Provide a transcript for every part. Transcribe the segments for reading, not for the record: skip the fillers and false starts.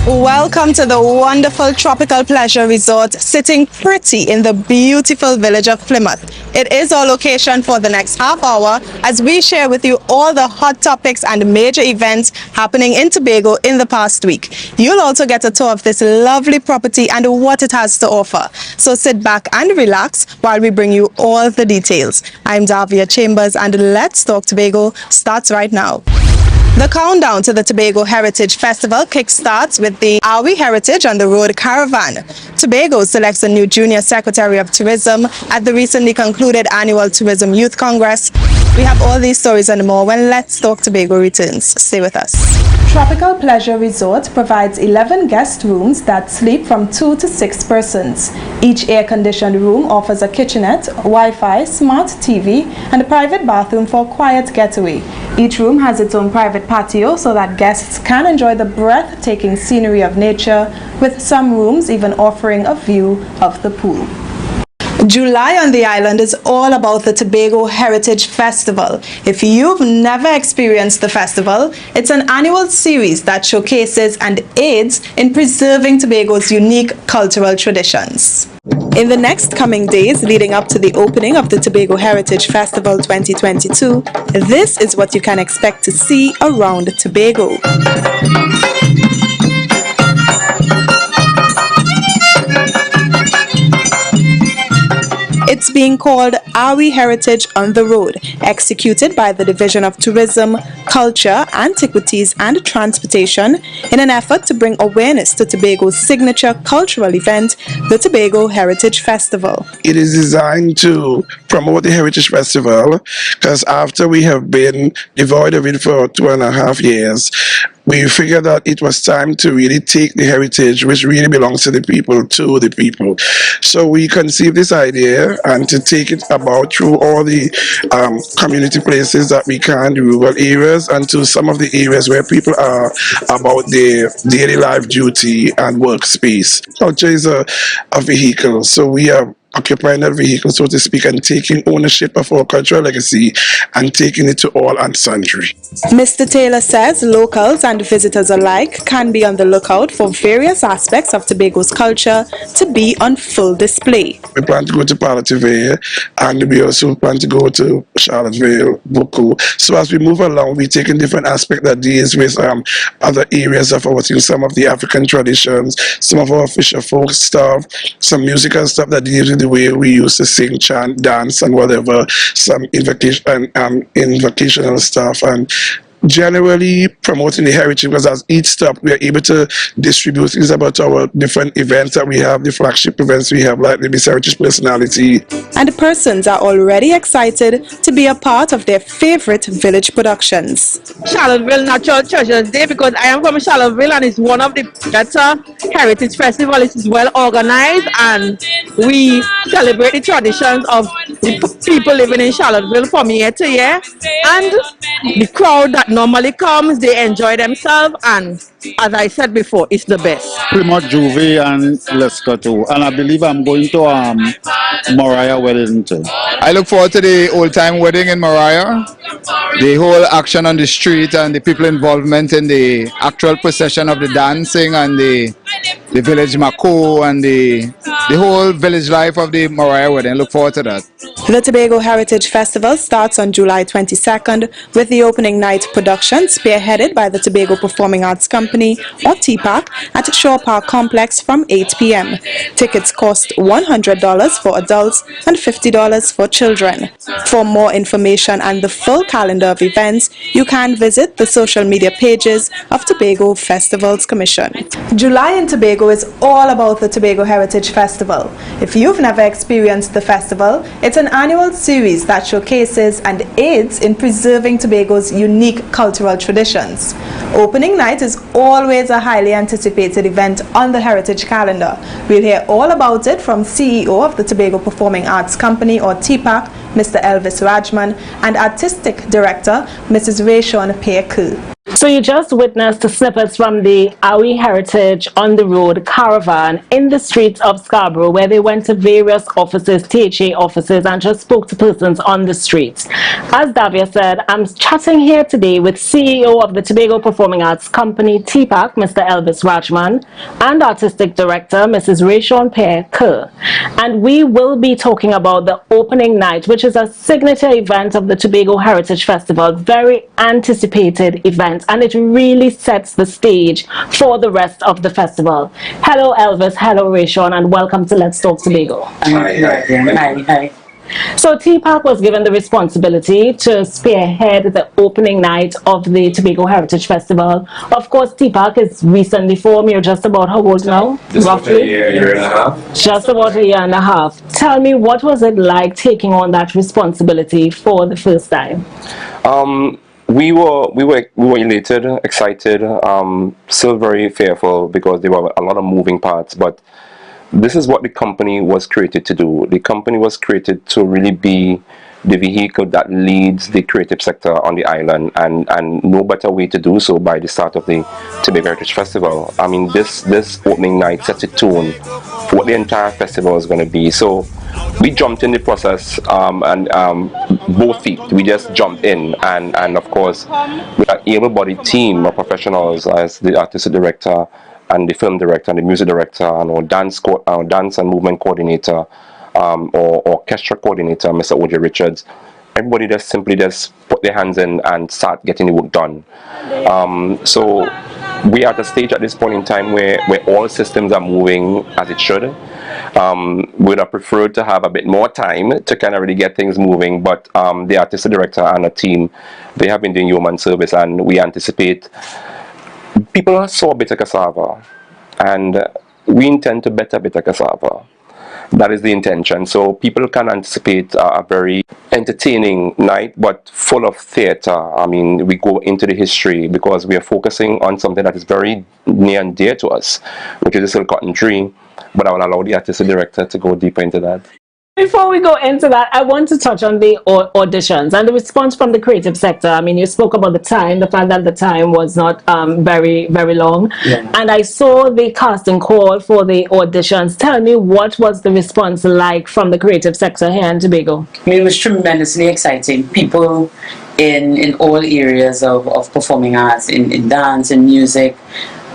Welcome to the wonderful tropical pleasure resort sitting pretty in the beautiful village of Plymouth. It is our location for the next half hour as we share with you all the hot topics and major events happening in Tobago in the past week. You'll also get a tour of this lovely property and what it has to offer. So sit back and relax while we bring you all the details. I'm Davia Chambers and Let's Talk Tobago starts right now. The countdown to the Tobago Heritage Festival kickstarts with the Are We Heritage on the Road Caravan. Tobago selects a new Junior Secretary of Tourism at the recently concluded Annual Tourism Youth Congress. We have all these stories and more when Let's Talk Tobago returns. Stay with us. Tropical Pleasure Resort provides 11 guest rooms that sleep from 2 to 6 persons. Each air-conditioned room offers a kitchenette, Wi-Fi, smart TV, and a private bathroom for a quiet getaway. Each room has its own private patio so that guests can enjoy the breathtaking scenery of nature, with some rooms even offering a view of the pool. July on the island is all about the Tobago Heritage Festival. If you've never experienced the festival, it's an annual series that showcases and aids in preserving Tobago's unique cultural traditions. In the next coming days leading up to the opening of the Tobago Heritage Festival 2022, this is what you can expect to see around Tobago. It's being called Are We Heritage on the Road, executed by the Division of Tourism, Culture, Antiquities and Transportation in an effort to bring awareness to Tobago's signature cultural event, the Tobago Heritage Festival. It is designed to promote the Heritage Festival because after we have been devoid of it for 2.5 years, we figured that it was time to really take the heritage, which really belongs to the people, to the people. So we conceived this idea and to take it about through all the community places that we can, the rural areas, and to some of the areas where people are about their daily life duty and workspace. Culture is a vehicle, so we are occupying that vehicle, so to speak, and taking ownership of our cultural legacy and taking it to all and sundry. Mr. Taylor says locals and visitors alike can be on the lookout for various aspects of Tobago's culture to be on full display. We plan to go to Palativere and we also plan to go to Charlottesville, Buku. So as we move along, we're taking different aspects that deals with other areas of our things, some of the African traditions, some of our fisher folk stuff, some musical stuff that deals with the way we used to sing, chant, dance, and whatever, some invocational stuff, and generally promoting the heritage, because as each stop we are able to distribute things about our different events that we have, the flagship events we have, like the Miss Heritage Personality. And persons are already excited to be a part of their favorite village productions. Charlottesville Natural Treasures Day, because I am from Charlottesville and it's one of the better heritage festivals. It is well organized and we celebrate the traditions of the people living in Charlottesville from year to year, and the crowd that normally comes, they enjoy themselves, and as I said before, it's the best. Plymouth Juvie and Leicester too, and I believe I'm going to Mariah wedding too. I look forward to the old time wedding in Mariah, the whole action on the street and the people involvement in the actual procession of the dancing and the village Mako and the whole village life of the Mariah wedding. Look forward to that. The Tobago Heritage Festival starts on July 22nd with the opening night production spearheaded by the Tobago Performing Arts Company, or TPAC, at Shore Park Complex from 8 p.m. Tickets cost $100 for adults and $50 for children. For more information and the full calendar of events, you can visit the social media pages of Tobago Festivals Commission. July in Tobago is all about the Tobago Heritage Festival. If you've never experienced the festival, it's an annual series that showcases and aids in preserving Tobago's unique cultural traditions. Opening night is always a highly anticipated event on the Heritage calendar. We'll hear all about it from CEO of the Tobago Performing Arts Company, or TPAC, Mr. Elvis Rajman, and Artistic Director, Mrs. Rayshon Peku. So you just witnessed the snippets from the Awi Heritage on the Road caravan in the streets of Scarborough, where they went to various offices, THA offices, and just spoke to persons on the streets. As Davia said, I'm chatting here today with CEO of the Tobago Performing Arts Company, TPAC, Mr. Elvis Rajman, and Artistic Director, Mrs. Rayshon Kerr. And we will be talking about the opening night, which is a signature event of the Tobago Heritage Festival, very anticipated event, and it really sets the stage for the rest of the festival. Hello Elvis, hello Rayshon, and welcome to Let's Talk Tobago. Hi. So TPAC was given the responsibility to spearhead the opening night of the Tobago Heritage Festival. Of course, TPAC is recently formed. You're just about how old now? Just roughly? a year and a half. Just about a year and a half. Tell me, what was it like taking on that responsibility for the first time? We were elated, excited, still very fearful because there were a lot of moving parts, but this is what the company was created to do. The company was created to really be the vehicle that leads the creative sector on the island, and no better way to do so by the start of the Tobago Heritage Festival. I mean, this opening night sets a tone for what the entire festival is going to be. So we jumped in the process, both feet. We just jumped in, and of course, with an able-bodied team of professionals as the artistic director and the film director and the music director and our dance and movement coordinator, or orchestra coordinator, Mr. O.J. Richards. Everybody just simply put their hands in and start getting the work done. So we are at a stage at this point in time where all systems are moving as it should. Would have preferred to have a bit more time to kind of really get things moving, but the artistic director and the team, they have been doing yeoman service, and we anticipate people saw bitter cassava, and we intend to better bitter cassava. That is the intention. So people can anticipate a very entertaining night, but full of theater. I mean, we go into the history because we are focusing on something that is very near and dear to us, which is the silk cotton tree. But I will allow the artistic director to go deeper into that. Before we go into that, I want to touch on the auditions and the response from the creative sector. I mean, you spoke about the fact that the time was not very, very long. Yeah. And I saw the casting call for the auditions. Tell me, what was the response like from the creative sector here in Tobago? I mean, it was tremendously exciting. People in all areas of performing arts, in dance and music,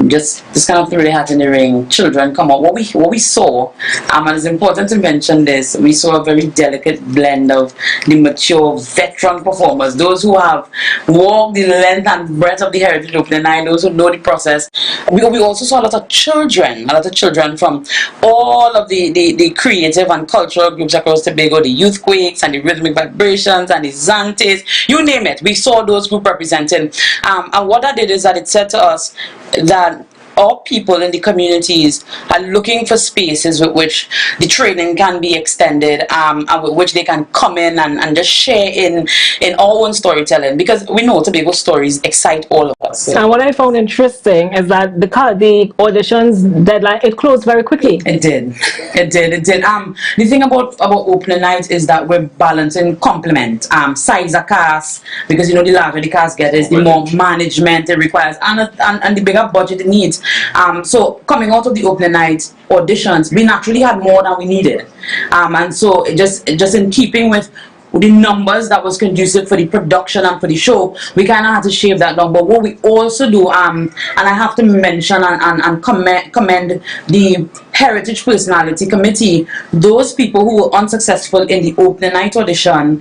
just kind of threw their hat in the ring. Children come out. What we saw, and it's important to mention this, we saw a very delicate blend of the mature veteran performers, those who have walked the length and breadth of the Heritage Opening Night, those who know the process. We also saw a lot of children from all of the creative and cultural groups across Tobago, the Youth Quakes and the Rhythmic Vibrations and the Zantes, you name it. We saw those groups represented. And what that did is that it said to us that all people in the communities are looking for spaces with which the training can be extended, and with which they can come in and just share in our own storytelling, because we know Tobago stories excite all of us. And what I found interesting is that the auditions deadline, it closed very quickly. It did. The thing about opening night is that we're balancing complement. Size of cast, because you know the larger the cast gets, the more management it requires, and the bigger budget it needs. So coming out of the opening night auditions, we naturally had more than we needed, and so just in keeping with the numbers that was conducive for the production and for the show, we kind of had to shave that down. But what we also do, and I have to mention and commend the Heritage Personality Committee, those people who were unsuccessful in the opening night audition,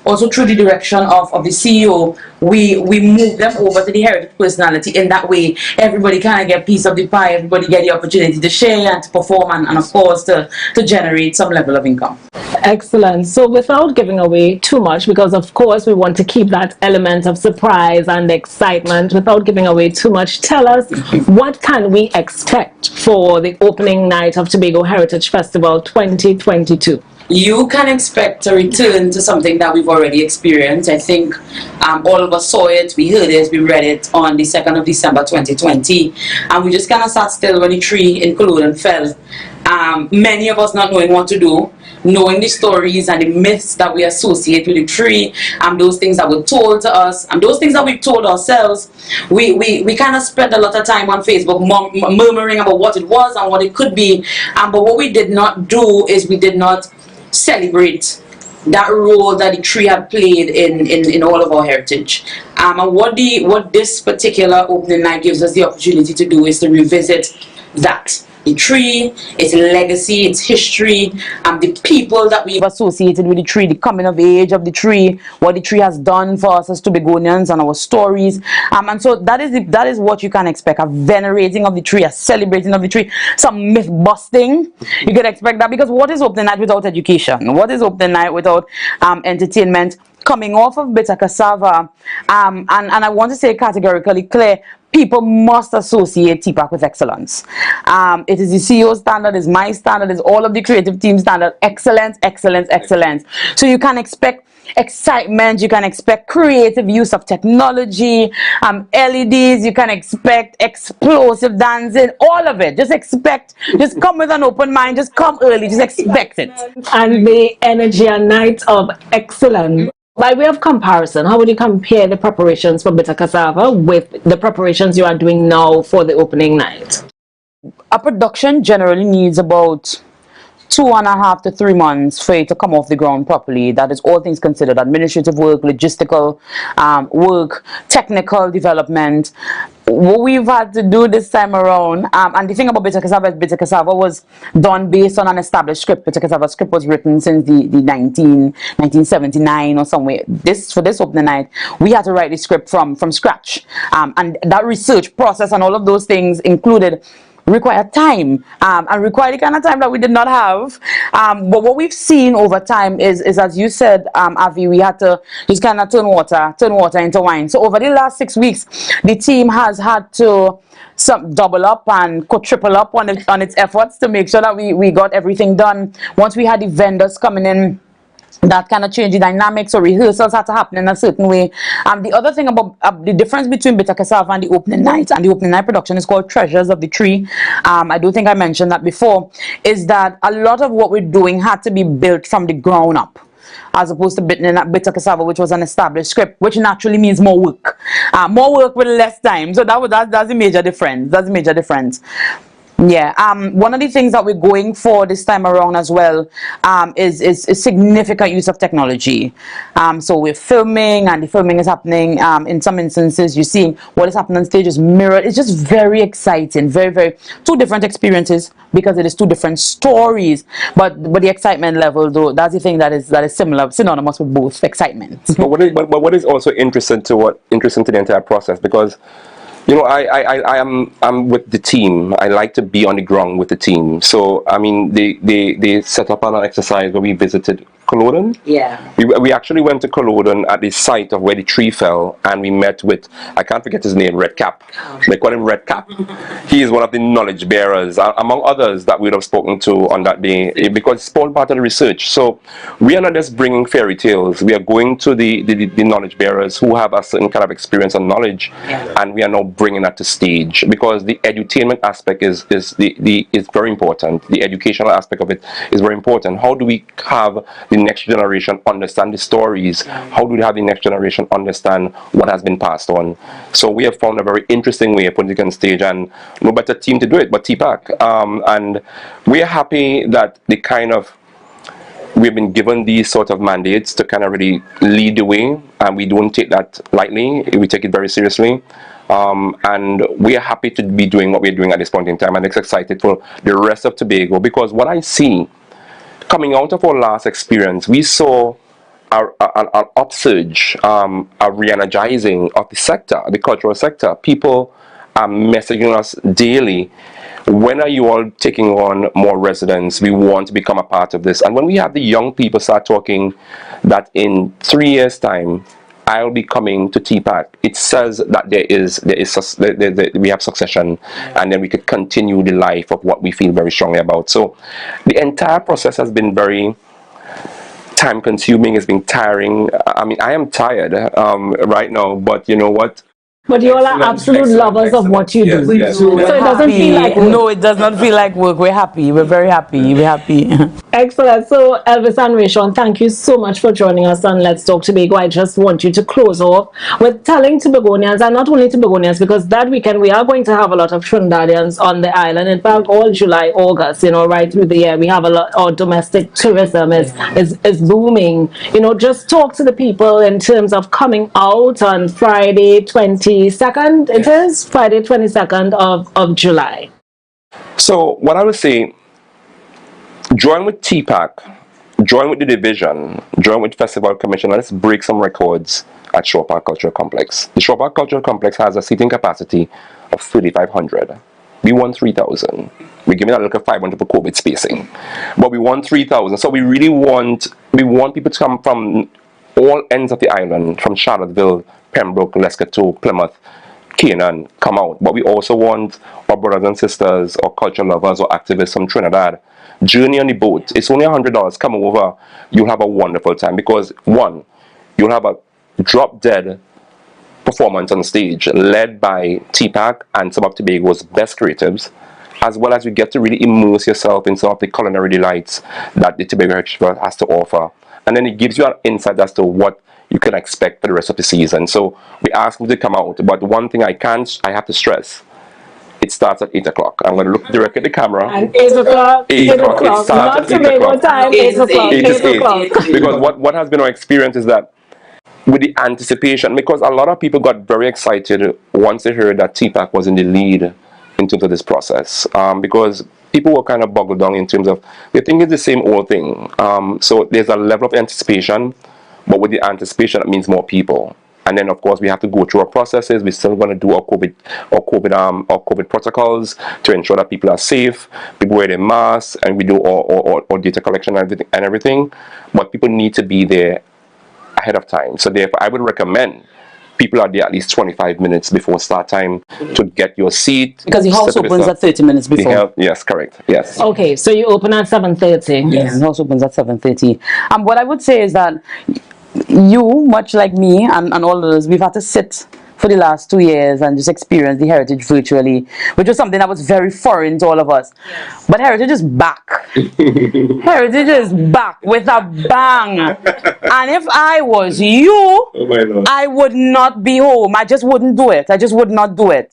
also through the direction of the CEO, we moved them over to the Heritage Personality. In that way, everybody kind of get a piece of the pie, everybody get the opportunity to share and to perform, and of course to generate some level of income. Excellent. So without giving away too much, because of course we want to keep that element of surprise and excitement, without giving away too much, tell us, what can we expect for the opening night of Tobago Heritage Festival 2022? You can expect a return to something that we've already experienced. I think all of us saw it, we heard it, we read it on the 2nd of December 2020, and we just kind of sat still when the tree in Culloden fell. Many of us not knowing what to do. knowing the stories and the myths that we associate with the tree, and those things that were told to us, and those things that we've told ourselves, we kind of spent a lot of time on Facebook murmuring about what it was and what it could be. But what we did not do is we did not celebrate that role that the tree had played in all of our heritage. And what this particular opening night gives us the opportunity to do is to revisit that. The tree, its legacy, its history, and the people that we've associated with the tree, the coming of age of the tree, what the tree has done for us as Tobagonians, and our stories. And so that is what you can expect: a venerating of the tree, a celebrating of the tree, some myth busting. You can expect that, because what is opening night without education? What is opening night without entertainment? Coming off of Bitter Cassava, and I want to say categorically clear, people must associate TPAC with excellence. It is the CEO standard, is my standard, is all of the creative team standard. Excellence, excellence, excellence. So you can expect excitement, you can expect creative use of technology, LEDs, you can expect explosive dancing, all of it. Just come with an open mind, just come early, just expect it. And the energy and night of excellence. By way of comparison, how would you compare the preparations for Bitter Cassava with the preparations you are doing now for the opening night? A production generally needs about 2.5 to 3 months for it to come off the ground properly. That is all things considered: administrative work, logistical work, technical development. What we've had to do this time around, and the thing about Bitter Cassava was done based on an established script. Bitter Cassava script was written since the 1979 or somewhere. For this opening night, we had to write the script from scratch, and that research process and all of those things required time, and required the kind of time that we did not have. But what we've seen over time is as you said, Avi, we had to just kind of turn water into wine. So over the last 6 weeks, the team has had to double up and triple up on its efforts to make sure that we got everything done. Once we had the vendors coming in, that kind of changed the dynamics, so rehearsals had to happen in a certain way. The other thing about the difference between Bitter Cassava and the opening night production is called Treasures of the Tree. I do think I mentioned that before, is that a lot of what we're doing had to be built from the ground up, as opposed to Bitter Cassava, which was an established script, which naturally means more work. More work with less time. So that's the major difference. That's the major difference. Yeah, one of the things that we're going for this time around as well is significant use of technology. So we're filming, and the filming is happening in some instances. You're seeing what is happening on stage is mirrored. It's just very exciting, very, very two different experiences, because it is two different stories. But the excitement level, though, that's the thing that is similar, synonymous with both: excitement. But what is also interesting to the entire process, because I'm with the team. I like to be on the ground with the team. So I mean, they set up an exercise where we visited Culloden. Yeah. We actually went to Culloden at the site of where the tree fell, and we met with, I can't forget his name, Red Cap. They call him Red Cap. He is one of the knowledge bearers, among others that we would have spoken to on that day, because it's all part of the research. So we are not just bringing fairy tales. We are going to the knowledge bearers who have a certain kind of experience and knowledge, and we are now bringing that to stage, because the edutainment aspect is very important. The educational aspect of it is very important. How do we have the next generation understand the stories? How do we have the next generation understand what has been passed on? So we have found a very interesting way of putting it on stage, and no better team to do it but TPAC. And we are happy that we've been given these sort of mandates to kind of really lead the way, and we don't take that lightly. We take it very seriously. And we are happy to be doing what we're doing at this point in time, and it's excited for the rest of Tobago, because what I see coming out of our last experience, we saw an upsurge, a re-energizing of the sector, the cultural sector. People are messaging us daily: when are you all taking on more residents? We want to become a part of this. And when we have the young people start talking that in 3 years' time, I'll be coming to TPAC, it says that we have succession, and then we could continue the life of what we feel very strongly about. So the entire process has been very time consuming. It's been tiring. I mean, I am tired right now, but you know what? But you all are Excellent, absolute excellent, lovers of what you excellent. do. Yes, yes. So it doesn't feel like work. No, it does not feel like work. We're happy. We're very happy. We're happy. Excellent. So Elvis and Rayshon, thank you so much for joining us on Let's Talk Tobago. I just want you to close off with telling Tobagonians, and not only Tobagonians, because that weekend we are going to have a lot of Trinidadians on the island. In fact, all July, August, right through the year, we have a lot. Our domestic tourism is booming. Just talk to the people in terms of coming out on Friday 22nd. It is Friday 22nd of July. So what I would say, join with TPAC, join with the division, join with Festival Commission. Let's break some records at Shore Park Cultural Complex. The Shore Park Cultural Complex has a seating capacity of 3,500. We want 3,000. We're giving a little 500 for COVID spacing, but we want 3,000. So we really want people to come from all ends of the island, from Charlottesville, Pembroke, Lescotto, Plymouth, Canaan, come out. But we also want our brothers and sisters, or culture lovers, or activists from Trinidad. Journey on the boat. It's only $100. Come over. You'll have a wonderful time because, one, you'll have a drop-dead performance on stage led by TPAC and some of Tobago's best creatives, as well as you get to really immerse yourself in some of the culinary delights that the Tobago Heritage Festival has to offer. And then it gives you an insight as to what you can expect for the rest of the season. So we ask you to come out, but one thing I have to stress, it starts at 8 o'clock. I'm going to look directly at the camera. And 8 o'clock. 8 o'clock. It starts Not at 8 Tobago o'clock. time. 8 o'clock. 8 is 8. 8 o'clock. Because what has been our experience is that with the anticipation, because a lot of people got very excited once they heard that TPAC was in the lead in terms of this process, because people were kind of boggled down in terms of they think it's the same old thing. So there's a level of anticipation, but with the anticipation, it means more people. And then, of course, we have to go through our processes. We're still going to do our COVID protocols to ensure that people are safe, people wear their masks, and we do our data collection and everything. But people need to be there ahead of time. So therefore, I would recommend people are there at least 25 minutes before start time to get your seat. Because the house opens at 30 minutes before. Yes, correct. Yes. Okay, so you open at 7:30. Yes, the house opens at 7:30. And what I would say is that you, much like me and all others, we've had to sit for the last 2 years and just experience the heritage virtually, which was something that was very foreign to all of us. Yes. But heritage is back. Heritage is back with a bang. And if I was you, I would not be home. I just wouldn't do it. I just would not do it.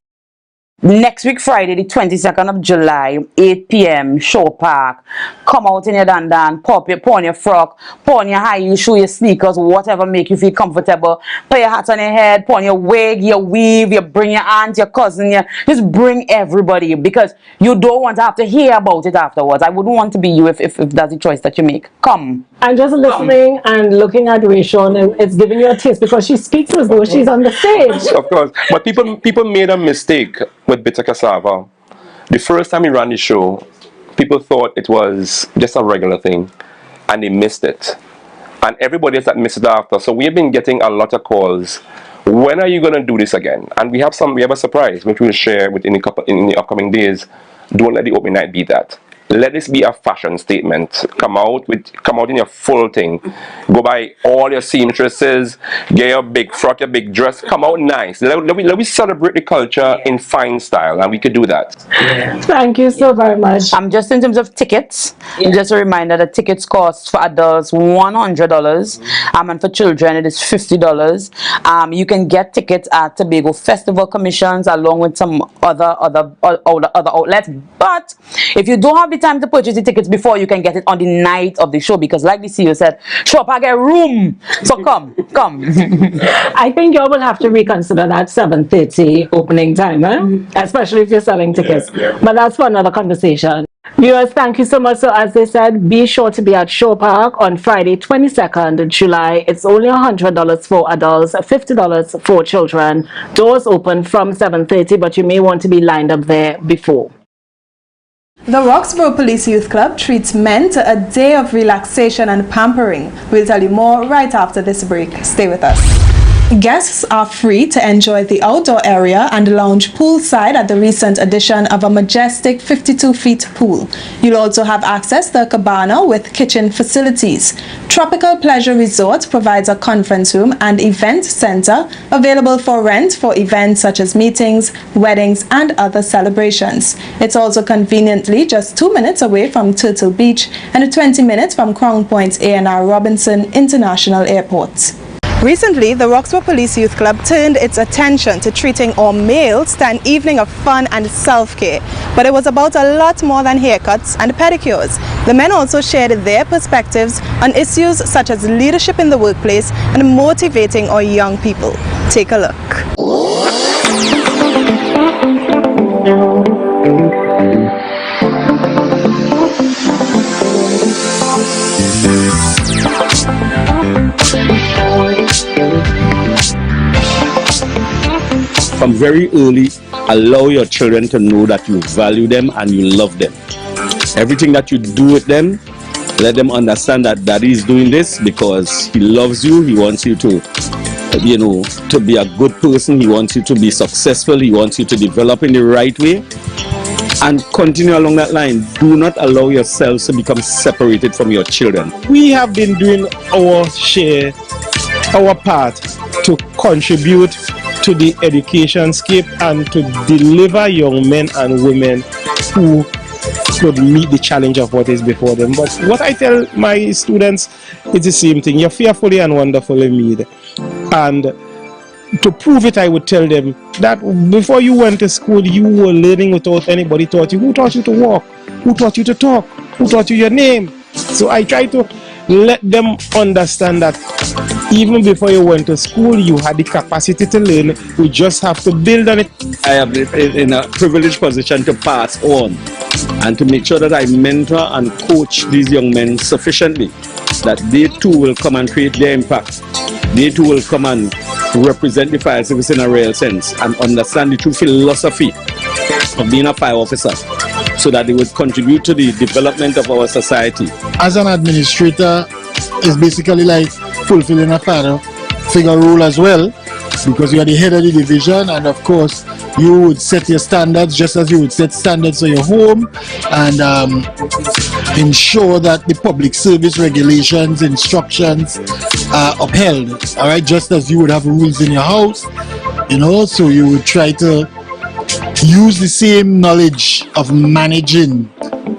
Next week, Friday, the 22nd of July, 8 p.m., Shore Park. Come out in your dandan, put on your frock, put on your high heels, shoe your sneakers, whatever make you feel comfortable. Put your hat on your head, put on your wig, your weave, you bring your aunt, your cousin, just bring everybody, because you don't want to have to hear about it afterwards. I wouldn't want to be you if that's the choice that you make. Come. I'm just listening and looking at Rayshon, and it's giving you a taste because she speaks as though she's on the stage. Of course. But people made a mistake with bitter cassava. The first time we ran the show, people thought it was just a regular thing, and they missed it. And everybody else that missed it after. So we have been getting a lot of calls. When are you going to do this again? And we have a surprise which we'll share in the upcoming days. Don't let the opening night be that. Let this be a fashion statement. Come out in your full thing. Go buy all your seamstresses, get your big frock, your big dress. Come out nice. Let me celebrate the culture in fine style, and we could do that. Thank you so very much. Just in terms of tickets, just a reminder that tickets cost for adults $100, and for children it is $50. You can get tickets at Tobago Festival Commissions along with some other outlets. But if you don't have the time to purchase the tickets before, you can get it on the night of the show, because like the CEO said, show up, I get room. So come. I think you will have to reconsider that 7:30 opening time, especially if you're selling tickets. But that's for another conversation. Viewers, thank you so much. So as they said, be sure to be at Shore Park on Friday 22nd July. It's only $100 for adults, $50 for children. Doors open from 7:30, but you may want to be lined up there before. The Roxborough Police Youth Club treats men to a day of relaxation and pampering. We'll tell you more right after this break. Stay with us. Guests are free to enjoy the outdoor area and lounge poolside at the recent addition of a majestic 52-feet pool. You'll also have access to a cabana with kitchen facilities. Tropical Pleasure Resort provides a conference room and event center available for rent for events such as meetings, weddings, and other celebrations. It's also conveniently just 2 minutes away from Turtle Beach and 20 minutes from Crown Point A&R Robinson International Airport. Recently, the Roxborough Police Youth Club turned its attention to treating all males to an evening of fun and self-care. But it was about a lot more than haircuts and pedicures. The men also shared their perspectives on issues such as leadership in the workplace and motivating our young people. Take a look. From very early, allow your children to know that you value them and you love them. Everything that you do with them, let them understand that daddy is doing this because he loves you. He wants you to, to be a good person. He wants you to be successful. He wants you to develop in the right way. And continue along that line. Do not allow yourselves to become separated from your children. We have been doing our share, our part to contribute to the education scape and to deliver young men and women who could meet the challenge of what is before them. But what I tell my students is the same thing. You're fearfully and wonderfully made. And to prove it, I would tell them that before you went to school, you were learning without anybody taught you. Who taught you to walk? Who taught you to talk? Who taught you your name? So I try to let them understand that even before you went to school, you had the capacity to learn. We just have to build on it. I am in a privileged position to pass on and to make sure that I mentor and coach these young men sufficiently that they too will come and create their impact. They too will come and represent the fire service in a real sense and understand the true philosophy of being a fire officer so that they would contribute to the development of our society. As an administrator, it's basically like fulfilling a father figure role as well, because you are the head of the division, and of course you would set your standards just as you would set standards for your home and ensure that the public service regulations, instructions are upheld, all right, just as you would have rules in your house, so you would try to use the same knowledge of managing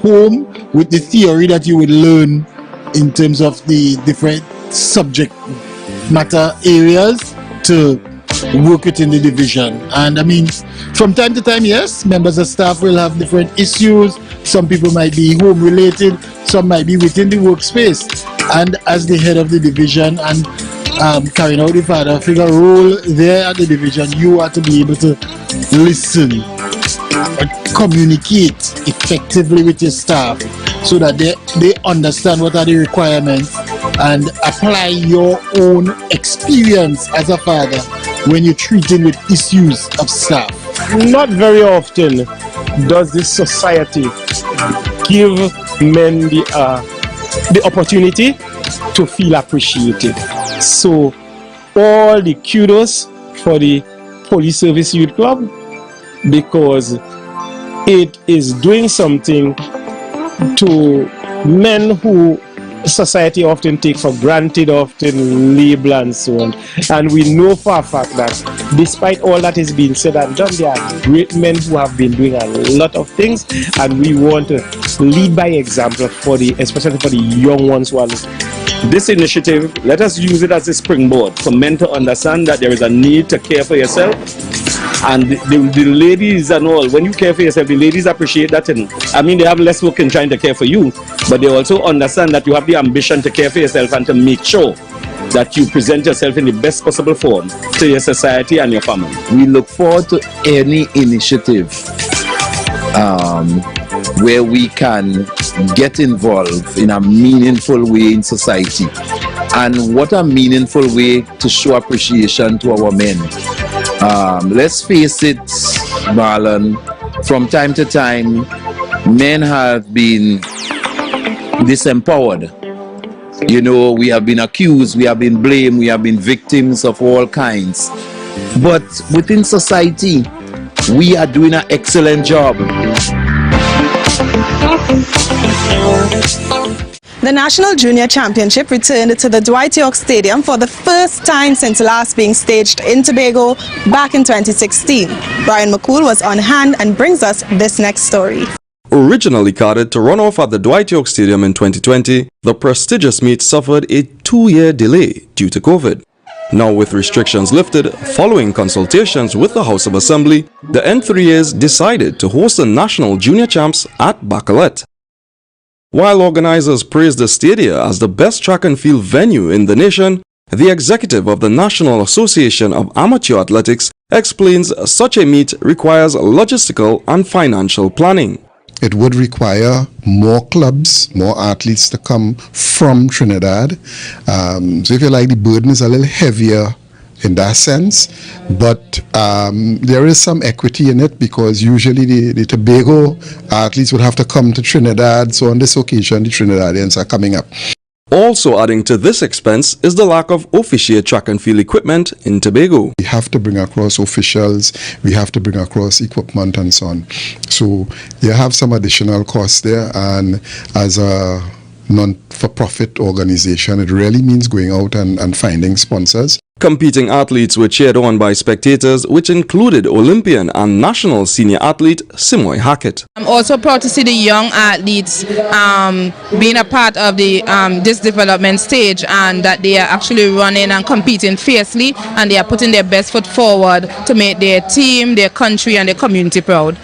home with the theory that you would learn in terms of the different subject matter areas to work within the division. And I mean, from time to time, yes, members of staff will have different issues. Some people might be home related, some might be within the workspace. And as the head of the division and carrying out the father figure role there at the division, you are to be able to listen, communicate effectively with your staff so that they understand what are the requirements and apply your own experience as a father when you're treating with issues of staff. Not very often does this society give men the opportunity to feel appreciated. So all the kudos for the Police Service Youth Club, because it is doing something to men who society often take for granted, often label and so on. And we know for a fact that despite all that is being said and done, there are great men who have been doing a lot of things, and we want to lead by example especially for the young ones who are listening. This initiative, let us use it as a springboard for men to understand that there is a need to care for yourself. And the ladies and all, when you care for yourself, the ladies appreciate that. I mean, they have less work in trying to care for you, but they also understand that you have the ambition to care for yourself and to make sure that you present yourself in the best possible form to your society and your family. We look forward to any initiative where we can get involved in a meaningful way in society. And what a meaningful way to show appreciation to our men. Let's face it, Marlon, from time to time, men have been disempowered You know, we have been accused, we have been blamed, we have been victims of all kinds. But within society, we are doing an excellent job. The National Junior Championship returned to the Dwight York Stadium for the first time since last being staged in Tobago back in 2016. Brian McCool was on hand and brings us this next story. Originally carded to run off at the Dwight York Stadium in 2020, the prestigious meet suffered a 2-year delay due to COVID. Now with restrictions lifted, following consultations with the House of Assembly, the N3As decided to host the National Junior Champs at Bacalet. While organizers praised the stadia as the best track and field venue in the nation, the executive of the National Association of Amateur Athletics explains such a meet requires logistical and financial planning. It would require more clubs, more athletes to come from Trinidad. So if you like, the burden is a little heavier in that sense, but there is some equity in it because usually the Tobago athletes would have to come to Trinidad, so on this occasion the Trinidadians are coming up. Also adding to this expense is the lack of officiate track and field equipment in Tobago. We have to bring across officials, we have to bring across equipment and so on. So you have some additional costs there, and as a non-for-profit organization, it really means going out and finding sponsors. Competing athletes were cheered on by spectators, which included Olympian and national senior athlete Simoy Hackett. I'm also proud to see the young athletes being a part of the this development stage, and that they are actually running and competing fiercely, and they are putting their best foot forward to make their team, their country and their community proud.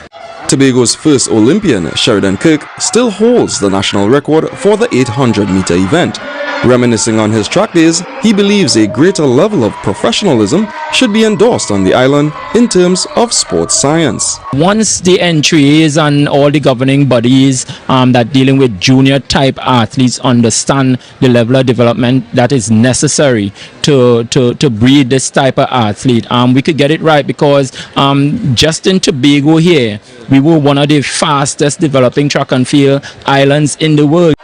Tobago's first Olympian, Sheridan Kirk, still holds the national record for the 800-meter event. Reminiscing on his track days, he believes a greater level of professionalism should be endorsed on the island in terms of sports science. Once the entries and all the governing bodies that dealing with junior type athletes understand the level of development that is necessary to breed this type of athlete, we could get it right, because just in Tobago here, we were one of the fastest developing track and field islands in the world.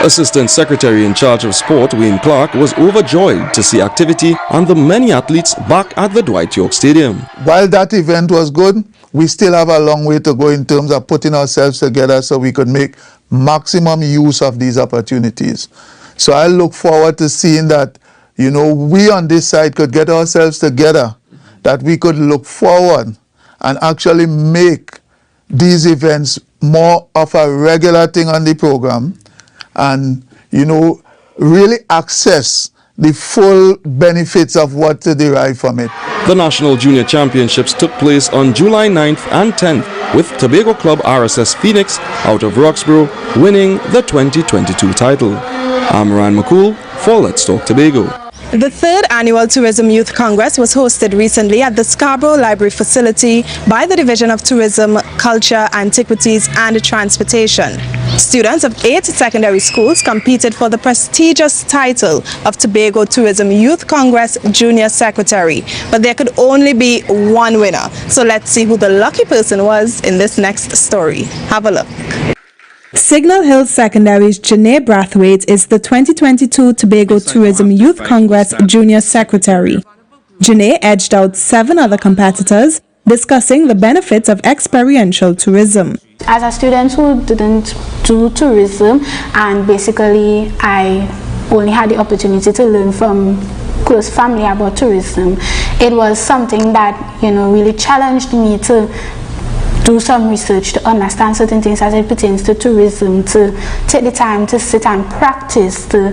Assistant Secretary in charge of sport, Wayne Clark, was overjoyed to see activity and the many athletes back at the Dwight York Stadium. While that event was good, we still have a long way to go in terms of putting ourselves together so we could make maximum use of these opportunities. So I look forward to seeing that, you know, we on this side could get ourselves together, that we could look forward and actually make these events more of a regular thing on the program, and, you know, really access the full benefits of what to derive from it. The National Junior Championships took place on July 9th and 10th, with Tobago club RSS Phoenix out of Roxborough winning the 2022 title. I'm Ryan McCool for Let's Talk Tobago. The third annual Tourism Youth Congress was hosted recently at the Scarborough Library facility by the Division of Tourism, Culture, Antiquities and Transportation. Students of 8 secondary schools competed for the prestigious title of Tobago Tourism Youth Congress Junior Secretary, but there could only be one winner. So let's see who the lucky person was in this next story. Have a look. Signal Hill Secondary's Janae Brathwaite is the 2022 Tobago Tourism Youth Congress Junior Secretary. Janae edged out 7 other competitors, discussing the benefits of experiential tourism. As a student who didn't do tourism, and basically I only had the opportunity to learn from close family about tourism, it was something that, you know, really challenged me to do some research, to understand certain things as it pertains to tourism, to take the time to sit and practice, to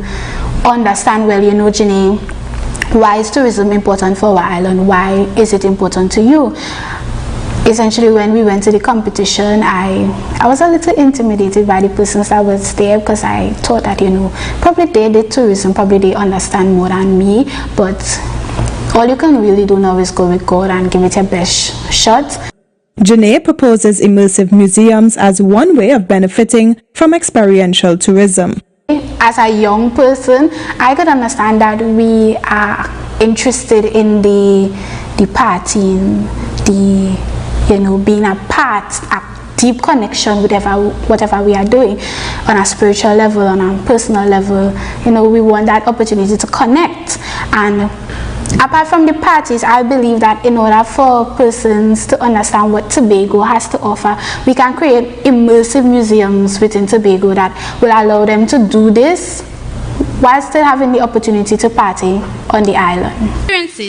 understand, well, you know, Janae, why is tourism important for our island? Why is it important to you? Essentially, when we went to the competition, I was a little intimidated by the persons that was there, because I thought that, you know, probably they did tourism, probably they understand more than me, but all you can really do now is go with God and give it your best shot. Janae proposes immersive museums as one way of benefiting from experiential tourism. As a young person, I could understand that we are interested in the partying, the, you know, being a part, deep connection with whatever we are doing on a spiritual level, on a personal level. You know, we want that opportunity to connect. And apart from the parties, I believe that in order for persons to understand what Tobago has to offer, we can create immersive museums within Tobago that will allow them to do this while still having the opportunity to party on the island.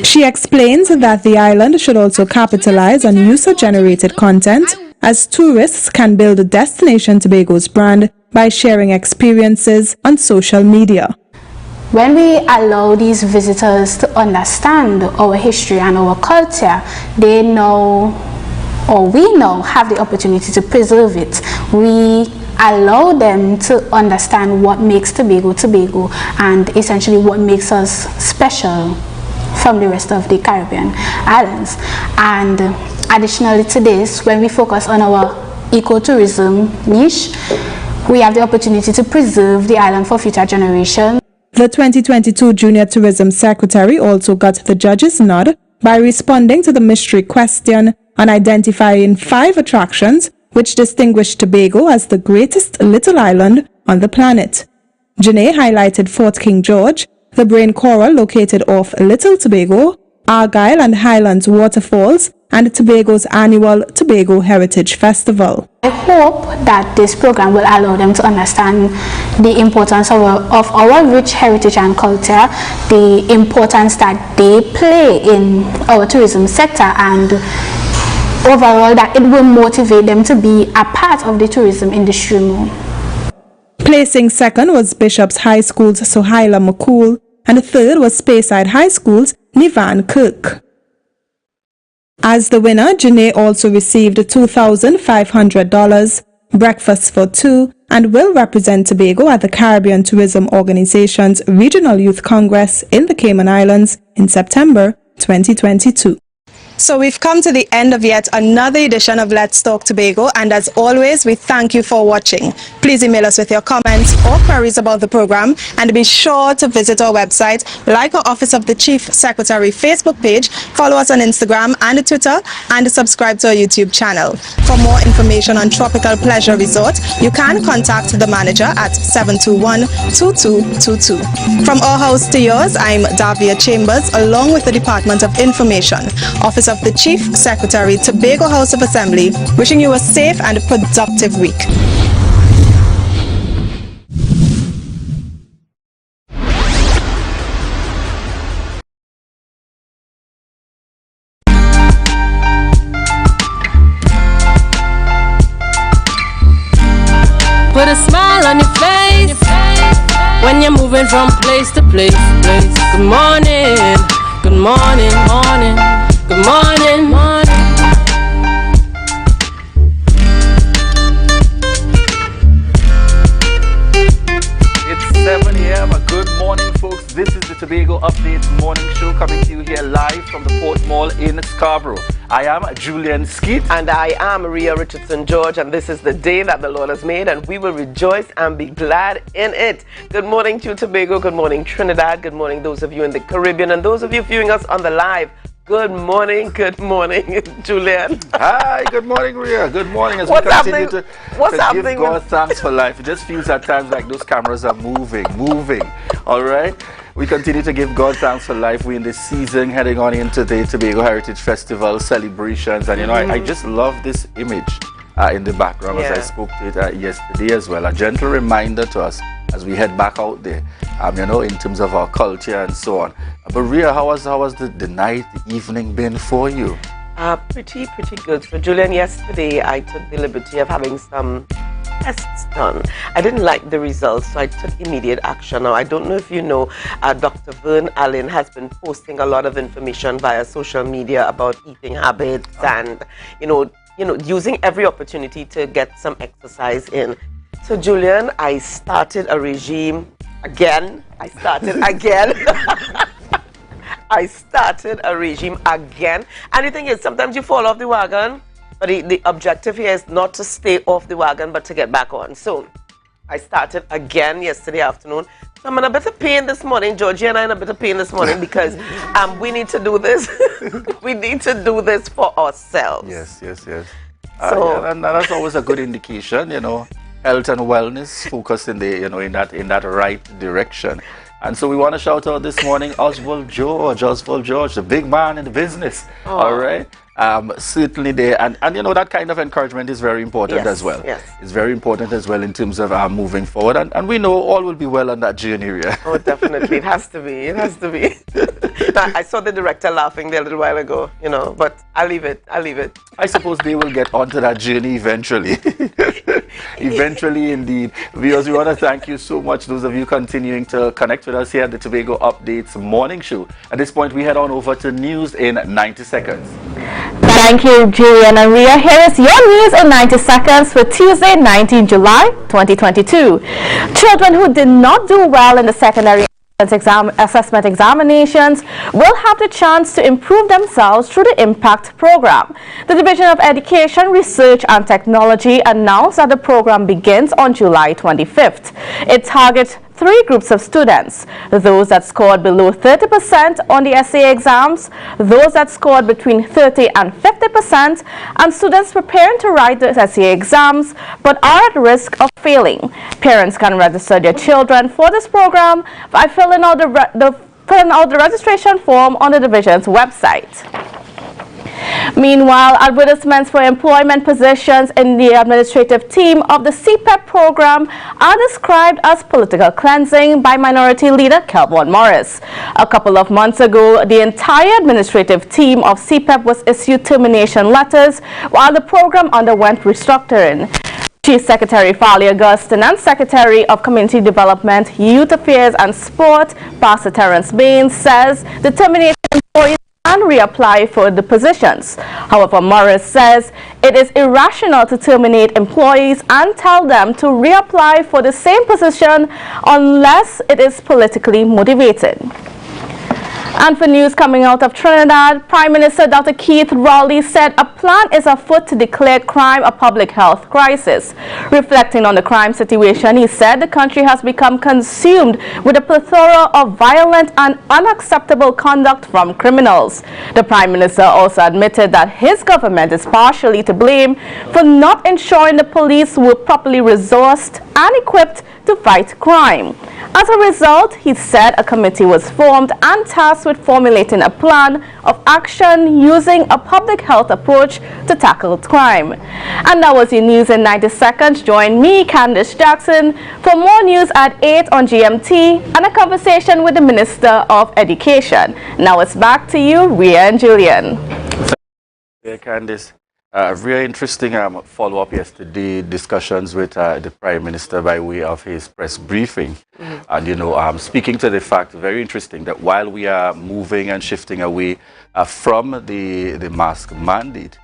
She explains that the island should also capitalize on user-generated content, as tourists can build a Destination Tobago's brand by sharing experiences on social media. When we allow these visitors to understand our history and our culture, they know, or we know, have the opportunity to preserve it. We allow them to understand what makes Tobago Tobago, and essentially what makes us special from the rest of the Caribbean islands. And additionally to this, when we focus on our ecotourism niche, we have the opportunity to preserve the island for future generations. The 2022 Junior Tourism Secretary also got the judge's nod by responding to the mystery question on identifying 5 attractions which distinguish Tobago as the greatest little island on the planet. Janae highlighted Fort King George, the Brain Coral located off Little Tobago, Argyle and Highlands Waterfalls, and Tobago's annual Tobago Heritage Festival. I hope that this program will allow them to understand the importance of our rich heritage and culture, the importance that they play in our tourism sector, and overall that it will motivate them to be a part of the tourism industry more. Placing second was Bishop's High School's Sohaila McCool, and third was Speyside High School's Nivan Kirk. As the winner, Janae also received $2,500, breakfast for 2, and will represent Tobago at the Caribbean Tourism Organization's Regional Youth Congress in the Cayman Islands in September 2022. So we've come to the end of yet another edition of Let's Talk Tobago, and as always, we thank you for watching. Please email us with your comments or queries about the program, and be sure to visit our website, like our Office of the Chief Secretary Facebook page, follow us on Instagram and Twitter, and subscribe to our YouTube channel. For more information on Tropical Pleasure Resort, you can contact the manager at 721-2222. From our house to yours, I'm Davia Chambers, along with the Department of Information, Office of the Chief Secretary, Tobago House of Assembly, wishing you a safe and productive week. Put a smile on your face when you're moving from place to place. Good morning, good morning, morning. Good morning, morning. It's 7 a.m. Good morning, folks. This is the Tobago Updates morning show coming to you here live from the Port Mall in Scarborough. I am Julian Skeet. And I am Maria Richardson George, and this is the day that the Lord has made, and we will rejoice and be glad in it. Good morning to Tobago, good morning Trinidad, good morning those of you in the Caribbean, and those of you viewing us on the live. Good morning, Julian. Hi, good morning, Maria. Good morning as What's we continue to happening give God thanks for life. It just feels at times like those cameras are moving. All right? We continue to give God thanks for life. We're in this season heading on into the Tobago Heritage Festival celebrations. And, you know, I just love this image in the background as I spoke to it yesterday as well. A gentle reminder to us as we head back out there, you know, in terms of our culture and so on. But Ria, how was the night, the evening been for you? Pretty good. So Julian, yesterday I took the liberty of having some tests done. I didn't like the results, so I took immediate action. Now, I don't know if you know, Dr. Vern Allen has been posting a lot of information via social media about eating habits and, you know, using every opportunity to get some exercise in. So Julian, I started a regime again. I started a regime again. And the thing is, sometimes you fall off the wagon, but the objective here is not to stay off the wagon, but to get back on. So I started again yesterday afternoon. So I'm in a bit of pain this morning. Georgie and I are in a bit of pain this morning because we need to do this. We need to do this for ourselves. Yes. So yeah, and that's always a good indication, you know, health and wellness, focus in the, you know, in that right direction. And so we want to shout out this morning, Oswald George, the big man in the business. Oh. All right. Certainly there, and you know, that kind of encouragement is very important as well. Yes. It's very important as well in terms of moving forward, and we know all will be well on that journey. Yeah. Oh, definitely. It has to be. It has to be. I saw the director laughing there a little while ago, you know, but I'll leave it. I suppose they will get onto that journey eventually. Eventually, indeed. Viewers, we want to thank you so much, those of you continuing to connect with us here at the Tobago Updates morning show. At this point, we head on over to news in 90 seconds. Thank you, Julian and Ria. Here is your news in 90 seconds for Tuesday, 19 July 2022. Children who did not do well in the secondary assessment examinations will have the chance to improve themselves through the IMPACT program. The Division of Education, Research and Technology announced that the program begins on July 25th. It targets 3 groups of students: those that scored below 30% on the essay exams, those that scored between 30 and 50%, and students preparing to write the essay exams but are at risk of failing. Parents can register their children for this program by filling out the registration form on the division's website. Meanwhile, advertisements for employment positions in the administrative team of the CPEP program are described as political cleansing by Minority Leader Kelvin Morris. A couple of months ago, the entire administrative team of CPEP was issued termination letters while the program underwent restructuring. Chief Secretary Fali Augustine and Secretary of Community Development, Youth Affairs and Sport, Pastor Terence Baines, says the terminated employees can reapply for the positions. However, Morris says it is irrational to terminate employees and tell them to reapply for the same position unless it is politically motivated. And for news coming out of Trinidad, Prime Minister Dr. Keith Rowley said a plan is afoot to declare crime a public health crisis. Reflecting on the crime situation, he said the country has become consumed with a plethora of violent and unacceptable conduct from criminals. The Prime Minister also admitted that his government is partially to blame for not ensuring the police were properly resourced and equipped to fight crime. As a result, he said a committee was formed and tasked with formulating a plan of action using a public health approach to tackle crime. And that was your news in 90 seconds. Join me, Candice Jackson, for more news at 8 on GMT and a conversation with the Minister of Education. Now it's back to you, Ria and Julian. Yeah, Candice. Very interesting follow-up yesterday, discussions with the Prime Minister by way of his press briefing. And, you know, speaking to the fact, very interesting, that while we are moving and shifting away from the mask mandate,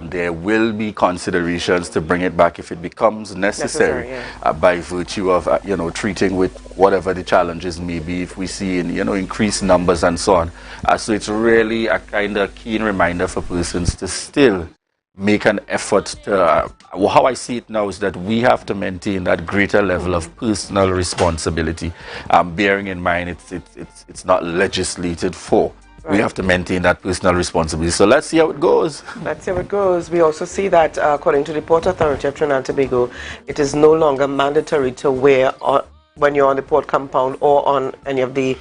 there will be considerations to bring it back if it becomes necessary by virtue of, you know, treating with whatever the challenges may be if we see, you know, increased numbers and so on. So it's really a kind of keen reminder for persons to still make an effort to, how I see it now is that we have to maintain that greater level of personal responsibility, bearing in mind it's not legislated for. Right. We have to maintain that personal responsibility. So let's see how it goes. Let's see how it goes. We also see that according to the Port Authority of Trinidad and Tobago, it is no longer mandatory to wear when you're on the port compound or on any of the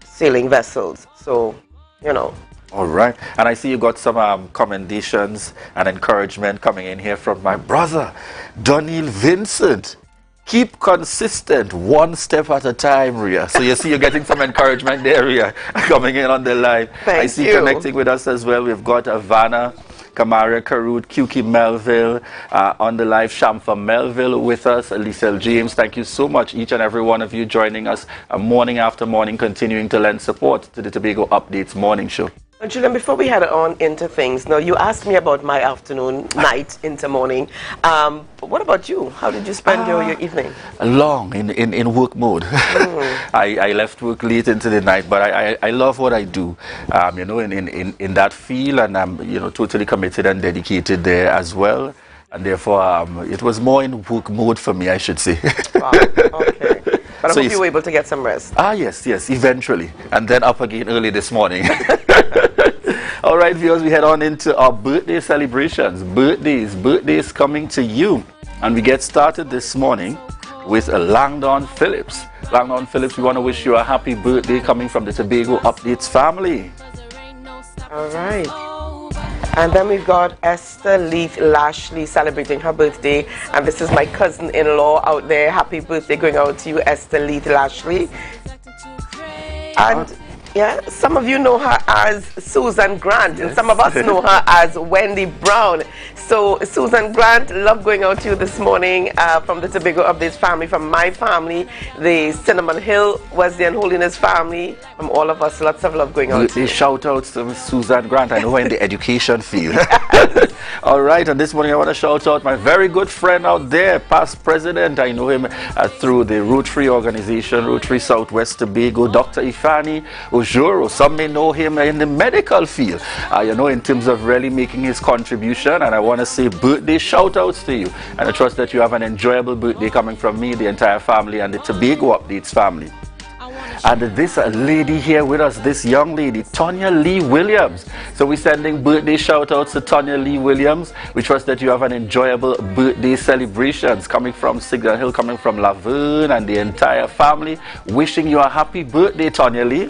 sailing vessels. So, you know. All right. And I see you got some commendations and encouragement coming in here from my brother, Doniel Vincent. Keep consistent, one step at a time, Ria. So you see you're getting some encouragement there, Ria, coming in on the live. Thank I see you connecting with us as well. We've got Ivana, Kamaria Karut, Kuki Melville on the live, Shamfa Melville with us, Alicia James. Thank you so much, each and every one of you joining us morning after morning, continuing to lend support to the Tobago Updates morning show. Julian, before we head on into things, now you asked me about my afternoon, night into morning. What about you? How did you spend your evening? Long in work mode. I left work late into the night, but I love what I do. You know, in that field, and I'm, you know, totally committed and dedicated there as well. And therefore, it was more in work mode for me, I should say. Wow. Okay. But I hope you were able to get some rest. Yes, eventually. And then up again early this morning. All right, viewers, we head on into our birthday celebrations. Birthdays coming to you. And we get started this morning with Langdon Phillips. Langdon Phillips, we want to wish you a happy birthday coming from the Tobago Updates family. All right. And then we've got Esther Leith Lashley celebrating her birthday. And this is my cousin-in-law out there. Happy birthday going out to you, Esther Leith Lashley. And yeah, some of you know her as Susan Grant, yes. And some of us know her as Wendy Brown. So Susan Grant, love going out to you this morning from the Tobago Updates family, from my family, the Cinnamon Hill Wesleyan Holiness family, from all of us. Lots of love going out to you. Shout out to Miss Susan Grant. I know her in the education field. All right, and this morning I want to shout out my very good friend out there, past president. I know him through the Rotary organization, Rotary Southwest Tobago, Dr. Ifani Ojuro. Some may know him in the medical field, you know, in terms of really making his contribution. And I want to say birthday shout outs to you. And I trust that you have an enjoyable birthday coming from me, the entire family, and the Tobago Updates family. And this lady here with us, this young lady, Tonya Lee Williams. So we're sending birthday shout outs to Tonya Lee Williams. We trust that you have an enjoyable birthday celebrations coming from Signal Hill, coming from Laverne and the entire family. Wishing you a happy birthday, Tonya Lee.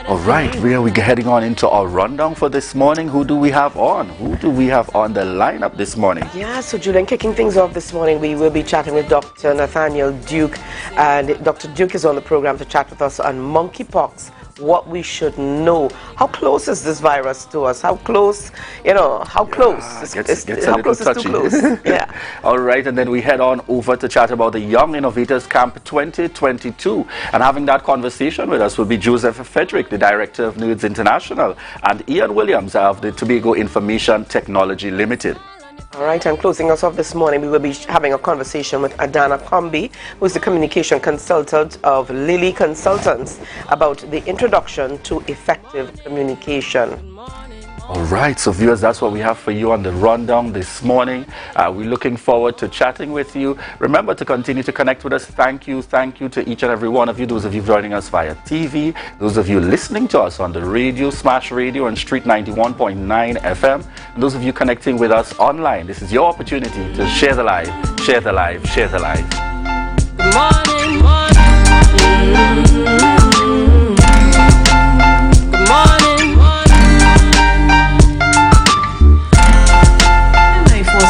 All right, where are we heading on into our rundown for this morning? Who do we have on? Who do we have on the lineup this morning? Yeah, so Julian, kicking things off this morning, we will be chatting with Dr. Nathaniel Duke. And Dr. Duke is on the program to chat with us on monkeypox, what we should know. How close is this virus to us? How close, you know, how close? How close is too close? Yeah. All right, and then we head on over to chat about the Young Innovators Camp 2022. And having that conversation with us will be Joseph Frederick, the Director of Nerds International, and Ian Williams of the Tobago Information Technology Limited. All right, and closing us off this morning, we will be having a conversation with Adana Combi, who is the communication consultant of Lilly Consultants, about the introduction to effective communication. All right, so viewers, that's what we have for you on the rundown this morning. We're looking forward to chatting with you. Remember to continue to connect with us. Thank you to each and every one of you, those of you joining us via TV, those of you listening to us on the radio, Smash Radio and Street 91.9 FM, and those of you connecting with us online. This is your opportunity to share the live, share the live, share the live. Good morning, morning. Good morning.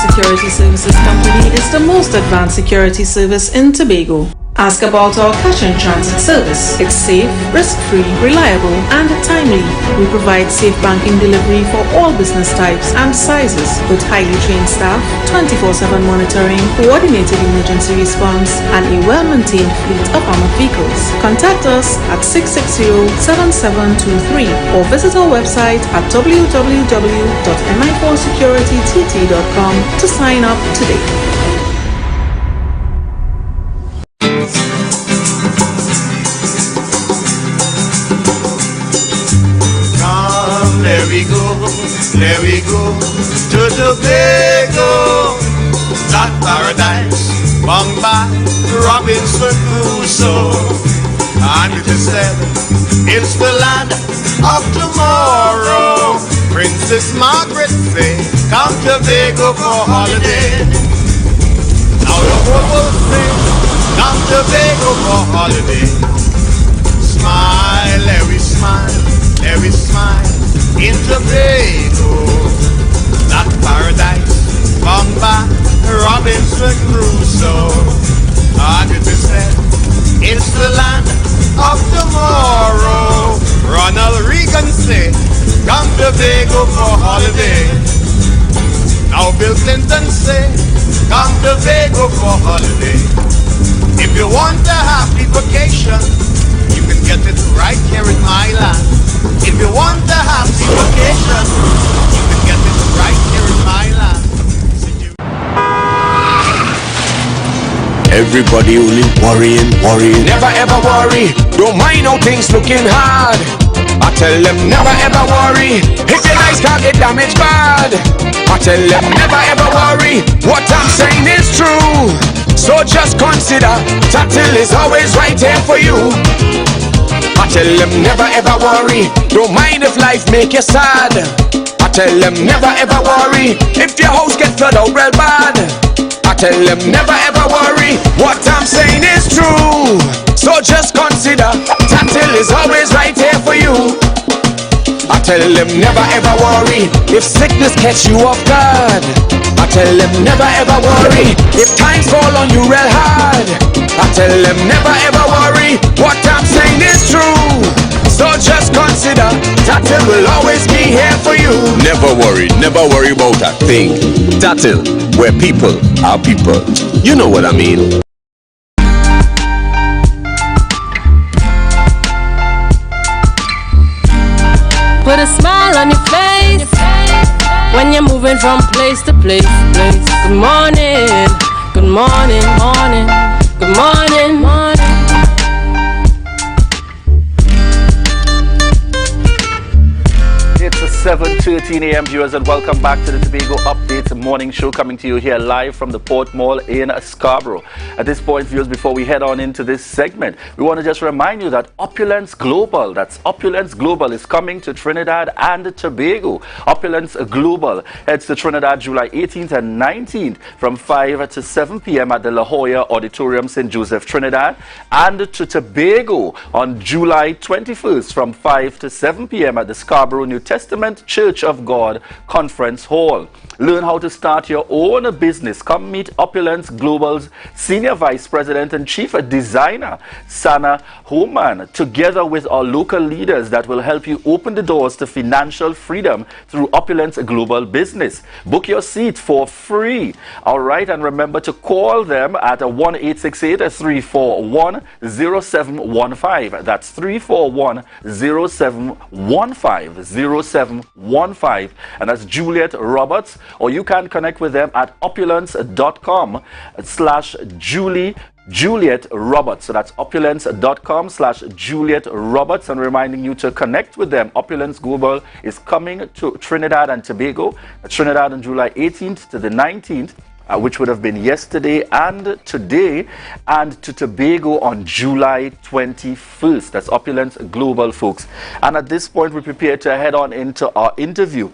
Security Services Company is the most advanced security service in Tobago. Ask about our cash and transit service. It's safe, risk-free, reliable, and timely. We provide safe banking delivery for all business types and sizes with highly trained staff, 24/7 monitoring, coordinated emergency response, and a well-maintained fleet of armored vehicles. Contact us at 660-7723 or visit our website at www.mi4securitytt.com to sign up today. There we go to Tobago, that paradise, bung by Robinson Crusoe. And it is said, it's the land of tomorrow. Princess Margaret say, come Tobago for holiday. Now the whole world say, come Tobago for holiday. Smile, every smile, every smile. In Tobago, that paradise, found by Robinson Crusoe. And it is said, it's the land of tomorrow. Ronald Reagan said, come Tobago for holiday. Now Bill Clinton said, come Tobago for holiday. If you want a happy vacation, you can get it right here in my land. If you want a happy vacation, you can get it right here in my land. Everybody only worrying. Never ever worry. Don't mind how things looking hard. I tell them never ever worry. If your life can't get damaged bad. I tell them never ever worry. What I'm saying is true. So just consider Tatil is always right here for you. I I tell them never ever worry. Don't mind if life make you sad. I tell them never ever worry. If your house get flooded out real bad. I tell them never ever worry. What I'm saying is true. So just consider Tatil is always right here for you. I tell them never ever worry. If sickness catch you off guard. I tell them never ever worry. If times fall on you real hard. I tell them never ever worry. What I'm saying is true. So just consider Tatil will always be here for you. Never worry about a thing. Tatil, where people are people. You know what I mean. Put a smile on your face when you're moving from place to place. Good morning, good morning, morning, good morning, morning. It's 7:13 a.m. viewers, and welcome back to the Tobago Updates morning show, coming to you here live from the Port Mall in Scarborough. At this point, viewers, before we head on into this segment, we want to just remind you that Opulence Global, that's Opulence Global, is coming to Trinidad and Tobago. Opulence Global heads to Trinidad July 18th and 19th from 5 to 7 p.m. at the La Jolla Auditorium, St. Joseph, Trinidad, and to Tobago on July 21st from 5 to 7 p.m. at the Scarborough New Testament Church of God Conference Hall. Learn how to start your own business. Come meet Opulence Global's Senior Vice President and Chief Designer, Sana Homan, together with our local leaders that will help you open the doors to financial freedom through Opulence Global Business. Book your seat for free. All right, and remember to call them at 1-868-341-0715. That's 341-0715, and that's Juliet Roberts. Or you can connect with them at opulence.com/Juliet Roberts. So that's opulence.com/Juliet Roberts. And reminding you to connect with them. Opulence Global is coming to Trinidad and Tobago. Trinidad on July 18th to the 19th. Which would have been yesterday and today, and to Tobago on July 21st. That's Opulence Global, folks. And at this point, we prepare to head on into our interview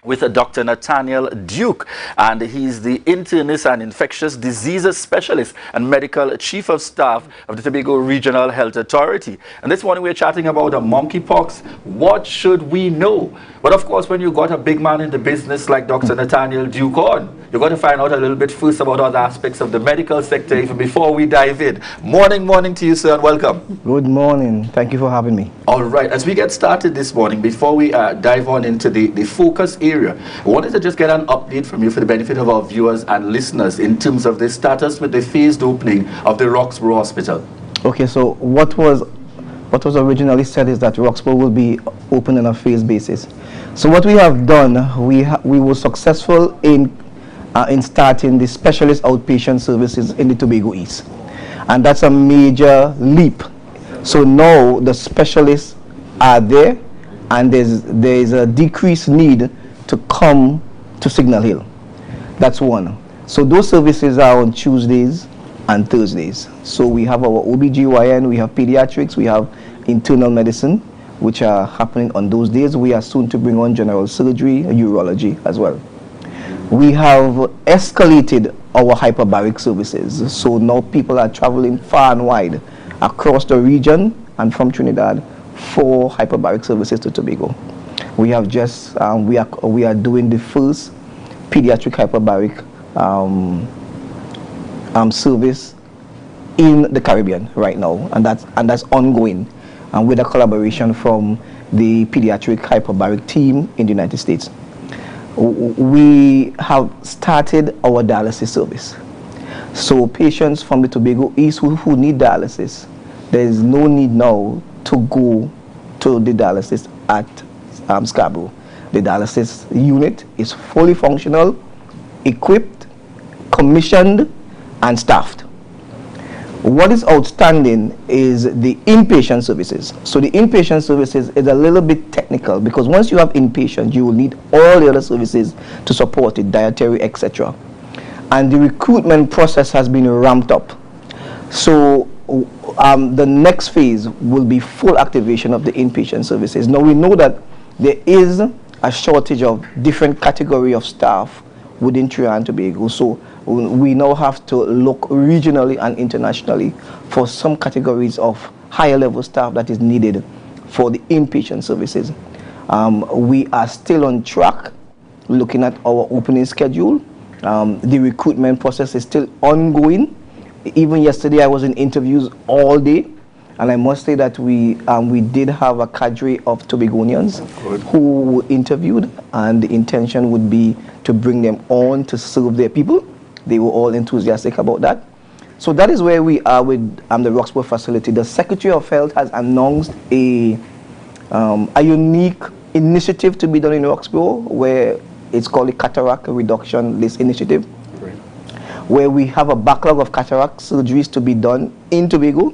with Dr. Nathaniel Duke, and he's the internist and infectious diseases specialist and medical chief of staff of the Tobago Regional Health Authority. And this morning we're chatting about monkeypox. What should we know? But of course, when you got a big man in the business like Dr. Nathaniel Duke on, you got to find out a little bit first about other aspects of the medical sector even before we dive in. Morning to you, sir, and welcome. Good morning. Thank you for having me. All right, as we get started this morning, before we dive on into the focus area, I wanted to just get an update from you for the benefit of our viewers and listeners in terms of the status with the phased opening of the Roxborough Hospital. Okay, so what was originally said is that Roxborough will be open on a phased basis. So what we have done, we were successful in starting the specialist outpatient services in the Tobago East, and that's a major leap. So now the specialists are there, and there's a decreased need to come to Signal Hill. That's one. So those services are on Tuesdays and Thursdays. So we have our OBGYN, we have pediatrics, we have internal medicine, which are happening on those days. We are soon to bring on general surgery and urology as well. We have escalated our hyperbaric services. So now people are traveling far and wide across the region and from Trinidad for hyperbaric services to Tobago. We have just we are doing the first pediatric hyperbaric service in the Caribbean right now, and that's ongoing, and with a collaboration from the pediatric hyperbaric team in the United States. We have started our dialysis service. So patients from the Tobago East who need dialysis, there is no need now to go to the dialysis at Scarborough. The dialysis unit is fully functional, equipped, commissioned, and staffed. What is outstanding is the inpatient services. So the inpatient services is a little bit technical, because once you have inpatient, you will need all the other services to support it, dietary, etc. And the recruitment process has been ramped up. So the next phase will be full activation of the inpatient services. Now we know that there is a shortage of different category of staff within Trinidad and Tobago, so we now have to look regionally and internationally for some categories of higher level staff that is needed for the inpatient services. We are still on track looking at our opening schedule. The recruitment process is still ongoing. Even yesterday I was in interviews all day, and I must say that we did have a cadre of Tobagonians who were interviewed, and the intention would be to bring them on to serve their people. They were all enthusiastic about that. So that is where we are with the Roxborough facility. The Secretary of Health has announced a unique initiative to be done in Roxborough, where it's called the Cataract Reduction List Initiative, where we have a backlog of cataract surgeries to be done in Tobago.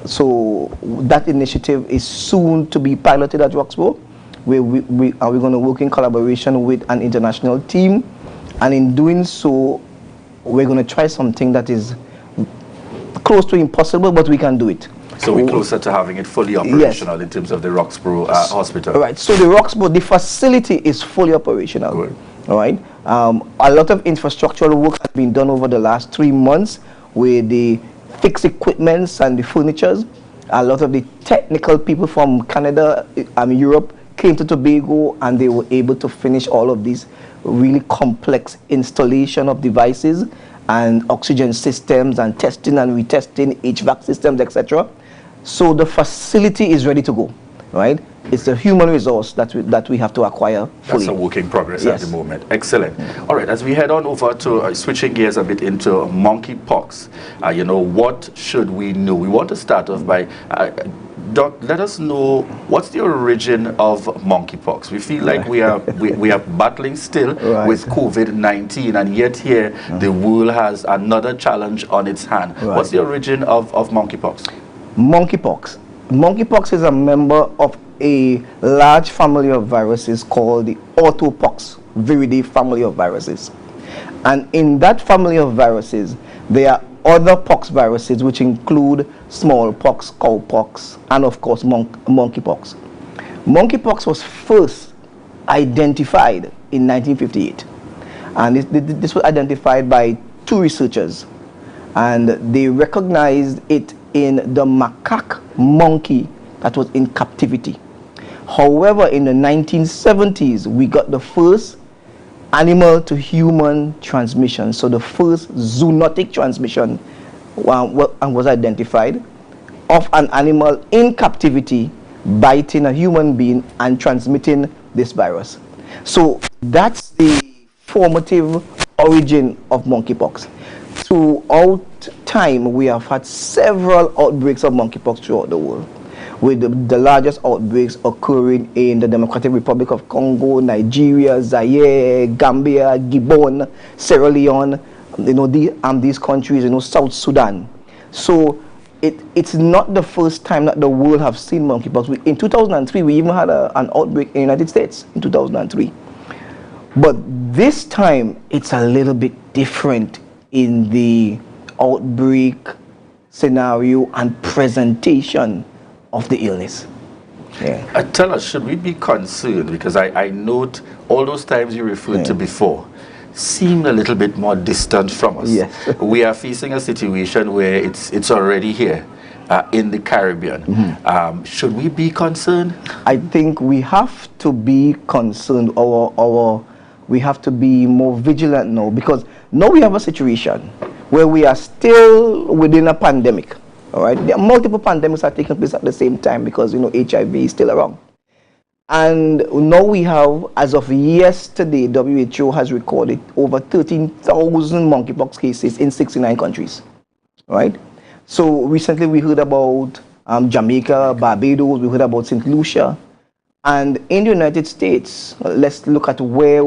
So that initiative is soon to be piloted at Roxborough, where we're going to work in collaboration with an international team, and in doing so, we're going to try something that is close to impossible, but we can do it. So we're closer to having it fully operational in terms of the Roxborough hospital. Right. So the Roxborough, the facility is fully operational. Good. All right. A lot of infrastructural work has been done over the last 3 months with the fixed equipments and the furnitures. A lot of the technical people from Canada and Europe came to Tobago, and they were able to finish all of these really complex installation of devices and oxygen systems and testing and retesting HVAC systems, etc. So the facility is ready to go, right? It's a human resource that we have to acquire fully. That's a work in progress at the moment. Excellent. All right, as we head on over to switching gears a bit into monkeypox, you know, what should we know? We want to start off by, Doc, let us know what's the origin of monkeypox. We feel like we are battling still with COVID-19, and yet here the world has another challenge on its hand. What's the origin of monkeypox? Monkeypox. Monkeypox is a member of a large family of viruses called the orthopox viridae family of viruses. And in that family of viruses, there are other pox viruses which include smallpox, cowpox, and of course monkeypox. Monkeypox was first identified in 1958, and this was identified by 2 researchers, and they recognized it in the macaque monkey that was in captivity. However, in the 1970s, we got the first animal to human transmission, so the first zoonotic transmission was identified of an animal in captivity biting a human being and transmitting this virus. So that's the formative origin of monkeypox. Throughout time, we have had several outbreaks of monkeypox throughout the world, with the largest outbreaks occurring in the Democratic Republic of Congo, Nigeria, Zaire, Gambia, Gabon, Sierra Leone, you know, these countries, you know, South Sudan. So it's not the first time that the world have seen monkeypox. In 2003, we even had an outbreak in the United States in 2003. But this time, it's a little bit different in the outbreak scenario and presentation of the illness. Tell us, should we be concerned? Because I note all those times you referred to before seem a little bit more distant from us. Yes. We are facing a situation where it's already here in the Caribbean. Should we be concerned? I think we have to be concerned, we have to be more vigilant now, because now we have a situation where we are still within a pandemic. All right, there are multiple pandemics are taking place at the same time because, you know, HIV is still around. And now we have, as of yesterday, WHO has recorded over 13,000 monkeypox cases in 69 countries. Right? So recently we heard about Jamaica, Barbados, we heard about St. Lucia. And in the United States, let's look at where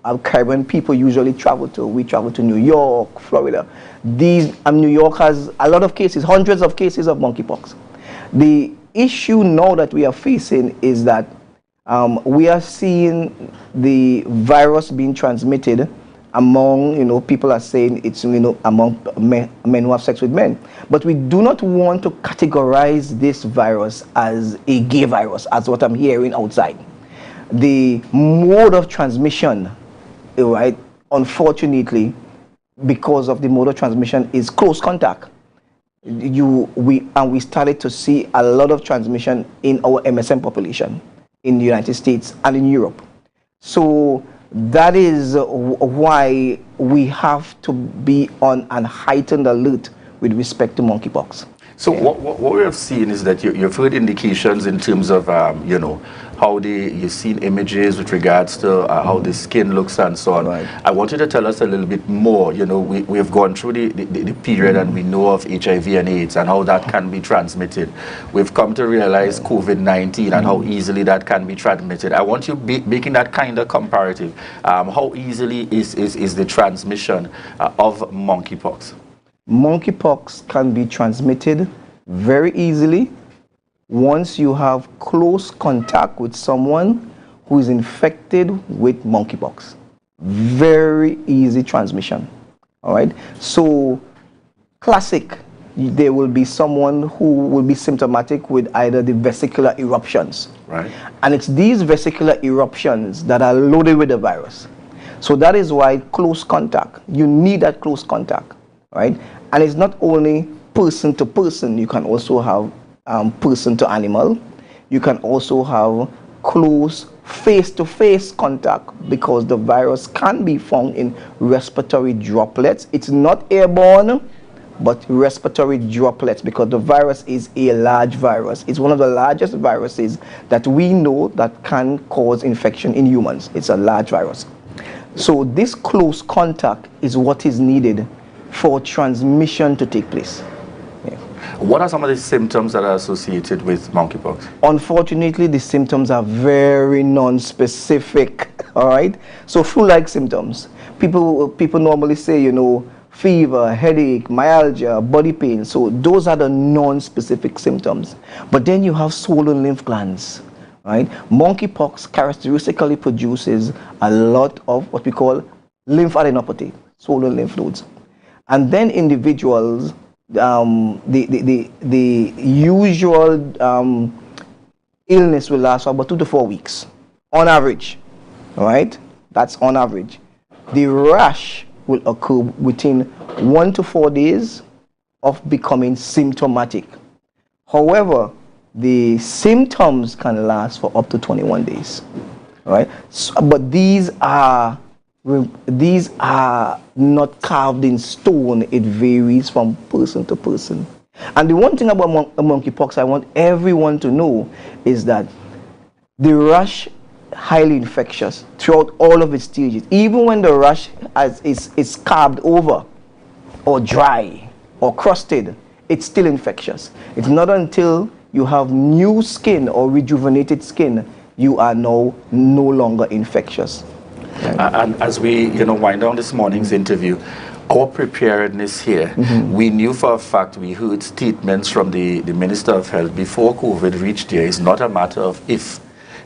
our Caribbean people usually travel to. We travel to New York, Florida. New York has a lot of cases, hundreds of cases of monkeypox. The issue now that we are facing is that we are seeing the virus being transmitted among, people are saying it's, among men who have sex with men. But we do not want to categorize this virus as a gay virus, as what I'm hearing outside. The mode of transmission, right, unfortunately, because of the mode of transmission is close contact. We started to see a lot of transmission in our MSM population in the United States and in Europe. So that is why we have to be on an heightened alert with respect to monkeypox. So what we have seen is that you've heard indications in terms of, how you've seen images with regards to how the skin looks and so on. Right. I want you to tell us a little bit more. We have gone through the period and we know of HIV and AIDS and how that can be transmitted. We've come to realize COVID-19 and how easily that can be transmitted. I want you making that kind of comparative. How easily is the transmission of monkeypox? Monkeypox can be transmitted very easily once you have close contact with someone who is infected with monkeypox. Very easy transmission. All right. So, classic, there will be someone who will be symptomatic with either the vesicular eruptions. Right. And it's these vesicular eruptions that are loaded with the virus. So that is why close contact, you need that close contact. Right? And it's not only person to person, you can also have person to animal. You can also have close face-to-face contact because the virus can be found in respiratory droplets. It's not airborne, but respiratory droplets because the virus is a large virus. It's one of the largest viruses that we know that can cause infection in humans. It's a large virus. So this close contact is what is needed for transmission to take place. What are some of the symptoms that are associated with monkeypox? Unfortunately, the symptoms are very non-specific, all right? So flu-like symptoms. People normally say, fever, headache, myalgia, body pain. So those are the non-specific symptoms. But then you have swollen lymph glands, right? Monkeypox characteristically produces a lot of what we call lymphadenopathy, swollen lymph nodes. And then individuals, the usual illness will last for about 2 to 4 weeks, on average, all right? That's on average. The rash will occur within 1 to 4 days of becoming symptomatic. However, the symptoms can last for up to 21 days, all right? So, but these are not carved in stone. It varies from person to person. And the one thing about monkeypox I want everyone to know is that the rash highly infectious throughout all of its stages. Even when the rash is carved over or dry or crusted, it's still infectious. It's not until you have new skin or rejuvenated skin you are now no longer infectious. And as we wind down this morning's interview, our preparedness here, we knew for a fact, we heard statements from the Minister of Health before COVID reached here. It's not a matter of if,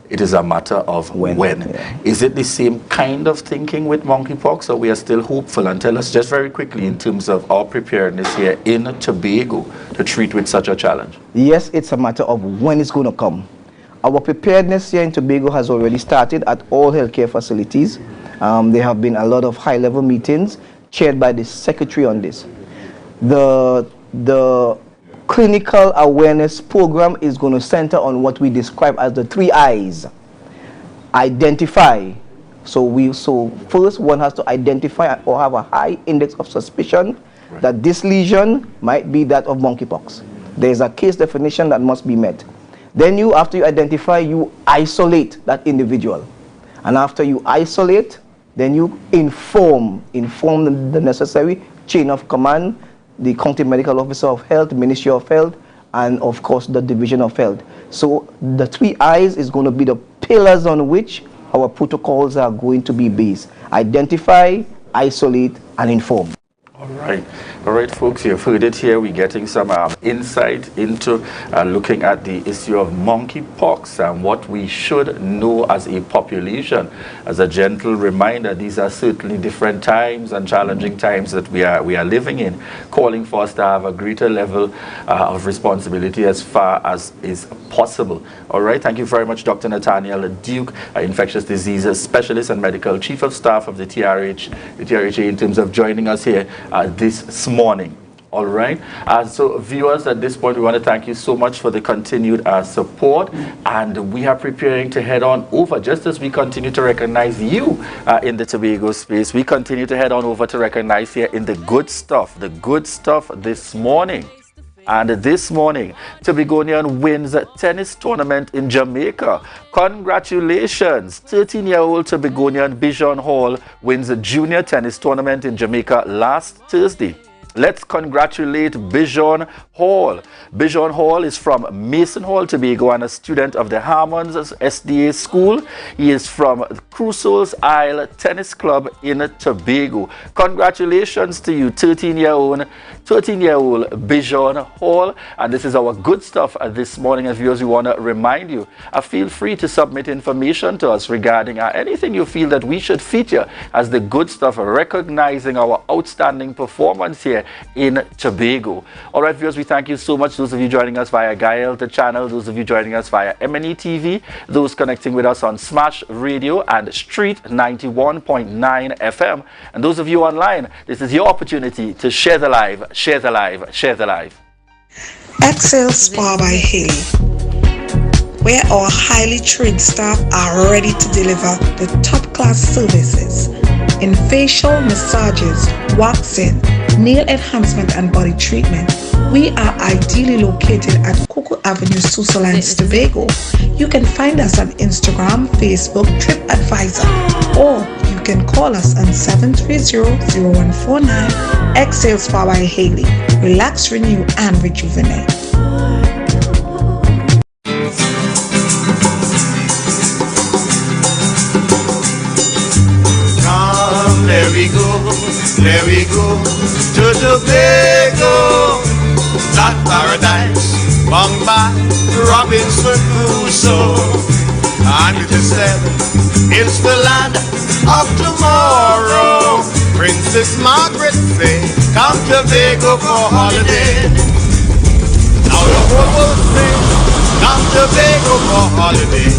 it is a matter of when. Yeah. Is it the same kind of thinking with monkeypox, or we are still hopeful? And tell us just very quickly in terms of our preparedness here in Tobago to treat with such a challenge. Yes, it's a matter of when it's going to come. Our preparedness here in Tobago has already started at all healthcare facilities. There have been a lot of high-level meetings chaired by the secretary on this. The clinical awareness program is going to center on what we describe as the 3 I's. Identify. So first one has to identify or have a high index of suspicion that this lesion might be that of monkeypox. There is a case definition that must be met. Then after you identify, you isolate that individual. And after you isolate, then you inform the necessary chain of command, the county medical officer of health, Ministry of Health, and of course the Division of Health. So the 3 I's is going to be the pillars on which our protocols are going to be based. Identify, isolate, and inform. All right, folks, you've heard it here. We're getting some insight into looking at the issue of monkeypox and what we should know as a population. As a gentle reminder, these are certainly different times and challenging times that we are living in, calling for us to have a greater level of responsibility as far as is possible. All right, thank you very much, Dr. Nathaniel Duke, infectious diseases specialist and medical chief of staff of the TRHA, in terms of joining us here this morning. All right, so viewers, at this point we want to thank you so much for the continued support, and we are preparing to head on over. Just as we continue to recognize you in the Tobago space, we continue to head on over to recognize here in the good stuff this morning. And this morning, Tobagonian wins a tennis tournament in Jamaica. Congratulations! 13-year-old Tobagonian Bijan Hall wins a junior tennis tournament in Jamaica last Thursday. Let's congratulate Bijan Hall. Bijan Hall is from Mason Hall, Tobago, and a student of the Harmons SDA School. He is from Crusoe's Isle Tennis Club in Tobago. Congratulations to you, 13-year-old Bijan Hall. And this is our good stuff this morning. As viewers, we want to remind you, feel free to submit information to us regarding anything you feel that we should feature as the good stuff, recognizing our outstanding performance here in Tobago. All right, viewers, we thank you so much. Those of you joining us via Gael, the channel, those of you joining us via MNE TV, those connecting with us on Smash Radio and Street 91.9 FM, and those of you online, this is your opportunity to share the live, share the live, share the live. Excel Spa by Haley, where our highly trained staff are ready to deliver the top-class services in facial massages, waxing, nail enhancement and body treatment. We are ideally located at Coco Avenue, Susolines, Tobago. You can find us on Instagram, Facebook, TripAdvisor, or you can call us on 730-0149. Exhale Spa by Haley. Relax, renew, and rejuvenate. There we go to Tobago, that paradise, Bombay, Robinson Crusoe. And it is said, it's the land of tomorrow. Princess Margaret say, come Tobago for holiday. Now the whole world say, come Tobago for holiday.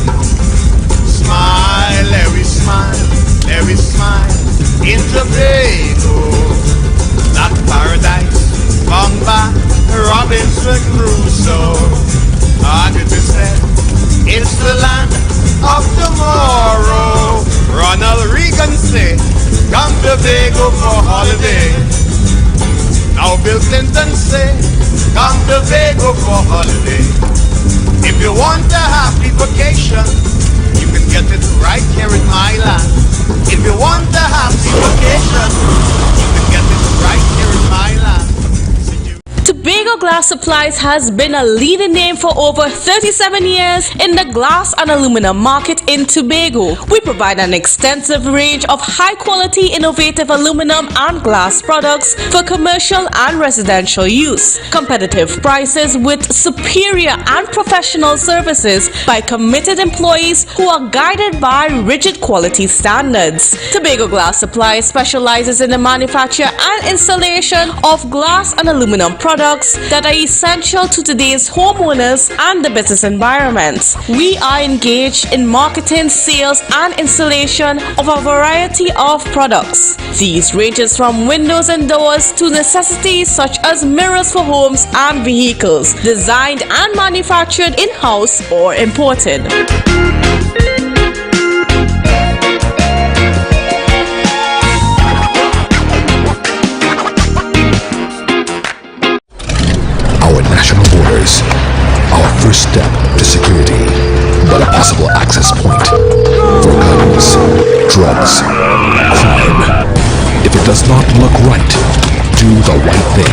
Smile, every smile, every smile. In Tobago, that paradise, Bombay, Robinson Crusoe. And it is said, it's the land of tomorrow. Ronald Reagan say, come Tobago for holiday. Now Bill Clinton say, come Tobago for holiday. If you want a happy vacation, you can get it right here in my land. If you want a happy vacation, you can get it right here in my land. Tobago Glass Supplies has been a leading name for over 37 years in the glass and aluminum market in Tobago. We provide an extensive range of high-quality, innovative aluminum and glass products for commercial and residential use. Competitive prices with superior and professional services by committed employees who are guided by rigid quality standards. Tobago Glass Supplies specializes in the manufacture and installation of glass and aluminum products that are essential to today's homeowners and the business environment. We are engaged in marketing, sales, and installation of a variety of products. These ranges from windows and doors to necessities such as mirrors for homes and vehicles, designed and manufactured in-house or imported. National borders, our first step to security, but a possible access point for guns, drugs, crime. If it does not look right, do the right thing.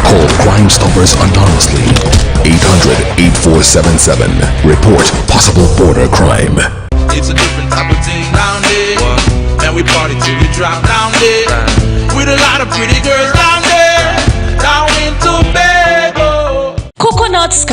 Call Crime Stoppers anonymously. 800-8477. Report possible border crime. It's a different type of thing down there, and we party till we drop down there with a lot of pretty girls down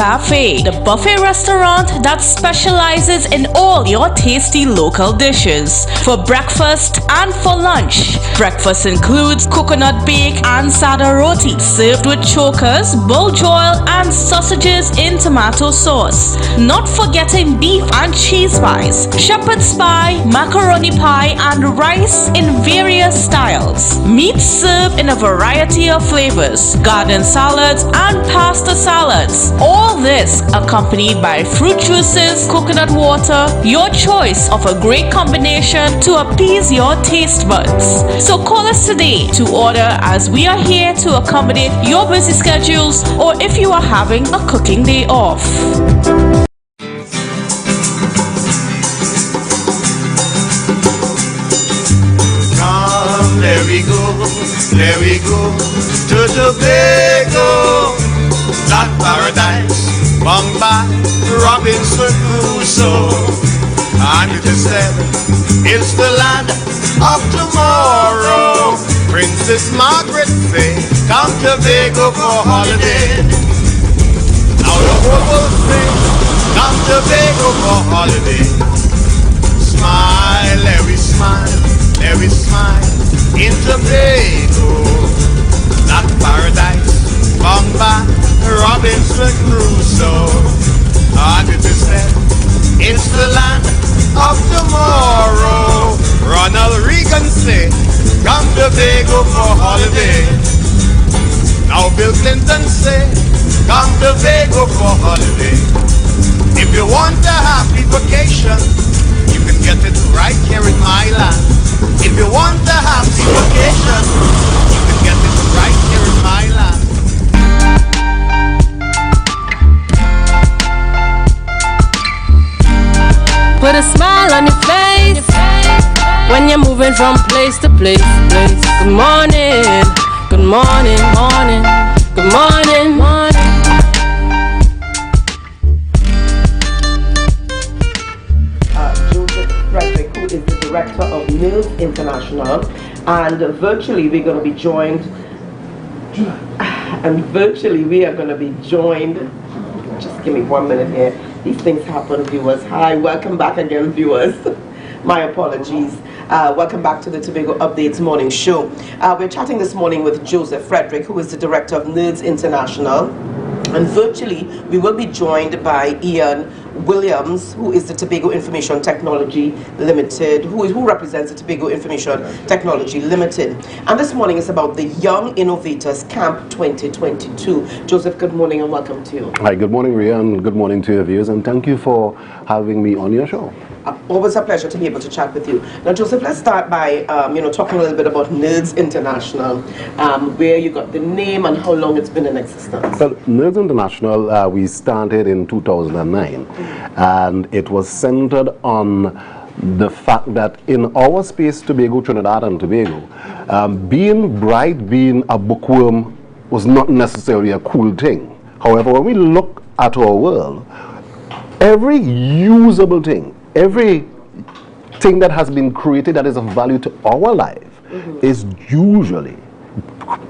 Cafe, the buffet restaurant that specializes in all your tasty local dishes. For breakfast and for lunch. Breakfast includes coconut bake and sada roti, served with chokers, bull joil and sausages in tomato sauce. Not forgetting beef and cheese pies, shepherd's pie, macaroni pie and rice in various styles. Meat served in a variety of flavors, garden salads and pasta salads. All this accompanied by fruit juices, coconut water, your choice of a great combination to appease your taste buds. So call us today to order, as we are here to accommodate your busy schedules or if you are having a cooking day off. There we go to Tobago, that paradise, Bombay, Robinson Crusoe. And it is said, it's the land of tomorrow. Princess Margaret say, come to Tobago for holiday. Now the whole world say, come to Tobago for holiday. Smile, every smile, every smile. In Tobago, that paradise, Bombay, Robinson Crusoe. And it is said, it's the land of tomorrow. Ronald Reagan say, come to Tobago for holiday. Now Bill Clinton say, come to Tobago for holiday. If you want a happy vacation, you can get it right here in my land. If you want a happy vacation, you can get it right here in my land. Put a smile on your face when you're moving from place to place. Good morning, good morning, morning, good morning, morning. Is the director of Nerds International, and virtually we're going to be joined. Just give me 1 minute here. These things happen, viewers. Hi, welcome back again, viewers. My apologies. Welcome back to the Tobago Updates morning show. We're chatting this morning with Joseph Frederick, who is the director of Nerds International, and virtually we will be joined by Ian Williams, who is the Tobago Information Technology Limited, who represents the Tobago Information Technology Limited. And this morning is about the Young Innovators Camp 2022. Joseph, good morning and welcome to you. Hi, good morning, Ria, and good morning to your viewers, and thank you for having me on your show. Always a pleasure to be able to chat with you. Now, Joseph, let's start by talking a little bit about Nerds International, where you got the name and how long it's been in existence. Well, Nerds International, we started in 2009, and it was centered on the fact that in our space, Tobago, Trinidad and Tobago, being bright, being a bookworm was not necessarily a cool thing. However, when we look at our world, every usable thing, every thing that has been created that is of value to our life is usually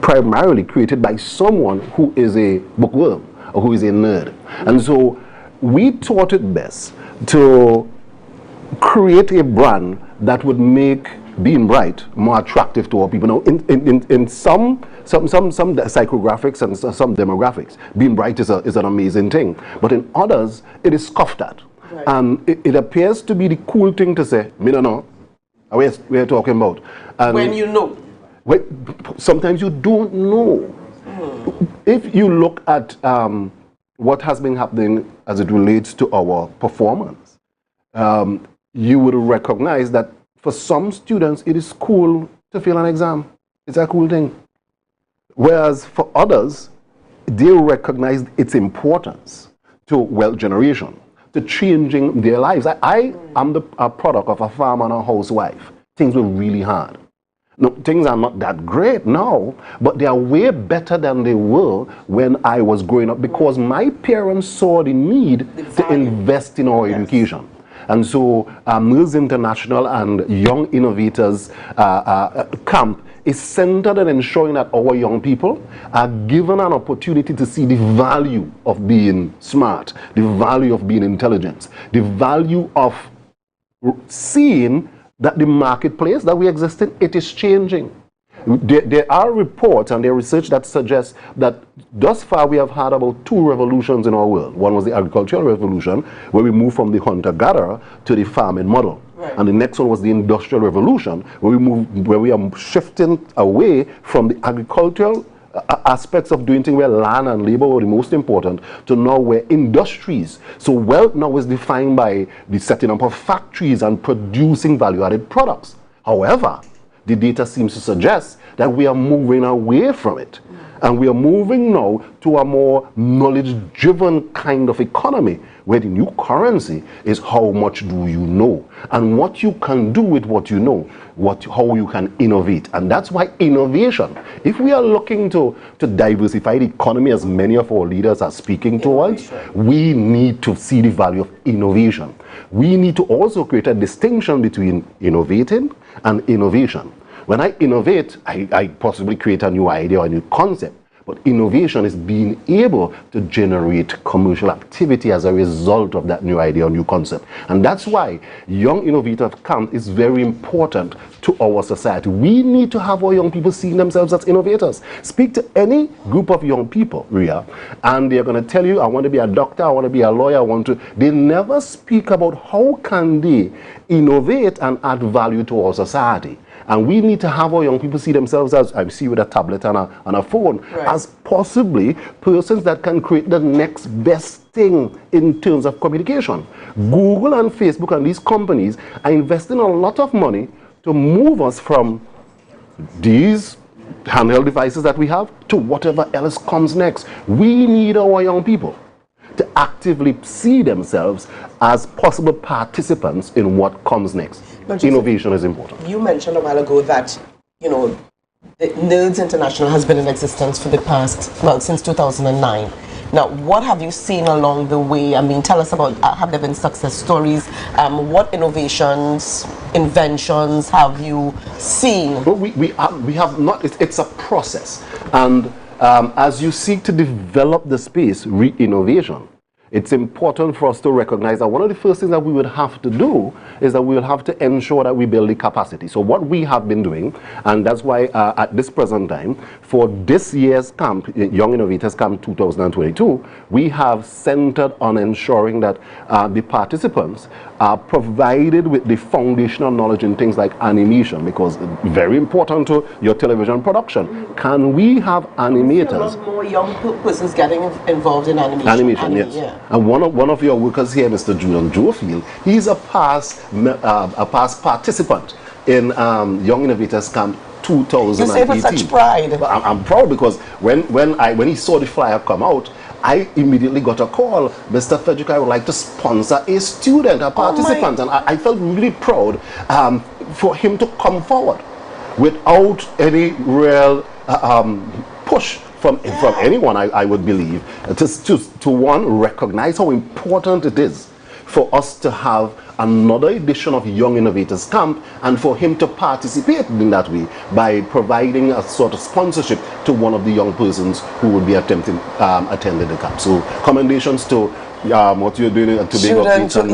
primarily created by someone who is a bookworm or who is a nerd. And so we thought it best to create a brand that would make being bright more attractive to our people. Now, in some psychographics and some demographics, being bright is an amazing thing. But in others, it is scoffed at. Right. And it appears to be the cool thing to say, me no know, we're talking about. And when you know. Sometimes you don't know. If you look at what has been happening as it relates to our performance, you would recognize that for some students, it is cool to fail an exam. It's a cool thing. Whereas for others, they recognize its importance to wealth generation, to changing their lives. I am a product of a farmer and a housewife. Things were really hard. No, things are not that great now, but they are way better than they were when I was growing up, because my parents saw the need to invest in our education. And so Nerds International and Young Innovators Camp is centered on ensuring that our young people are given an opportunity to see the value of being smart, the value of being intelligent, the value of seeing that the marketplace that we exist in, it is changing. There are reports and there research that suggests that thus far we have had about 2 revolutions in our world. One was the agricultural revolution, where we moved from the hunter-gatherer to the farming model. Right. And the next one was the industrial revolution, where we are shifting away from the agricultural aspects of doing things where land and labor were the most important, to now where industries. So wealth now is defined by the setting up of factories and producing value-added products. However, the data seems to suggest that we are moving away from it. And we are moving now to a more knowledge-driven kind of economy, where the new currency is how much do you know, and what you can do with what you know, how you can innovate. And that's why innovation, if we are looking to diversify the economy, as many of our leaders are speaking towards, we need to see the value of innovation. We need to also create a distinction between innovating and innovation. When I innovate, I possibly create a new idea or a new concept. But innovation is being able to generate commercial activity as a result of that new idea or new concept. And that's why Young Innovators Camp is very important to our society. We need to have our young people seeing themselves as innovators. Speak to any group of young people, Ria, and they're going to tell you, I want to be a doctor, I want to be a lawyer, They never speak about how can they innovate and add value to our society. And we need to have our young people see themselves as, I see with a tablet and a phone, right, as possibly persons that can create the next best thing in terms of communication. Google and Facebook and these companies are investing a lot of money to move us from these handheld devices that we have to whatever else comes next. We need our young people to actively see themselves as possible participants in what comes next. Innovation is important. You mentioned a while ago that, the Nerds International has been in existence for the past, since 2009. Now, what have you seen along the way? I mean, tell us about, have there been success stories? What innovations, inventions have you seen? Well, we have not, it's a process. And as you seek to develop the space, re-innovation, it's important for us to recognize that one of the first things that we would have to do is that we will have to ensure that we build the capacity. So what we have been doing, and that's why at this present time, for this year's camp, Young Innovators Camp 2022, we have centered on ensuring that the participants are provided with the foundational knowledge in things like animation, because very important to your television production. Can we have animators? A lot more young persons getting involved in animation. Animation, yes. Yeah. And one of your workers here, Mr. Julian Joefield, he's a past participant in Young Innovators Camp 2018. You say with such pride. I'm proud because when he saw the flyer come out, I immediately got a call. Mr. Frederick, I would like to sponsor a student, a participant, and I felt really proud for him to come forward without any real push from anyone, I would believe, to one, recognize how important it is for us to have another edition of Young Innovators Camp, and for him to participate in that way by providing a sort of sponsorship to one of the young persons who would be attending the camp. So commendations to what you're doing at Tobago.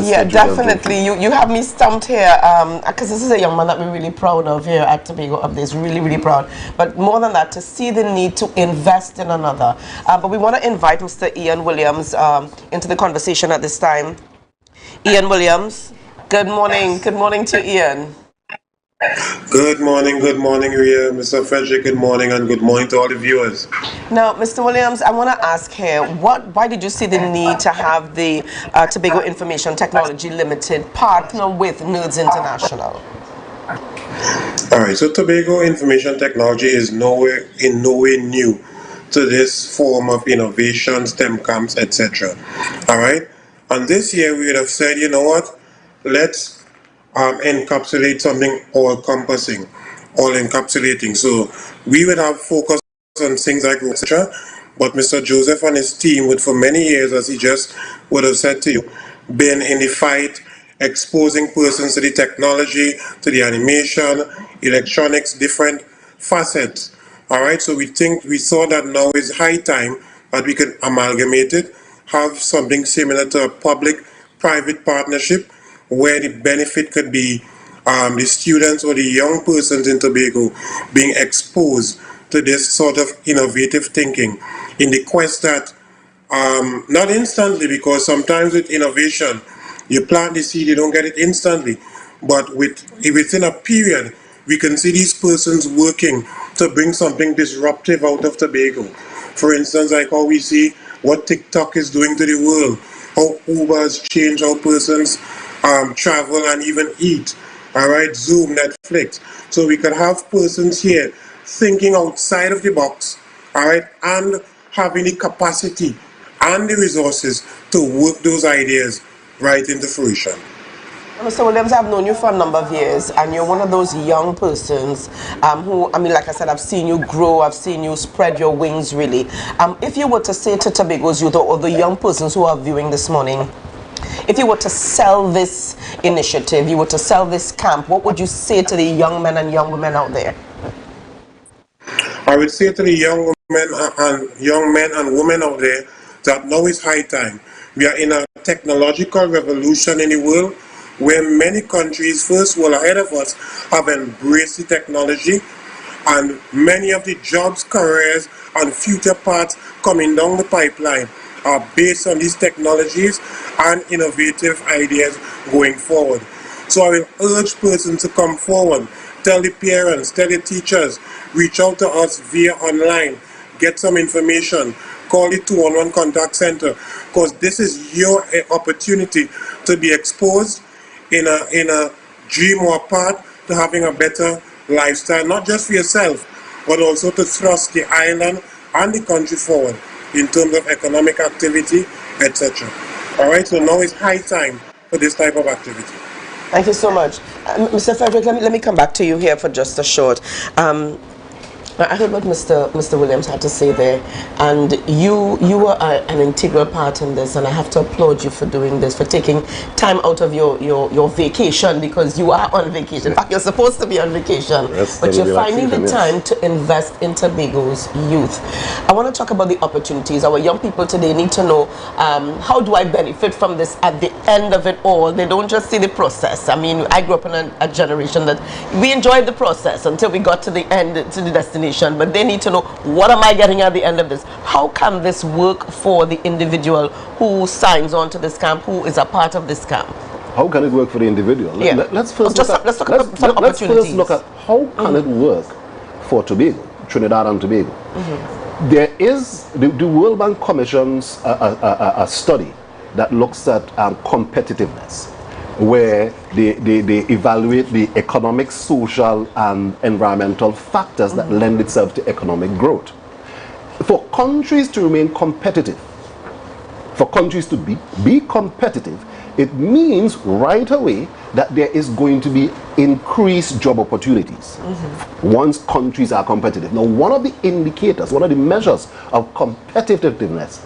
Yeah, definitely. You have me stumped here, because this is a young man that we're really proud of here at Tobago Updates, really, really proud. But more than that, to see the need to invest in another. But we want to invite Mr. Ian Williams into the conversation at this time. Ian Williams, good morning. Good morning to Ian. Good morning, Ria, Mr. Frederick, good morning, and good morning to all the viewers. Now, Mr. Williams, I want to ask here, why did you see the need to have the Tobago Information Technology Limited partner with Nerds International? All right, so Tobago Information Technology is in no way new to this form of innovation, STEM camps, etc. All right, and this year we would have said, you know what, let's encapsulate something all-encompassing, all-encapsulating. So we would have focus on things like etc. But Mr. Joseph and his team would, for many years, as he just would have said to you, been in the fight exposing persons to the technology, to the animation, electronics, different facets. All right, so we saw that now is high time that we can amalgamate it, have something similar to a public-private partnership where the benefit could be the students or the young persons in Tobago being exposed to this sort of innovative thinking in the quest that not instantly, because sometimes with innovation you plant the seed, you don't get it instantly, but within a period we can see these persons working to bring something disruptive out of Tobago. For instance, like how we see what TikTok is doing to the world, how Uber has changed how persons travel and even eat. All right, Zoom, Netflix. So we can have persons here thinking outside of the box, all right, and having the capacity and the resources to work those ideas right into fruition. Mr. Williams, I've known you for a number of years, and you're one of those young persons who, I mean, like I said, I've seen you grow, I've seen you spread your wings, really. If you were to say to Tobago's youth or the young persons who are viewing this morning, if you were to sell this initiative, you were to sell this camp, what would you say to the young men and young women out there? I would say to the young men and women out there that now is high time. We are in a technological revolution in the world where many countries, first world ahead of us, have embraced the technology, and many of the jobs, careers, and future paths coming down the pipeline are based on these technologies and innovative ideas going forward. So I will urge persons to come forward, tell the parents, tell the teachers, reach out to us via online, get some information, call the 211 contact center, because this is your opportunity to be exposed in a dream or path to having a better lifestyle, not just for yourself, but also to thrust the island and the country forward in terms of economic activity, etc. All right, so now it's high time for this type of activity. Thank you so much. Mr. Frederick, let me come back to you here for just a short. I heard what Mr. Williams had to say there, and you were an integral part in this, and I have to applaud you for doing this, for taking time out of your vacation, because you are on vacation. In fact, you're supposed to be on vacation, but you're finding the time to invest in Tobago's youth. I want to talk about the opportunities. Our young people today need to know, how do I benefit from this at the end of it all? They don't just see the process. I mean, I grew up in a generation that we enjoyed the process until we got to the end, to the destination. But they need to know, what am I getting at the end of this? How can this work for the individual who signs on to this camp, who is a part of this camp? How can it work for the individual? Yeah. Let's first look at how can it work for Tobago, Trinidad and Tobago. There is, the World Bank commissions a study that looks at competitiveness, where they evaluate the economic, social, and environmental factors that lend itself to economic growth. For countries to remain competitive, for countries to be competitive, it means right away that there is going to be increased job opportunities once countries are competitive. Now, one of the indicators, one of the measures of competitiveness,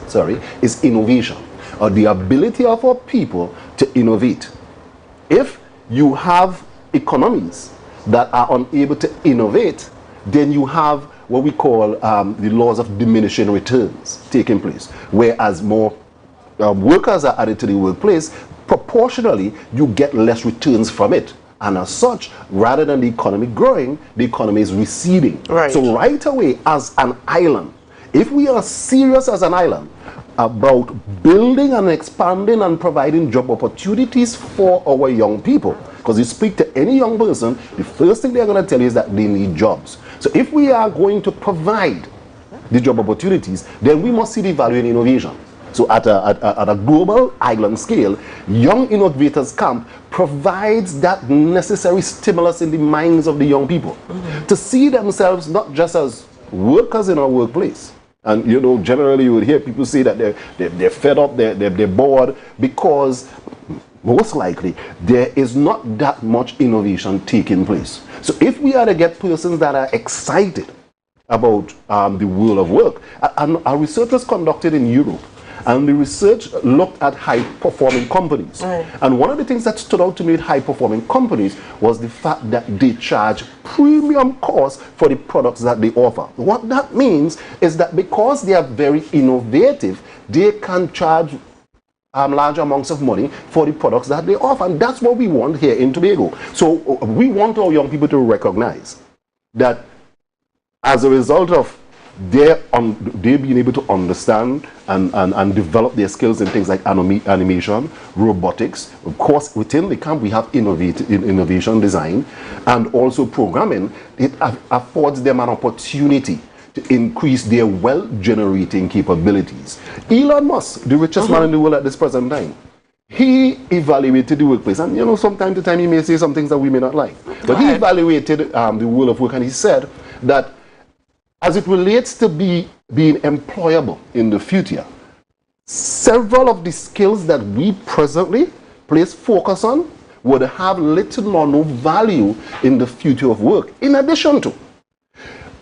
is innovation, or the ability of our people to innovate. If you have economies that are unable to innovate, then you have what we call the laws of diminishing returns taking place. Whereas more workers are added to the workplace, proportionally you get less returns from it. And as such, rather than the economy growing, the economy is receding. Right. So right away, as an island, if we are serious as an island about building and expanding and providing job opportunities for our young people, because you speak to any young person, the first thing they're going to tell you is that they need jobs. So if we are going to provide the job opportunities, then we must see the value in innovation. So at a global island scale, Young Innovators Camp provides that necessary stimulus in the minds of the young people to see themselves not just as workers in our workplace. And you know, generally you would hear people say that they're fed up, they're bored, because most likely there is not that much innovation taking place. So if we are to get persons that are excited about the world of work, and our research was conducted in Europe, And the research looked at high-performing companies. And one of the things that stood out to me with high-performing companies was the fact that they charge premium costs for the products that they offer. What that means is that because they are very innovative, they can charge large amounts of money for the products that they offer. And that's what we want here in Tobago. So we want our young people to recognize that as a result of they being able to understand and develop their skills in things like animation, robotics. Of course, within the camp we have innovation design and also programming. It affords them an opportunity to increase their wealth-generating capabilities. Elon Musk, the richest man in the world at this present time, he evaluated the workplace. And you know, from time to time he may say some things that we may not like. But he evaluated the world of work, and he said that as it relates to being employable in the future, several of the skills that we presently place focus on would have little or no value in the future of work. In addition to,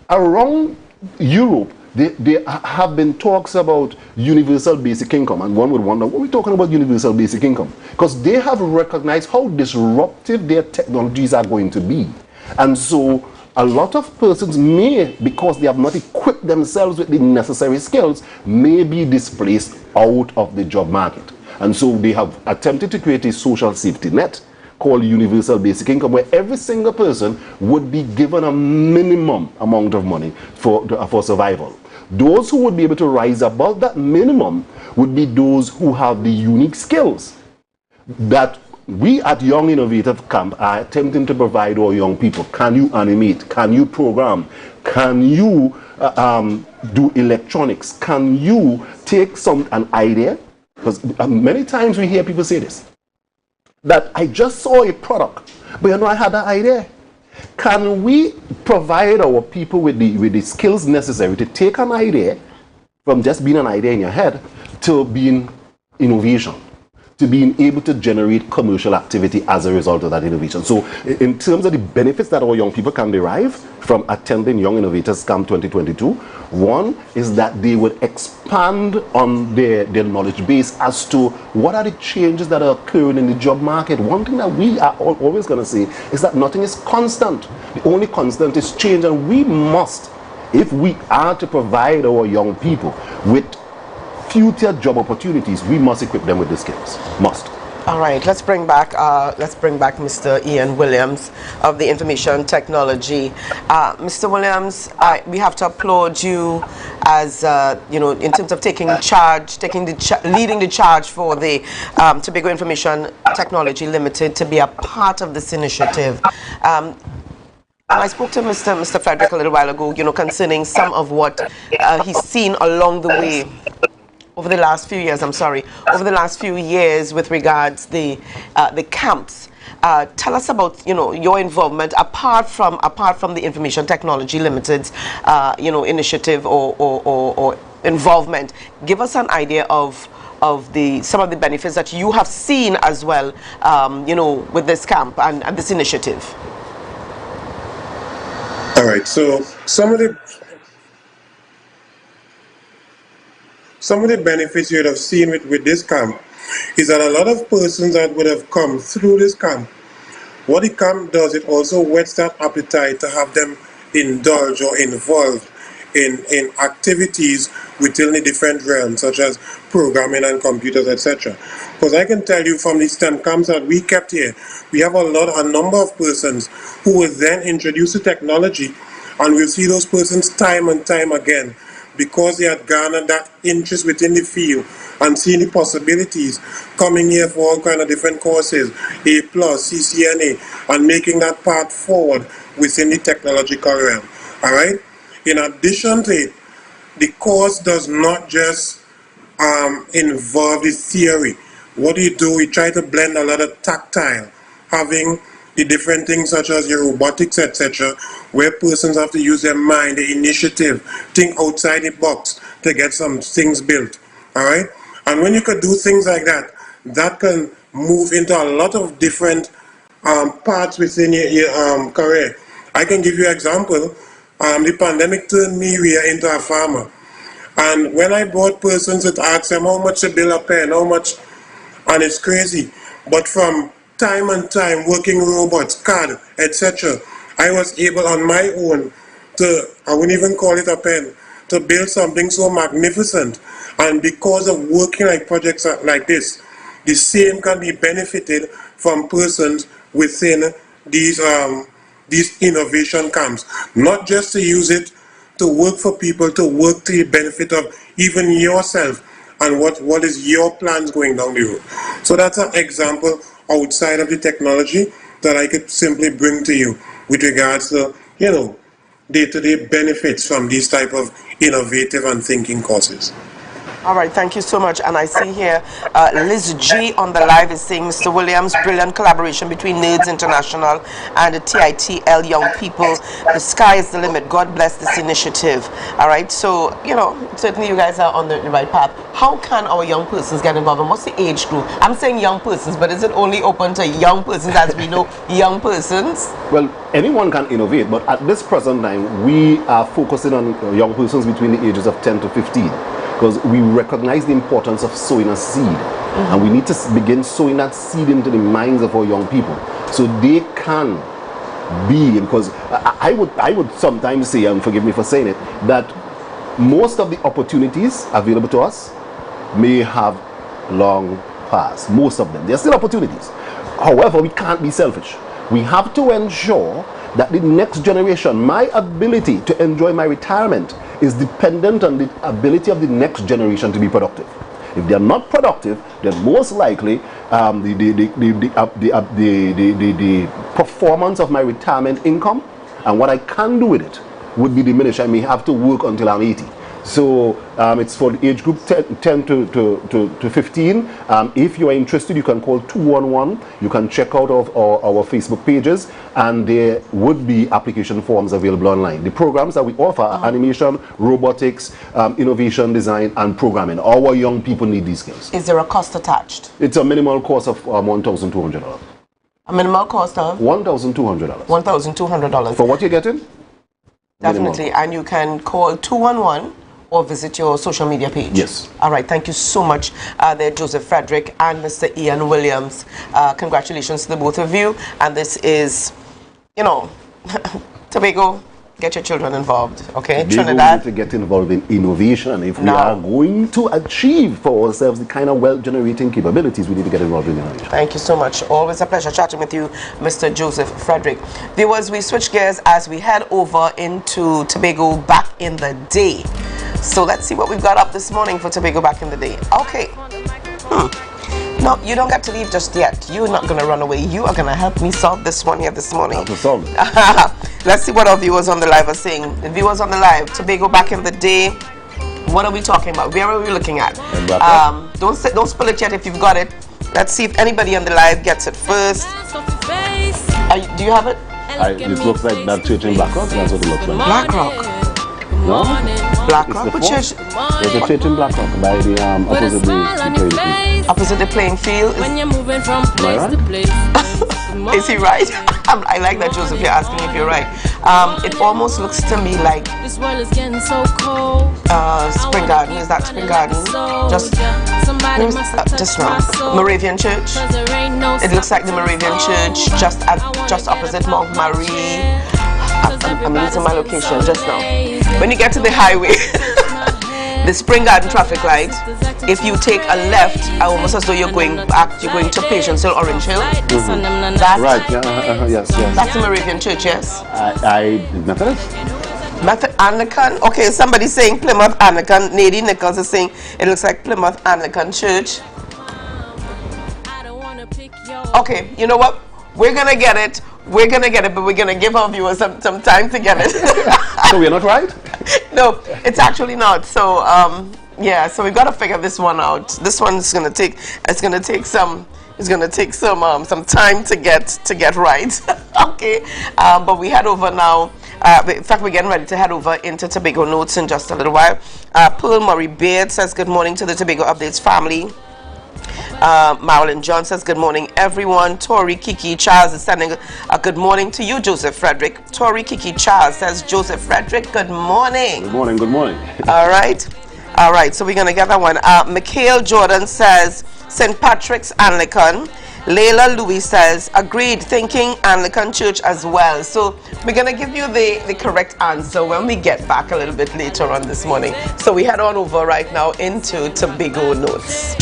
around Europe, there have been talks about universal basic income, and one would wonder, what are we talking about universal basic income? Because they have recognized how disruptive their technologies are going to be. And so a lot of persons may, because they have not equipped themselves with the necessary skills, may be displaced out of the job market. And so they have attempted to create a social safety net called universal basic income, where every single person would be given a minimum amount of money for survival. Those who would be able to rise above that minimum would be those who have the unique skills that we at Young Innovative Camp are attempting to provide our young people. Can you animate? Can you program? Can you do electronics? Can you take an idea? Because many times we hear people say this, that I just saw a product, but you know I had an idea. Can we provide our people with the skills necessary to take an idea from just being an idea in your head to being innovation, to being able to generate commercial activity as a result of that innovation? So in terms of the benefits that our young people can derive from attending Young Innovators Camp 2022, one is that they would expand on their knowledge base as to what are the changes that are occurring in the job market. One thing that we are always going to say is that nothing is constant. The only constant is change, and we must, if we are to provide our young people with future job opportunities, we must equip them with the skills. Must. All right, let's bring back Mr. Ian Williams of the Information Technology. Mr. Williams, we have to applaud you as you know, in terms of taking charge, leading the charge for the Tobago Information Technology Limited to be a part of this initiative. I spoke to Mr. Frederick a little while ago, you know, concerning some of what he's seen along the way over the last few years, with regards the camps. Tell us about, you know, your involvement apart from the Information Technology Limited's initiative or involvement. Give us an idea of some of the benefits that you have seen as well, you know, with this camp and this initiative. All right, so some of the benefits you would have seen with this camp is that a lot of persons that would have come through this camp, what the camp does, it also whets that appetite to have them indulge or involved in activities within the different realms, such as programming and computers, etc. Because I can tell you from the STEM camps that we kept here, we have a number of persons who will then introduce the technology, and we'll see those persons time and time again, because they had garnered that interest within the field and seeing the possibilities, coming here for all kind of different courses, A+, CCNA, and making that path forward within the technological realm. All right? In addition to it, the course does not just involve the theory. What do? We try to blend a lot of tactile, having the different things such as your robotics, etc., where persons have to use their mind, the initiative, think outside the box to get some things built. All right? And when you could do things like that, that can move into a lot of different parts within your career. I can give you an example. The pandemic turned me into a farmer. And when I brought persons that asked them how much to bill a pen, how much, and it's crazy. But from time and time, working robots, CAD, etc., I was able on my own to, I wouldn't even call it a pen, to build something so magnificent. And because of working like projects like this, the same can be benefited from persons within these innovation camps. Not just to use it to work for people, to work to the benefit of even yourself and what is your plans going down the road. So that's an example outside of the technology that I could simply bring to you with regards to, you know, day-to-day benefits from these type of innovative and thinking courses. All right, thank you so much. And I see here Liz G on the live is saying, Mr. Williams, brilliant collaboration between Nerds International and the TITL young people. The sky is the limit. God bless this initiative. All right, so, you know, certainly you guys are on the right path. How can our young persons get involved? And what's the age group? I'm saying young persons, but is it only open to young persons as we know young persons? Well, anyone can innovate, but at this present time, we are focusing on young persons between the ages of 10 to 15. Because we recognize the importance of sowing a seed, and we need to begin sowing that seed into the minds of our young people, so they can be. Because I would sometimes say, and forgive me for saying it, that most of the opportunities available to us may have long passed. Most of them, there are still opportunities. However, we can't be selfish. We have to ensure that the next generation, my ability to enjoy my retirement is dependent on the ability of the next generation to be productive. If they are not productive, then most likely the performance of my retirement income and what I can do with it would be diminished. I may have to work until I'm 80. So it's for the age group 10 to 15. If you are interested, you can call 211. You can check out our Facebook pages, and there would be application forms available online. The programs that we offer are animation, robotics, innovation design, and programming. Our young people need these skills. Is there a cost attached? It's a minimal cost of $1,200. A minimal cost of? $1,200. $1,200. For what you're getting? Definitely. Minimal. And you can call 211 or visit your social media page. Yes. All right. Thank you so much there, Joseph Frederick and Mr. Ian Williams. Congratulations to the both of you. And this is, you know, Tobago, get your children involved, okay? They Trinidad. need to get involved in innovation. If we are going to achieve for ourselves the kind of wealth-generating capabilities, we need to get involved in innovation. Thank you so much. Always a pleasure chatting with you, Mr. Joseph Frederick. Viewers, we switch gears as we head over into Tobago back in the day. So let's see what we've got up this morning for Tobago back in the day. Okay. No, you don't get to leave just yet. You're not going to run away. You are going to help me solve this one here this morning. To solve it. Let's see what our viewers on the live are saying. The viewers on the live, Tobago back in the day. What are we talking about? Where are we looking at? Don't spill it yet if you've got it. Let's see if anybody on the live gets it first. Do you have it? It looks like that church in Blackrock. That's what it looks like. Blackrock. No? Blackrock? What church? There's a church in Blackrock by the opposite the playing field. Opposite the playing field? When you're moving from place to place. Is he right? I like that, Joseph. You're asking if you're right. It almost looks to me like This world is getting so cold. Spring Garden. Is that Spring Garden? Just now. Moravian Church. It looks like the Moravian Church just opposite Mount Marie. I'm losing my location just now. When you get to the highway, the Spring Garden traffic light, if you take a left, almost as though you're going back, you're going to Patience Hill, Orange Hill. That's, right, yes. That's the Moravian Church, yes? Methodist? Anglican? Okay, somebody's saying Plymouth Anglican. Nadine Nichols is saying it looks like Plymouth Anglican Church. Okay, you know what? We're going to get it. We're going to get it, but we're going to give our viewers some time to get it. So we're not right? No, it's actually not. So, yeah, so we've got to figure this one out. This one's going to take, it's going to take some time to get right. Okay, but we head over now. In fact, we're getting ready to head over into Tobago Notes in just a little while. Pearl Murray Beard says good morning to the Tobago Updates family. Marilyn John says good morning everyone. Tori Kiki Charles is sending a good morning to you, Joseph Frederick. Tori Kiki Charles says Joseph Frederick, good morning. Good morning. All right. All right, so we're going to get that one. Mikhail Jordan says St. Patrick's Anglican. Layla Louis says, agreed, thinking Anglican Church as well. So we're going to give you the correct answer when we get back a little bit later on this morning. So we head on over right now into Tobago Notes.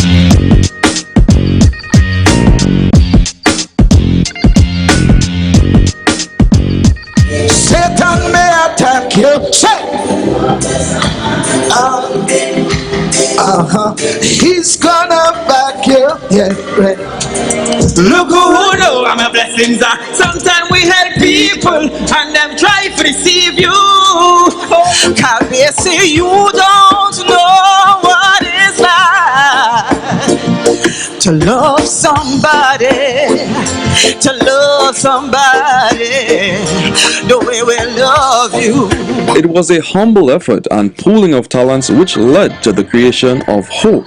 Satan may attack you. He's gonna back you. Yeah, right. Look who know I'm a blessings. Sometimes we help people and them try to deceive you. Oh, can they say you don't know what it's like to love somebody, the way we love you. It was a humble effort and pooling of talents which led to the creation of Hope,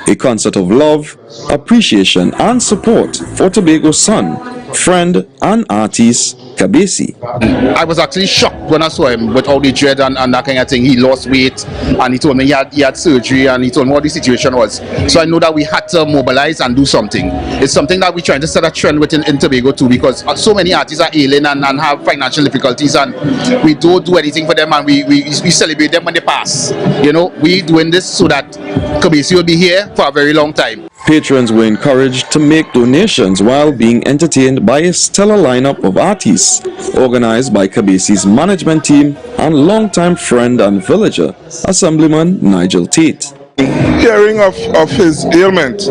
a concert of love, appreciation and support for Tobago's son, friend and artist Kabesi. I was actually shocked when I saw him with all the dread and that kind of thing. He lost weight and he told me he had surgery and he told me what the situation was. So I know that we had to mobilize and do something. It's something that we're trying to set a trend with in Tobago too, because so many artists are ailing and have financial difficulties and we don't do anything for them and we celebrate them when they pass. You know, we doing this so that Kabesi will be here for a very long time. Patrons were encouraged to make donations while being entertained by a stellar lineup of artists, organized by Kabesi's management team and longtime friend and villager, Assemblyman Nigel Tate. Hearing of his ailment,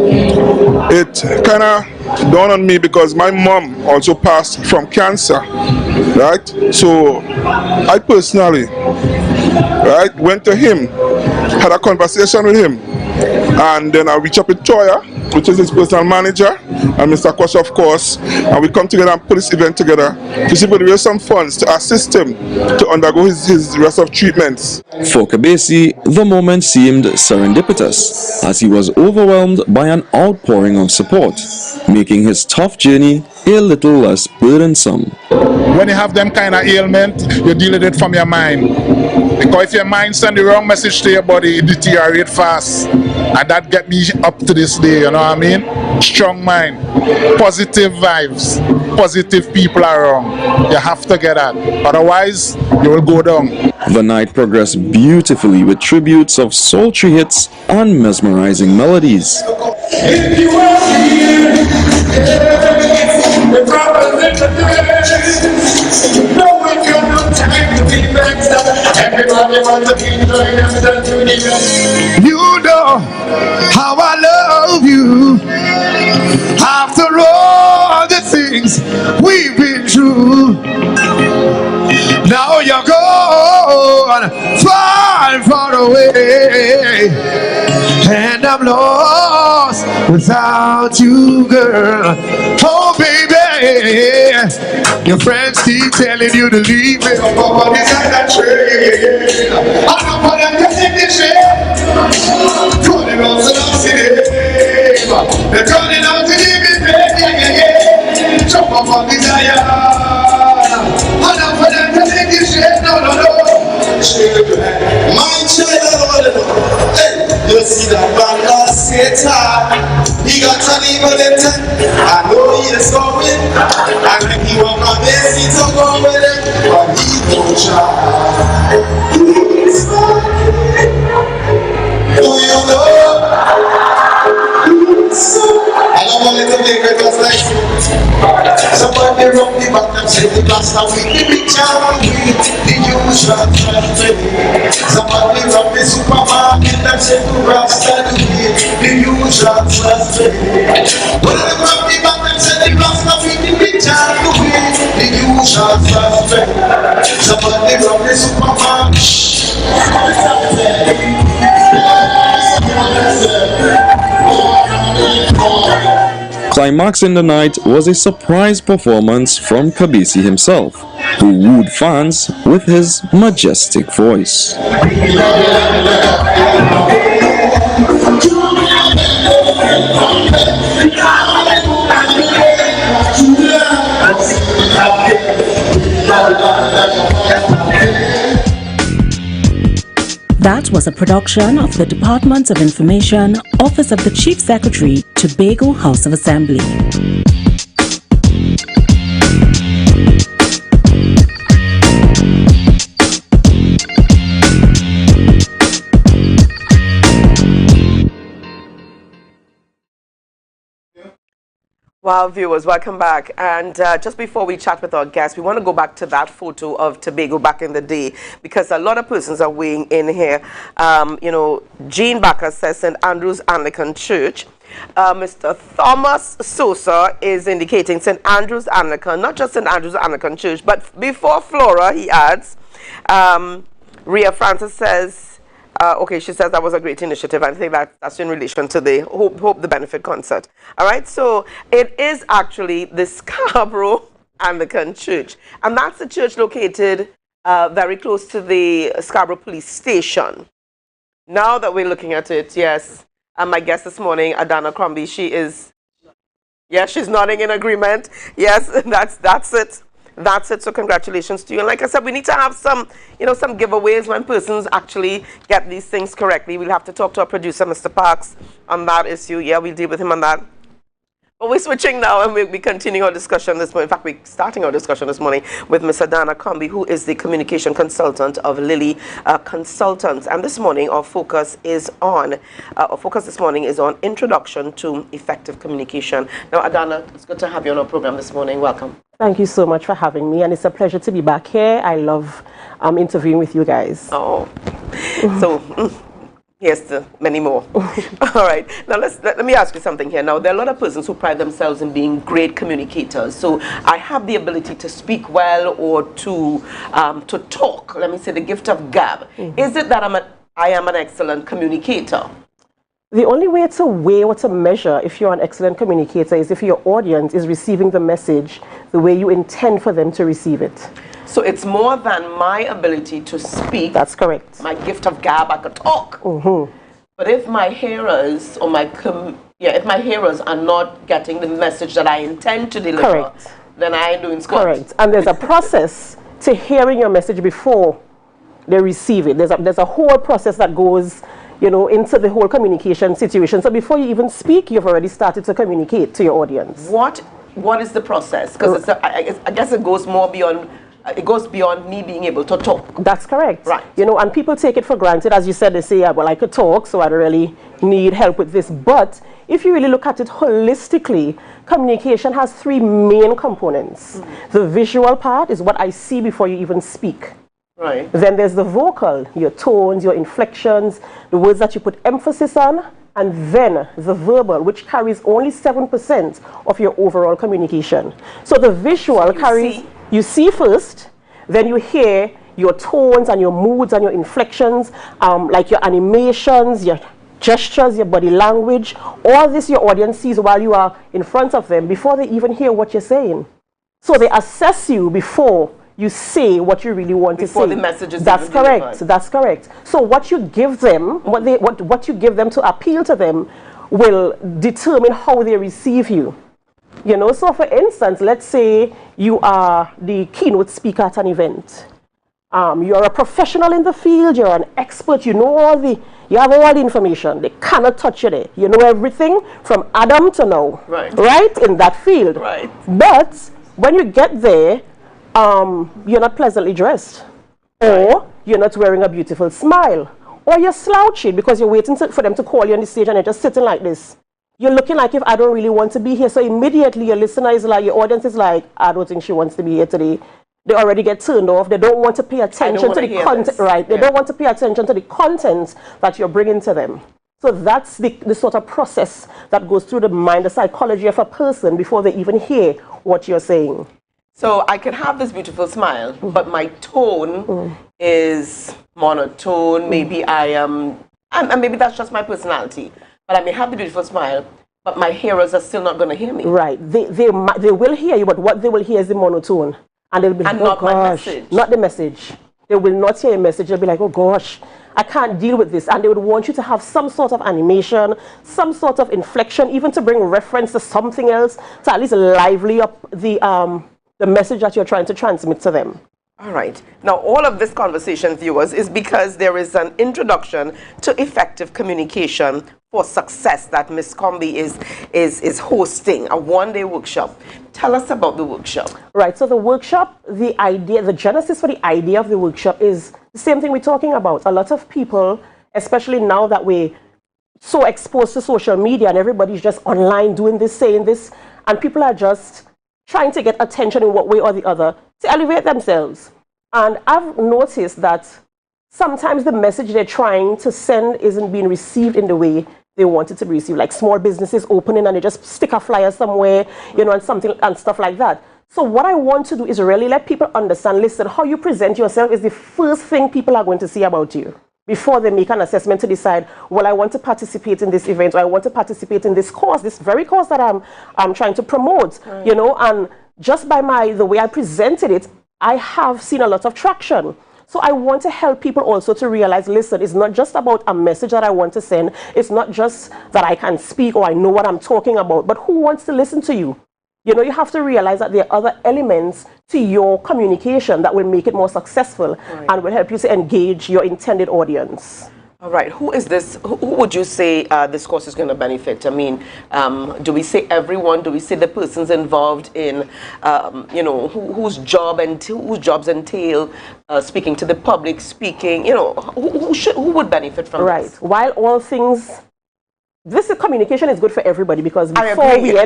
it kind of dawned on me because my mom also passed from cancer, right? So I personally, right, went to him, had a conversation with him, and then I reached up with Toya, which is his personal manager, and Mr. Kosh, of course, and we come together and put this event together to see if we raise some funds to assist him to undergo his rest of treatments. For Kabesi, the moment seemed serendipitous as he was overwhelmed by an outpouring of support, making his tough journey a little less burdensome. When you have them kind of ailment, you deal with it from your mind. Because if your mind send the wrong message to your body, it deteriorates fast. And that get me up to this day, you know what I mean? Strong mind, positive vibes, positive people around. You have to get that. Otherwise, you will go down. The night progressed beautifully with tributes of sultry hits and mesmerizing melodies. If you were here, the problem is no one got no time to be vexed. Everybody wants to be joined and to the best. You know how I love you. After all the things we've been through, now you're gone far, far away, and I'm lost without you, girl. Oh, baby, your friends keep telling you to leave me. Oh, this is that train. I don't want to take this shit. Turning on to the city. They're turning on to the baby. Jump up on the tire. I don't want to take this shit. No. My child, hey, you see that band of Satan? He got an evil intent. I know he is going, and if he won't come there, he to go with it, but he don't try. He's fine. Do you know? I love a little bit because like somebody wrote me back and said the last time we did the charm with the usual traffic. Somebody wrote me supermarket and said to Rasta the usual traffic. Well, they wrote me back and said the last time we did the charm with the usual traffic. Somebody wrote me supermarket. Climaxing the night was a surprise performance from Kabesi himself, who wooed fans with his majestic voice. That That was a production of the Department of Information, Office of the Chief Secretary, Tobago House of Assembly. Wow, viewers, welcome back. And just before we chat with our guests, we want to go back to that photo of Tobago back in the day, because a lot of persons are weighing in here. You know, Jean Backer says St. Andrew's Anglican Church. Mr. Thomas Sosa is indicating St. Andrew's Anglican, not just St. Andrew's Anglican Church, but before Flora, he adds. Ria Francis says, okay, she says that was a great initiative. I think that's in relation to the Hope the Benefit concert. All right, so it is actually the Scarborough Anglican Church, and that's the church located very close to the Scarborough Police Station. Now that we're looking at it, yes, and my guest this morning, Adana Crombie, she is, yes, she's nodding in agreement. Yes, that's it. That's it. So congratulations to you. And like I said, we need to have some, you know, some giveaways when persons actually get these things correctly. We'll have to talk to our producer, Mr. Parks, on that issue. Yeah, we'll deal with him on that. But we're switching now, and we'll be continuing our discussion this morning. In fact, we're starting our discussion this morning with Ms. Adana Crombie, who is the communication consultant of Lilly Consultants. And this morning, our focus this morning is on introduction to effective communication. Now, Adana, it's good to have you on our program this morning. Welcome. Thank you so much for having me, and it's a pleasure to be back here. I love interviewing with you guys. Oh, so here's to many more. All right, now let me ask you something here. Now, there are a lot of persons who pride themselves in being great communicators. So I have the ability to speak well or to talk. Let me say the gift of gab. Is it that I am an excellent communicator? The only way to weigh or to measure if you're an excellent communicator is if your audience is receiving the message the way you intend for them to receive it. So it's more than my ability to speak. That's correct. My gift of gab, I could talk. But if my hearers or if my hearers are not getting the message that I intend to deliver, then I ain't doing squat. Correct. And there's a process to hearing your message before they receive it. There's a whole process that goes, you know, into the whole communication situation. So before you even speak, you've already started to communicate to your audience. What is the process? Because I guess it goes more beyond. It goes beyond me being able to talk. That's correct. Right. You know, and people take it for granted. As you said, they say, yeah, well, I could talk, so I don't really need help with this. But if you really look at it holistically, communication has three main components. The visual part is what I see before you even speak. Right. Then there's the vocal, your tones, your inflections, the words that you put emphasis on, and then the verbal, which carries only 7% of your overall communication. So the visual carries, you see first, then you hear your tones and your moods and your inflections, like your animations, your gestures, your body language. All this your audience sees while you are in front of them before they even hear what you're saying. So they assess you before you say what you really want to say. Before the message is That's correct. delivered. That's correct. So what you give them, what you give them to appeal to them, will determine how they receive you. You know, so for instance, let's say you are the keynote speaker at an event. You're a professional in the field. You're an expert. You have all the information. They cannot touch you there. You know everything from Adam to now. Right in that field. Right. But when you get there, you're not pleasantly dressed, or you're not wearing a beautiful smile, or you're slouching because you're waiting for them to call you on the stage and you're just sitting like this. You're looking like if I don't really want to be here. So immediately your listener is like, your audience is like, I don't think she wants to be here today. They already get turned off. They don't want to pay attention to the content. Right. They don't want to pay attention to the content that you're bringing to them. So that's the sort of process that goes through the mind, the psychology of a person before they even hear what you're saying. So I can have this beautiful smile, but my tone is monotone. Maybe I am, and maybe that's just my personality. But I may have the beautiful smile, but my hearers are still not going to hear me. Right. They will hear you, but what they will hear is the monotone. And they'll be like, oh gosh, not the message. They will not hear a message. They'll be like, oh gosh, I can't deal with this. And they would want you to have some sort of animation, some sort of inflection, even to bring reference to something else, to at least lively up the message that you're trying to transmit to them. All right. Now, all of this conversation, viewers, is because there is an introduction to effective communication for success that Miss Combi is hosting, a one-day workshop. Tell us about the workshop. Right. So the workshop, the idea, the genesis for the idea of the workshop is the same thing we're talking about. A lot of people, especially now that we're so exposed to social media and everybody's just online doing this, saying this, and people are just trying to get attention in one way or the other to elevate themselves. And I've noticed that sometimes the message they're trying to send isn't being received in the way they want it to be received, like small businesses opening and they just stick a flyer somewhere, you know, and something and stuff like that. So what I want to do is really let people understand, listen, how you present yourself is the first thing people are going to see about you before they make an assessment to decide, well, I want to participate in this event, or I want to participate in this course, this very course that I'm trying to promote, you know, and just by the way I presented it, I have seen a lot of traction. So I want to help people also to realize, listen, it's not just about a message that I want to send. It's not just that I can speak or I know what I'm talking about, but who wants to listen to you? You know, you have to realize that there are other elements to your communication that will make it more successful and will help you to engage your intended audience. All right. Who is this? Who would you say this course is going to benefit? I mean, do we say everyone? Do we say the persons involved in, you know, whose jobs entail speaking to the public, speaking, you know, who would benefit from this? While all things, this communication is good for everybody, because before we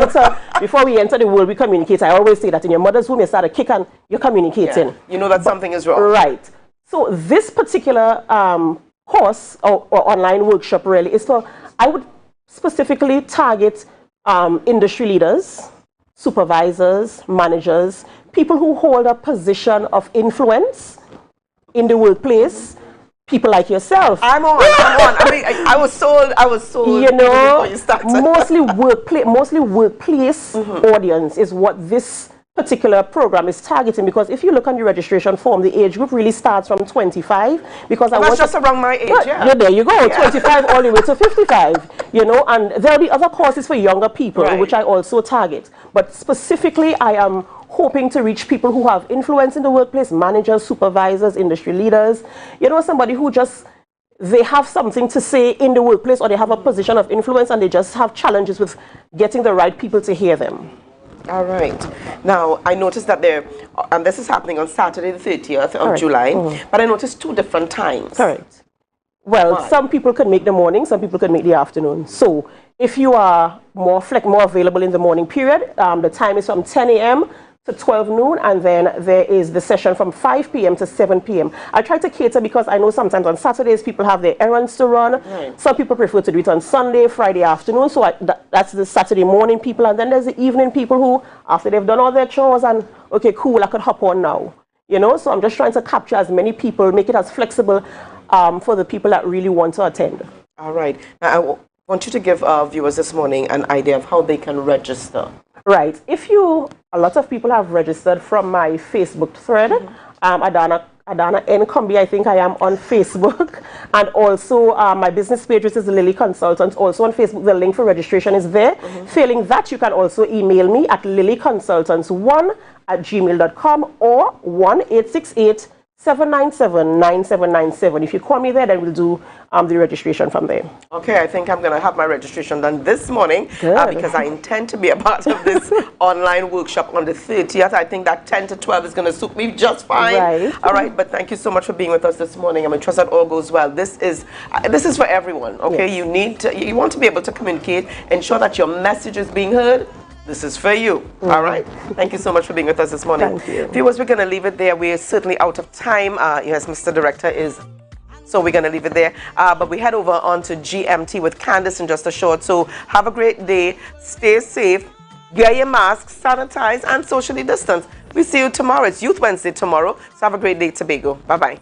enter the world, we communicate. I always say that in your mother's womb, you start a kick and you're communicating. Yeah. You know that something is wrong. Right. So this particular course or online workshop really is I would specifically target industry leaders, supervisors, managers, people who hold a position of influence in the workplace. People like yourself. I'm on. I mean, I was sold. You know, before you started. mostly workplace audience is what this particular program is targeting, because if you look on the registration form, the age group really starts from 25, because that's just around my age. Yeah, there you go, 25 all the way to 55. You know, and there'll be other courses for younger people, which I also target. But specifically, I am hoping to reach people who have influence in the workplace, managers, supervisors, industry leaders. You know, somebody who just, they have something to say in the workplace, or they have a position of influence and they just have challenges with getting the right people to hear them. All right. Now, I noticed that and this is happening on Saturday the 30th of July, but I noticed 2 different times. Correct. Well, some people could make the morning, some people could make the afternoon. So if you are more available in the morning period, the time is from 10 a.m. to 12 noon, and then there is the session from 5 p.m. to 7 p.m. I try to cater, because I know sometimes on Saturdays people have their errands to run. Some people prefer to do it on Sunday, Friday afternoon, so that's the Saturday morning people, and then there's the evening people who, after they've done all their chores and, okay, cool, I could hop on now. You know, so I'm just trying to capture as many people, make it as flexible for the people that really want to attend. All right. Now, I want you to give our viewers this morning an idea of how they can register. Right. A lot of people have registered from my Facebook thread, Adana N. Combi, I think I am on Facebook, and also my business page, which is Lily Consultants, also on Facebook. The link for registration is there. Failing that, you can also email me at lilyconsultants1@gmail.com or 1-868-797-9797. If you call me there, then we'll do the registration from there. Okay, I think I'm going to have my registration done this morning because I intend to be a part of this online workshop on the 30th. I think that 10 to 12 is going to suit me just fine. Right. All right, but thank you so much for being with us this morning. I trust that all goes well. This is for everyone, okay? Yes. You want to be able to communicate, ensure that your message is being heard. This is for you. All right. Thank you so much for being with us this morning. Thank you. Viewers, we're going to leave it there. We're certainly out of time. Yes, Mr. Director is. So we're going to leave it there. But we head over on to GMT with Candace in just a short. So have a great day. Stay safe. Wear your mask, sanitize, and socially distance. We see you tomorrow. It's Youth Wednesday tomorrow. So have a great day, Tobago. Bye-bye.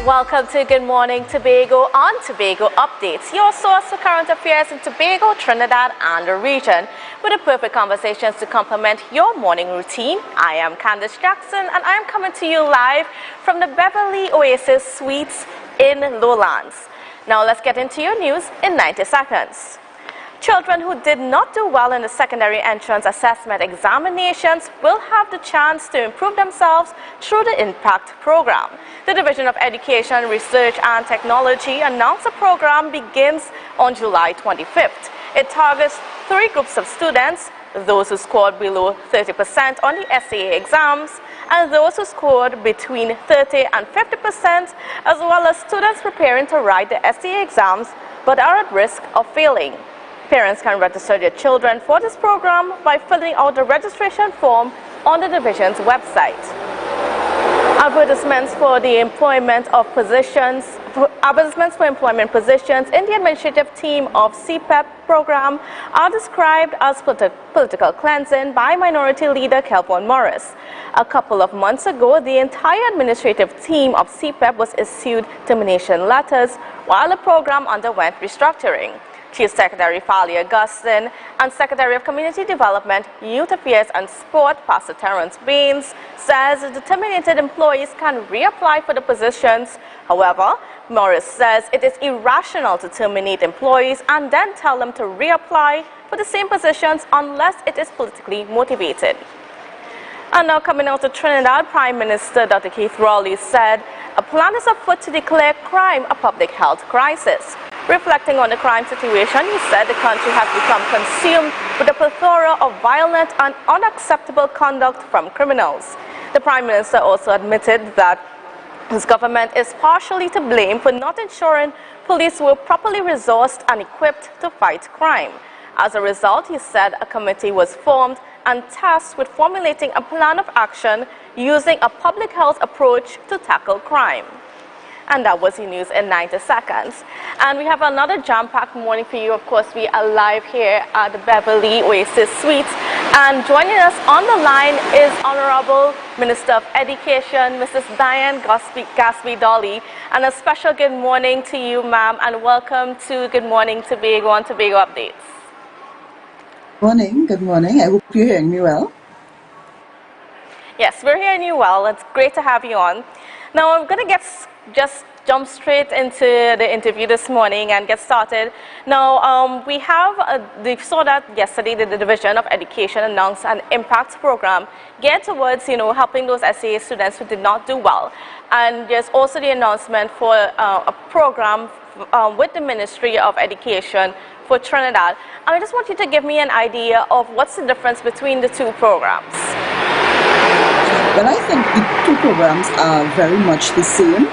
Welcome to Good Morning Tobago on Tobago Updates, your source for current affairs in Tobago, Trinidad, and the region. with the perfect conversations to complement your morning routine. I am Candice Jackson, and I am coming to you live from the Beverly Oasis Suites in Lowlands. Now let's get into your news in 90 seconds. Children who did not do well in the secondary entrance assessment examinations will have the chance to improve themselves through the IMPACT program. The Division of Education, Research and Technology announced the program begins on July 25th. It targets 3 groups of students: those who scored below 30% on the SAA exams, and those who scored between 30 and 50%, as well as students preparing to write the SAA exams but are at risk of failing. Parents can register their children for this program by filling out the registration form on the division's website. Advertisements for employment positions in the administrative team of CPEP program are described as political cleansing by Minority Leader Kelvin Morris. A couple of months ago, the entire administrative team of CPEP was issued termination letters while the program underwent restructuring. Chief Secretary Fali Augustine and Secretary of Community Development, Youth Affairs and Sport, Pastor Terrence Baines, says the terminated employees can reapply for the positions. However, Morris says it is irrational to terminate employees and then tell them to reapply for the same positions unless it is politically motivated. And now coming out of Trinidad, Prime Minister Dr. Keith Rowley said a plan is afoot to declare crime a public health crisis. Reflecting on the crime situation, he said the country has become consumed with a plethora of violent and unacceptable conduct from criminals. The Prime Minister also admitted that his government is partially to blame for not ensuring police were properly resourced and equipped to fight crime. As a result, he said a committee was formed and tasked with formulating a plan of action using a public health approach to tackle crime. And that was the news in 90 seconds. And we have another jam-packed morning for you. Of course, we are live here at the Beverly Oasis Suites. And joining us on the line is Honorable Minister of Education, Mrs. Diane Gaspie-Dolly. And a special good morning to you, ma'am, and welcome to Good Morning Tobago and Tobago Updates. Morning, good morning. I hope you're hearing me well. Yes, we're hearing you well. It's great to have you on. Now, I'm going to just jump straight into the interview this morning and get started. Now, we saw that yesterday the Division of Education announced an IMPACT program geared towards, helping those SAA students who did not do well. And there's also the announcement for a program with the Ministry of Education for Trinidad. And I just want you to give me an idea of what's the difference between the two programs. Well, I think the two programs are very much the same,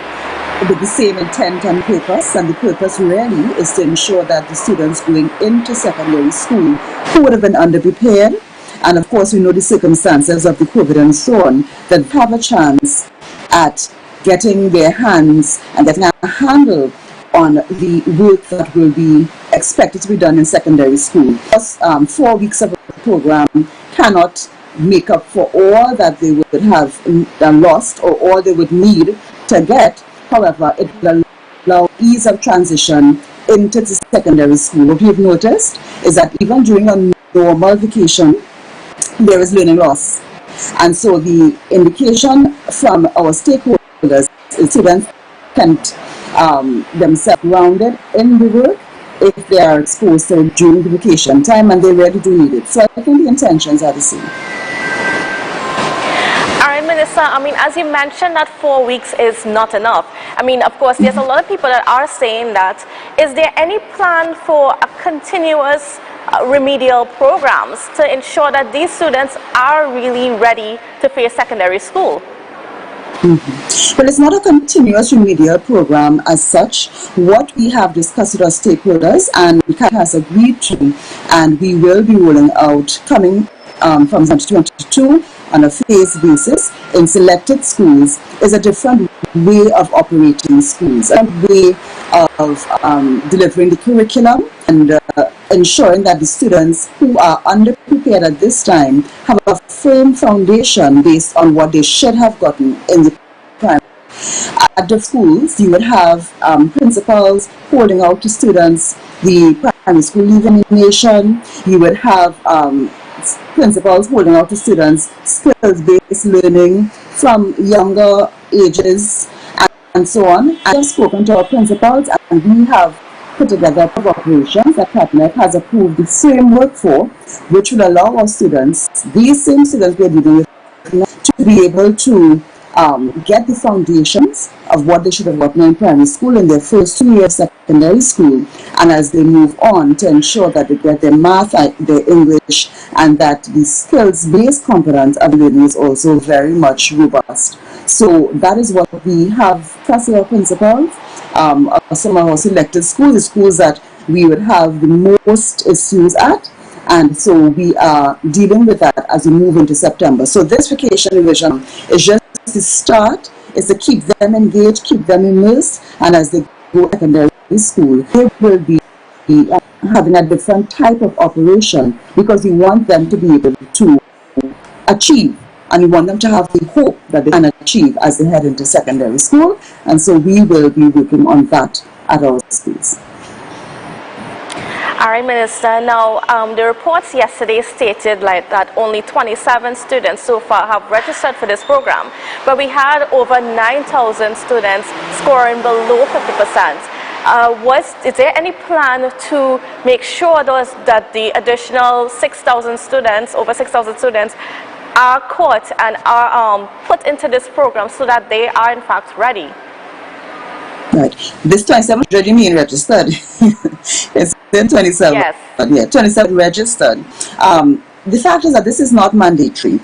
with the same intent and purpose, and the purpose really is to ensure that the students going into secondary school who would have been underprepared, and of course we know the circumstances of the COVID and so on, that have a chance at getting their hands and getting a handle on the work that will be expected to be done in secondary school. Plus, 4 weeks of a program cannot make up for all that they would have lost or all they would need to get. However, it will allow ease of transition into the secondary school. What we've noticed is that even during a normal vacation, there is learning loss. And so the indication from our stakeholders is students can themselves grounded in the work if they are exposed to it during the vacation time, and they really do need it. So I think the intentions are the same. Minister, as you mentioned that 4 weeks is not enough. Of course, there's a lot of people that are saying that. Is there any plan for a continuous remedial programs to ensure that these students are really ready to face secondary school? Well, it's not a continuous remedial program as such. What we have discussed with our stakeholders and CAT has agreed to, and we will be rolling out coming from 2022 on a phased basis in selected schools, is a different way of operating schools, a way of delivering the curriculum and ensuring that the students who are underprepared at this time have a firm foundation based on what they should have gotten in the primary At the schools, you would have principals holding out to students the primary school leaving nation. You would have principals holding out to students skills-based learning from younger ages and so on. I have spoken to our principals, and we have put together operations that Cabinet has approved the framework for, which will allow our students, these same students we are dealing with, to be able to get the foundations of what they should have gotten in primary school in their first 2 years of secondary school, and as they move on to ensure that they get their math, their English, and that the skills-based competence of learning is also very much robust. So that is what we have trusted our principals. Some of our selected schools, the schools that we would have the most issues at, and so we are dealing with that as we move into September. So this vacation revision is just the start, is to keep them engaged, keep them immersed, and as they go to secondary school, they will be having a different type of operation, because we want them to be able to achieve, and we want them to have the hope that they can achieve as they head into secondary school, and so we will be working on that at our schools. All right, Minister. Now, the reports yesterday stated that only 27 students so far have registered for this program, but we had over 9,000 students scoring below 50%. Is there any plan to make sure that the additional 6,000 students, over 6,000 students, are caught and are put into this program so that they are in fact ready? Right. This 27 already mean registered. It's in 27. Yes. Yeah, 27 registered. The fact is that this is not mandatory.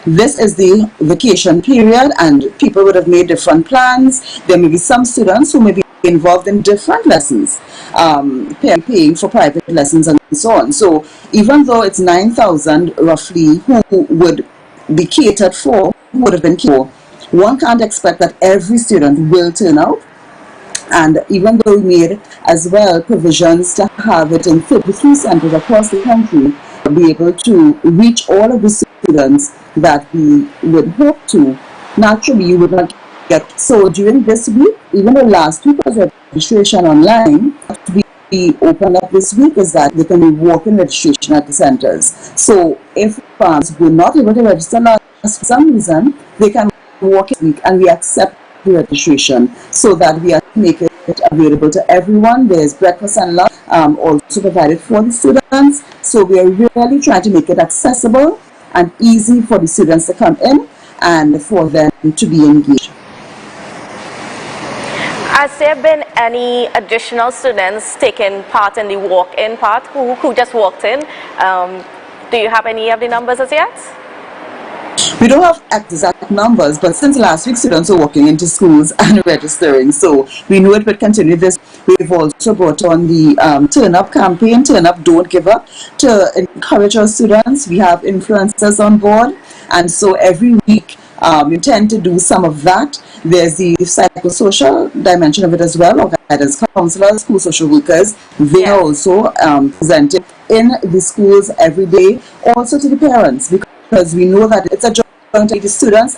This is the vacation period, and people would have made different plans. There may be some students who may be involved in different lessons, paying for private lessons and so on. So even though it's 9,000 roughly who would be catered for, who would have been catered for, one can't expect that every student will turn out. And even though we made as well provisions to have it in 33 centers across the country, be able to reach all of the students that we would hope to, naturally you would not get. So during this week, even though last week was registration online, what we opened up this week is that they can be walk-in registration at the centers. So if parents were not able to register last for some reason, they can walk in this week, and we accept the registration so that we are making it available to everyone. There's breakfast and lunch also provided for the students. So we are really trying to make it accessible and easy for the students to come in and for them to be engaged. Has there been any additional students taking part in the walk-in part who just walked in? Do you have any of the numbers as yet? We don't have exact numbers, but since last week, students are walking into schools and registering, so we know it will continue this. We've also brought on the Turn Up campaign, Turn Up, Don't Give Up, to encourage our students. We have influencers on board, and so every week we tend to do some of that. There's the psychosocial dimension of it as well, or guidance counselors, school social workers. They are also presented in the schools every day, also to the parents, because we know that it's a joint to the students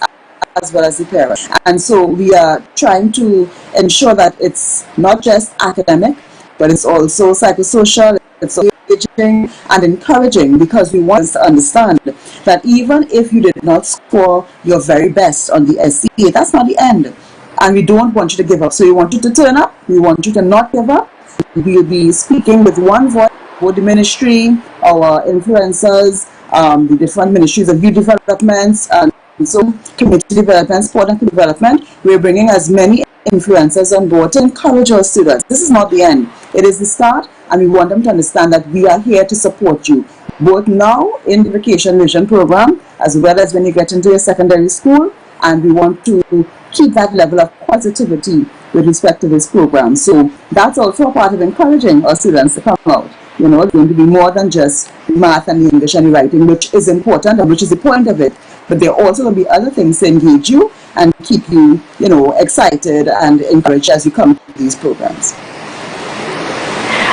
as well as the parents. And so we are trying to ensure that it's not just academic, but it's also psychosocial, it's engaging and encouraging, because we want us to understand that even if you did not score your very best on the SCA, that's not the end. And we don't want you to give up. So we want you to turn up, we want you to not give up. We'll be speaking with one voice, both the ministry, our influencers, the different ministries of youth developments, and so community development, sport and development. We're bringing as many influencers on board to encourage our students. This is not the end. It is the start, and we want them to understand that we are here to support you, both now in the Vacation Vision program, as well as when you get into your secondary school, and we want to keep that level of positivity with respect to this program. So that's also a part of encouraging our students to come out. You know, it's going to be more than just math and English and writing, which is important and which is the point of it. But there are also going to be other things to engage you and keep you, you know, excited and encouraged as you come to these programs.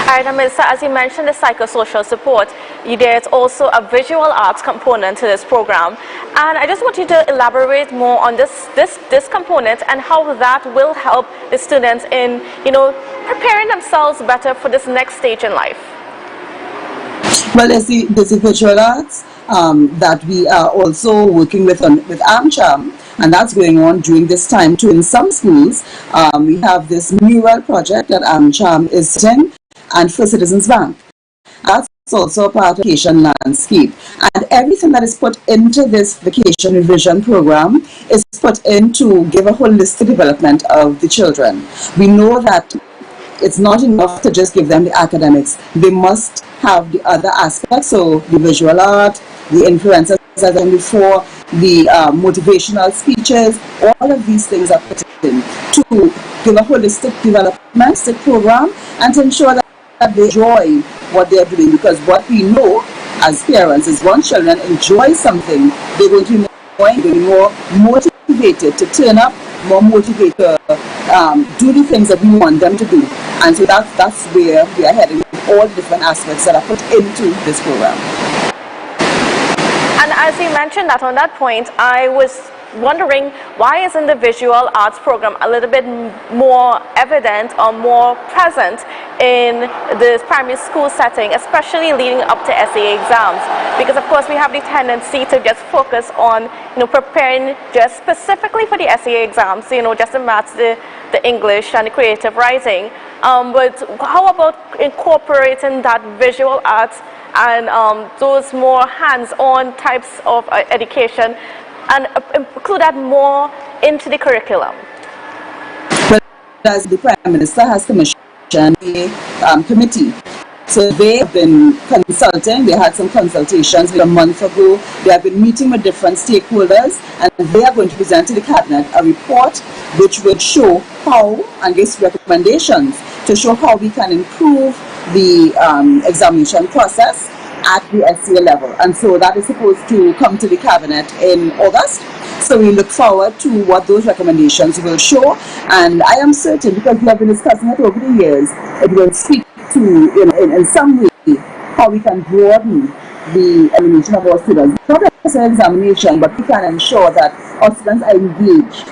All right, Minister, as you mentioned the psychosocial support, there's also a visual arts component to this program. And I just want you to elaborate more on this component and how that will help the students in, preparing themselves better for this next stage in life. Well, there's the visual arts that we are also working with AmCham, and that's going on during this time too. In some schools, we have this mural project that AmCham is doing, and First Citizens Bank. That's also a part of vacation landscape. And everything that is put into this vacation revision program is put in to give a holistic development of the children. We know that it's not enough to just give them the academics. They must have the other aspects, so the visual art, the influencers, as I said before, the motivational speeches, all of these things are put in to give a holistic development program and to ensure that they enjoy what they're doing. Because what we know as parents is once children enjoy something, they're going to be more motivated to turn up, more motivated to do the things that we want them to do. And so that's where we are heading with all the different aspects that are put into this program. And as you mentioned that on that point, I was wondering, why isn't the visual arts program a little bit more evident or more present in the primary school setting, especially leading up to SAA exams? Because of course we have the tendency to just focus on preparing just specifically for the SAA exams, just the maths, the English and the creative writing. But how about incorporating that visual arts and those more hands-on types of education and include that more into the curriculum? Well, as the Prime Minister has commissioned a committee. So they have been consulting. They had some consultations a month ago. They have been meeting with different stakeholders, and they are going to present to the Cabinet a report which would show how, and give recommendations to show how we can improve the examination process at the SCA level. And so that is supposed to come to the Cabinet in August. So we look forward to what those recommendations will show. And I am certain, because we have been discussing it over the years, it will speak to, in some way, how we can broaden the examination of our students. Not just an examination, but we can ensure that our students are engaged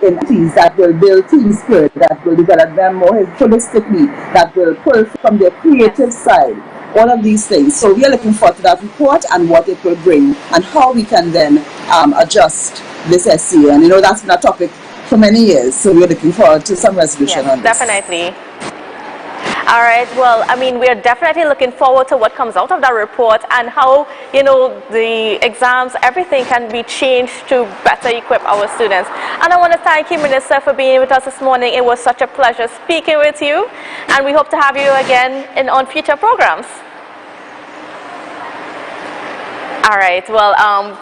in activities that will build team spirit, that will develop them more holistically, that will pull from their creative side. All of these things. So we are looking forward to that report and what it will bring and how we can then adjust this SCA. And that's been a topic for many years. So we're looking forward to some resolution on this. Definitely. All right. Well, we are definitely looking forward to what comes out of that report and how, the exams, everything can be changed to better equip our students. And I want to thank you, Minister, for being with us this morning. It was such a pleasure speaking with you, and we hope to have you again on future programs. All right, well,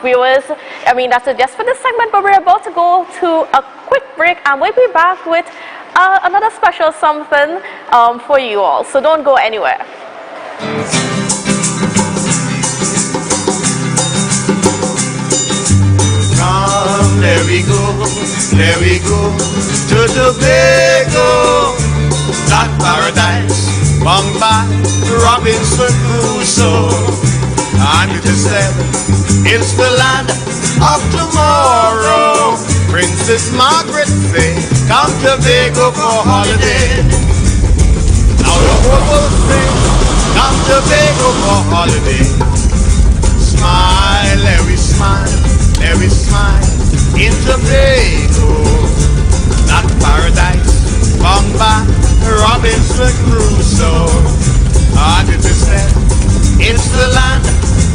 viewers, that's it just for this segment, but we're about to go to a quick break, and we'll be back with another special something for you all, so don't go anywhere. Come, there we go to Tobago, that paradise, bung by Robinson Crusoe. And it is said, it's the land of tomorrow. Princess Margaret say, come to Tobago for holiday. Now the whole world say, come to Tobago for holiday. Smile, every smile in Tobago. That paradise, found by Robinson Crusoe. And it is said, it's the land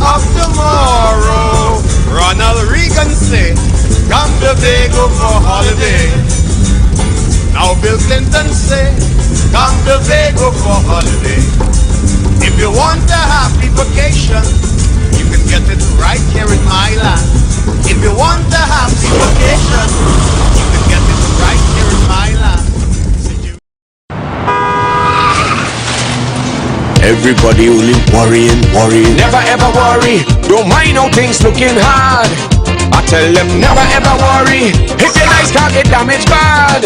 of tomorrow. Ronald Reagan say, come to Tobago for holiday. Now Bill Clinton say, come to Tobago for holiday. If you want a happy vacation, you can get it right here in my land. If you want a happy vacation, you can get it right here in my land. Everybody only worrying. Never ever worry. Don't mind how things looking hard. I tell them never ever worry. If your life can't get damaged bad.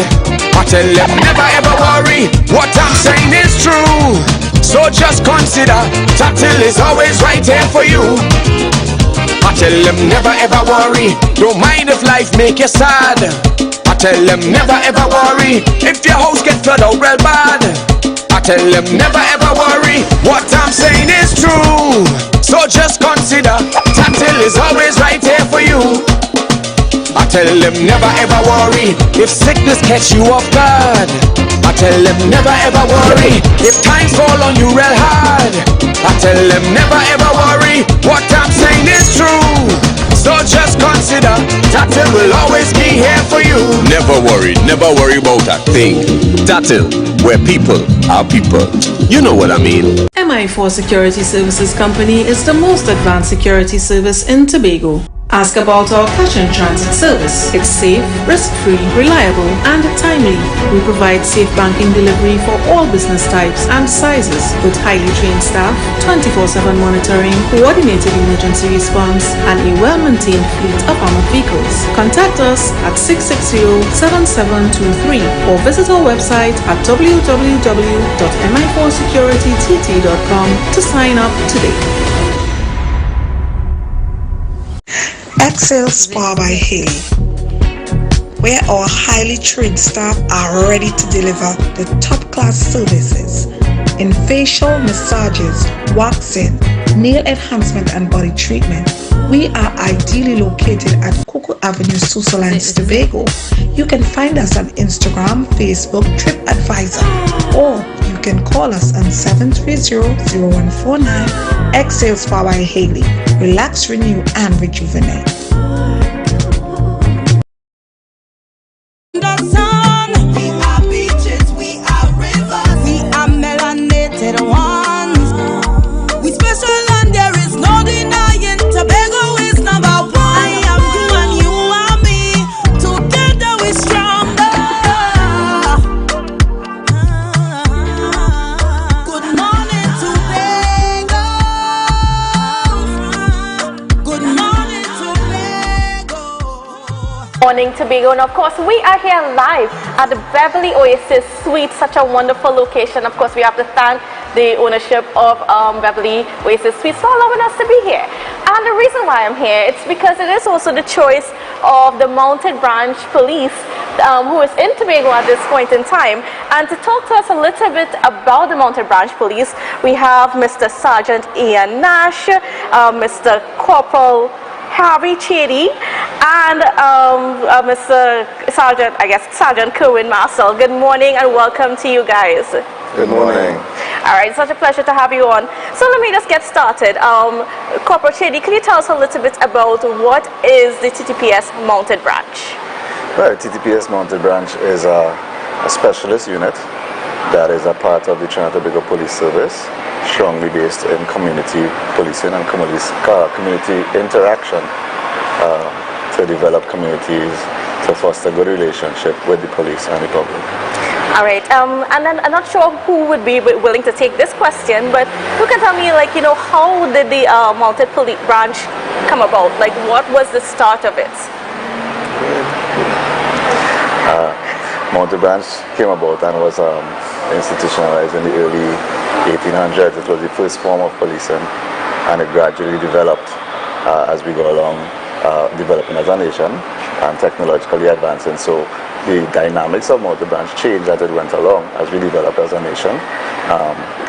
I tell them never ever worry. What I'm saying is true. So just consider Tatil is always right here for you. I tell them never ever worry, don't mind if life make you sad. I tell them never ever worry, if your house get flooded out real bad. I tell them never ever worry, what I'm saying is true. So just consider Tatil is always right here for you. I tell them never ever worry, if sickness catch you off guard. I tell them never ever worry, if times fall on you real hard. I tell them never ever worry, what I'm saying is true. So just consider, Tatil will always be here for you. Never worry about a thing. Tatil, where people are people. You know what I mean. MI4 Security Services Company is the most advanced security service in Tobago. Ask about our cash and transit service. It's safe, risk-free, reliable, and timely. We provide safe banking delivery for all business types and sizes with highly trained staff, 24/7 monitoring, coordinated emergency response, and a well-maintained fleet of armored vehicles. Contact us at 660-7723 or visit our website at www.mi4securitytt.com to sign up today. Excel Spa by Haley, where our highly trained staff are ready to deliver the top-class services in facial massages, waxing, nail enhancement, and body treatment. We are ideally located at Coco Avenue, Susolines, Tobago. You can find us on Instagram, Facebook, TripAdvisor, or you can call us on 730-0149. Excel Spa by Haley. Relax, renew, and rejuvenate. The sun, we are beaches, we are rivers, we are melanated ones. We special and there is no denying. Tobago is number one. I am you and you are me. Together we stronger. Good morning, Tobago. Good morning, Tobago. Morning, Tobago, and of course we are here live at the Beverly Oasis Suite, such a wonderful location. Of course we have to thank the ownership of Beverly Oasis Suites for allowing us to be here. And the reason why I'm here, it's because it is also the choice of the Mounted Branch Police who is in Tobago at this point in time. And to talk to us a little bit about the Mounted Branch Police, we have Mr. Sergeant Ian Nash, Mr. Corporal Harvey Chady, and Mr. Sergeant Kerwin Marcel. Good morning and welcome to you guys. Good morning. All right, such a pleasure to have you on. So let me just get started. Corporal Chady, can you tell us a little bit about what is the TTPS Mounted Branch? Well, TTPS Mounted Branch is a specialist unit that is a part of the Trinidad and Tobago Police Service, strongly based in community policing and community interaction to develop communities, to foster good relationship with the police and the public. All right, and then I'm not sure who would be willing to take this question, but who can tell me, how did the Mounted Police Branch come about? What was the start of it? Mounted Branch came about and was institutionalized in the early 1800s. It was the first form of policing, and it gradually developed as we go along, developing as a nation and technologically advancing. So the dynamics of Mounted Branch changed as it went along, as we developed as a nation.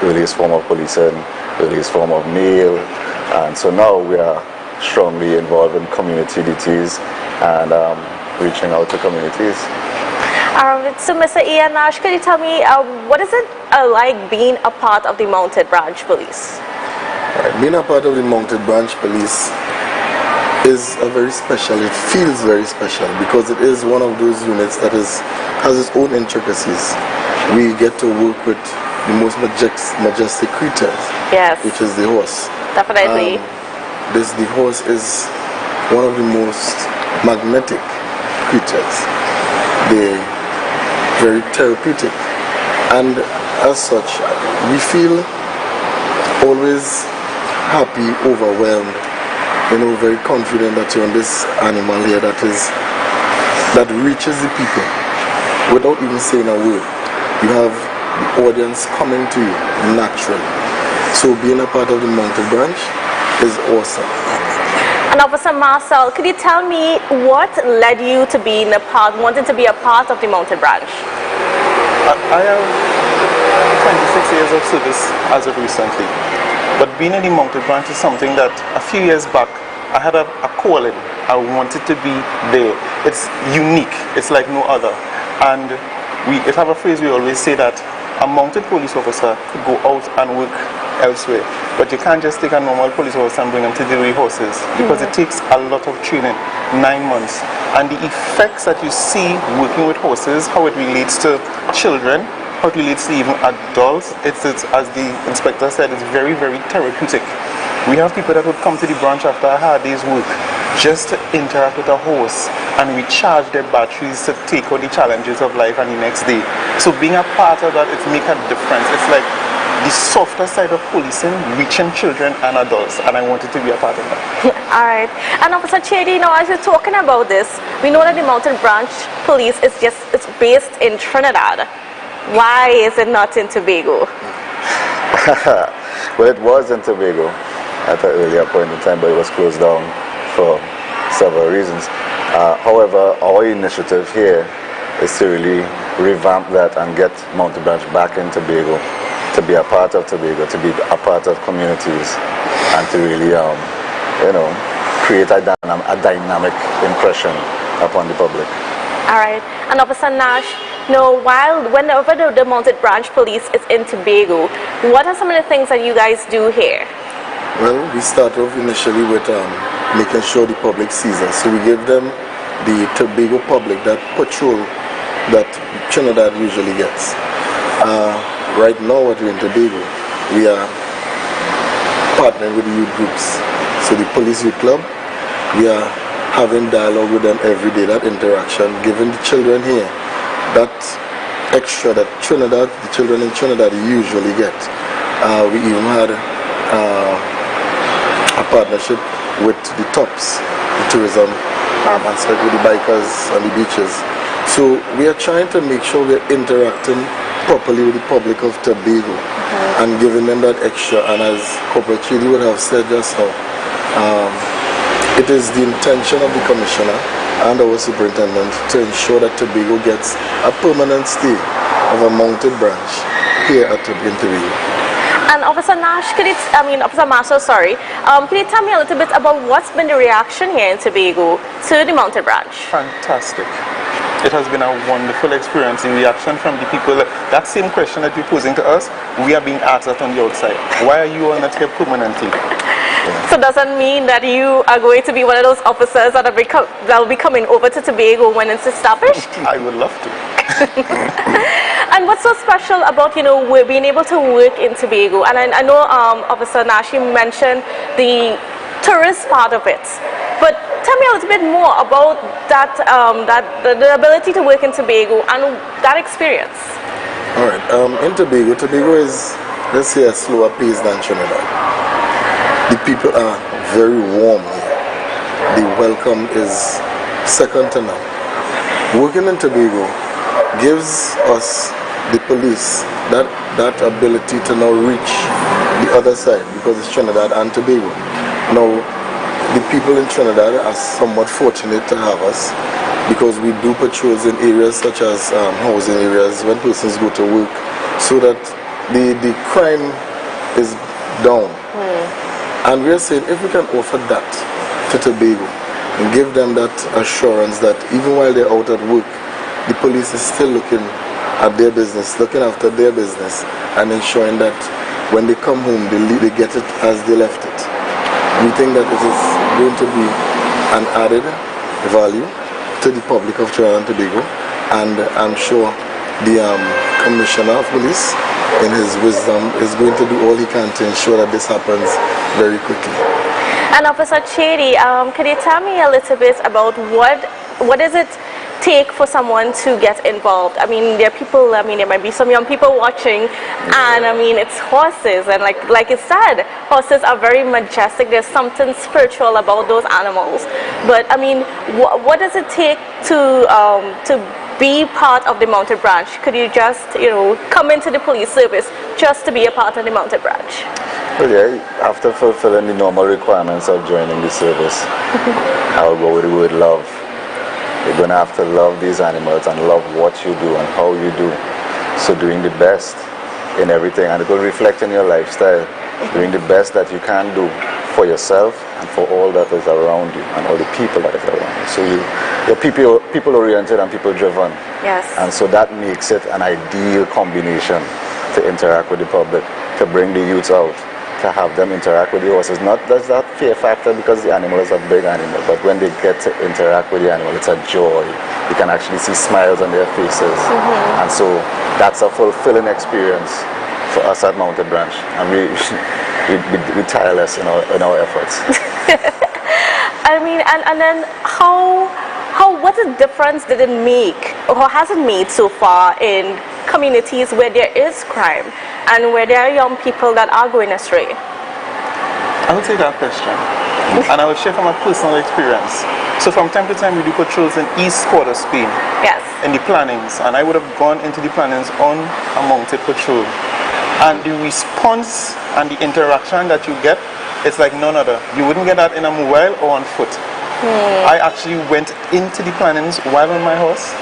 Earliest form of policing, earliest form of mail, and so now we are strongly involved in community duties and reaching out to communities. So Mr. Ian Nash, could you tell me what is it like being a part of the Mounted Branch Police? Being a part of the Mounted Branch Police is a very special, it feels very special because it is one of those units that has its own intricacies. We get to work with the most majestic creatures, yes, which is the horse. Definitely. The horse is one of the most magnetic creatures. They're very therapeutic, and as such we feel always happy, overwhelmed, very confident that you're on this animal here that reaches the people without even saying a word. You have the audience coming to you naturally. So being a part of the mounted branch is awesome. And Officer Marcel, could you tell me what led you to being wanting to be a part of the mounted branch? I have 26 years of service as of recently, but being in the mounted branch is something that a few years back I had a calling. I wanted to be there. It's unique. It's like no other. And we have a phrase we always say that a mounted police officer could go out and work elsewhere, but you can't just take a normal police officer and bring them to deal with horses, because it takes a lot of training, 9 months, and the effects that you see working with horses, how it relates to children, how it relates to even adults, it's as the inspector said, it's very, very therapeutic. We have people that would come to the branch after a hard day's work just to interact with a horse and recharge their batteries to take on the challenges of life and the next day. So being a part of that, it makes a difference. It's like the softer side of policing, reaching children and adults, and I wanted to be a part of that. All right. And Officer Chedi, now as you're talking about this, we know that the mounted branch police it's based in Trinidad. Why is it not in Tobago? Well, it was in Tobago at an earlier point in time, but it was closed down for several reasons. However, our initiative here is to really revamp that and get mounted branch back in Tobago, to be a part of Tobago, to be a part of communities, and to really, create a dynamic impression upon the public. All right. And Officer Nash, whenever the mounted branch police is in Tobago, what are some of the things that you guys do here? Well, we start off initially with making sure the public sees us. So we give them the Tobago public that patrol that Trinidad usually gets. Right now, what we're in Tobago, we are partnering with the youth groups. So the police youth club, we are having dialogue with them every day, that interaction, giving the children here that extra that the children in Trinidad usually get. We even had a partnership with the TOPS, the tourism aspect, with the bikers on the beaches. So we are trying to make sure we're interacting properly with the public of Tobago and giving them that extra. And as Corporal Chidi would have said just now, it is the intention of the Commissioner and our Superintendent to ensure that Tobago gets a permanent stay of a mounted branch here at Tobago. And Officer Nash, Officer Marshall, sorry, can you tell me a little bit about what's been the reaction here in Tobago to the mounted branch? Fantastic. It has been a wonderful experience. The reaction from the people, that same question that you're posing to us, we are being asked that on the outside. Why are you all not here permanently? So does that mean that you are going to be one of those officers that will be coming over to Tobago when it's established? I would love to. And what's so special about, being able to work in Tobago? And I know Officer Nash, you mentioned the tourist part of it. But tell me a little bit more about that, the ability to work in Tobago and that experience. All right. In Tobago is, let's say, a slower pace than Trinidad. The people are very warm here. The welcome is second to none. Working in Tobago gives us, the police, that ability to now reach the other side, because it's Trinidad and Tobago. Now, the people in Trinidad are somewhat fortunate to have us, because we do patrols in areas such as housing areas when persons go to work, so that the crime is down. And we are saying if we can offer that to Tobago and give them that assurance that even while they're out at work, the police is still looking at their business, looking after their business, and ensuring that when they come home, they get it as they left it. We think that it is going to be an added value to the public of Trinidad and Tobago, and I'm sure the Commissioner of Police, in his wisdom, is going to do all he can to ensure that this happens very quickly. And Officer Chedi, can you tell me a little bit about what does it take for someone to get involved? I mean, there are people, there might be some young people watching, and it's horses, and like you said, horses are very majestic. There's something spiritual about those animals. But what does it take to be part of the Mounted Branch? Could you just, come into the police service just to be a part of the Mounted Branch? Well, yeah, after fulfilling the normal requirements of joining the service, I'll go with the word love. You're going to have to love these animals and love what you do and how you do. So doing the best in everything, and it will reflect in your lifestyle. Doing the best that you can do for yourself and for all that is around you and all the people that is around you. So you're people-oriented and people-driven. Yes. And so that makes it an ideal combination to interact with the public, to bring the youths out, to have them interact with the horses. Not there's that fear factor because the animal is a big animal, but when they get to interact with the animal, it's a joy. You can actually see smiles on their faces. And so that's a fulfilling experience for us at Mounted Branch. And we tireless in our efforts. I mean, and then what a difference did it make, or has it made so far in communities where there is crime and where there are young people that are going astray? I will take that question, and I will share from my personal experience. So from time to time we do patrols in East Quarter Spain. Yes. In the plannings, and I would have gone into the plannings on a mounted patrol. And the response and the interaction that you get, it's like none other. You wouldn't get that in a mobile or on foot. I actually went into the plannings while on my horse,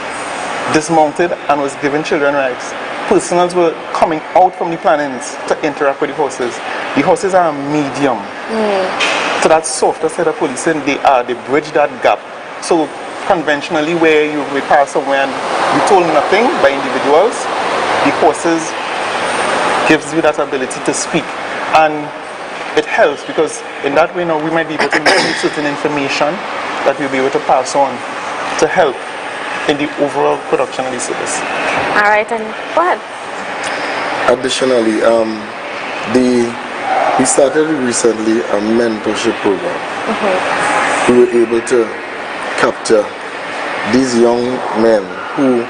dismounted, and was giving children rides. Personals were coming out from the plannings to interact with the horses. The horses are a medium to that softer side of policing. They bridge that gap. So conventionally, where you will pass somewhere and be told nothing by individuals, the horses gives you that ability to speak, and it helps because in that way now we might be able to receive certain information that we'll be able to pass on to help in the overall production of the service. All right, and go ahead. Additionally, we started recently a mentorship program. We were able to capture these young men who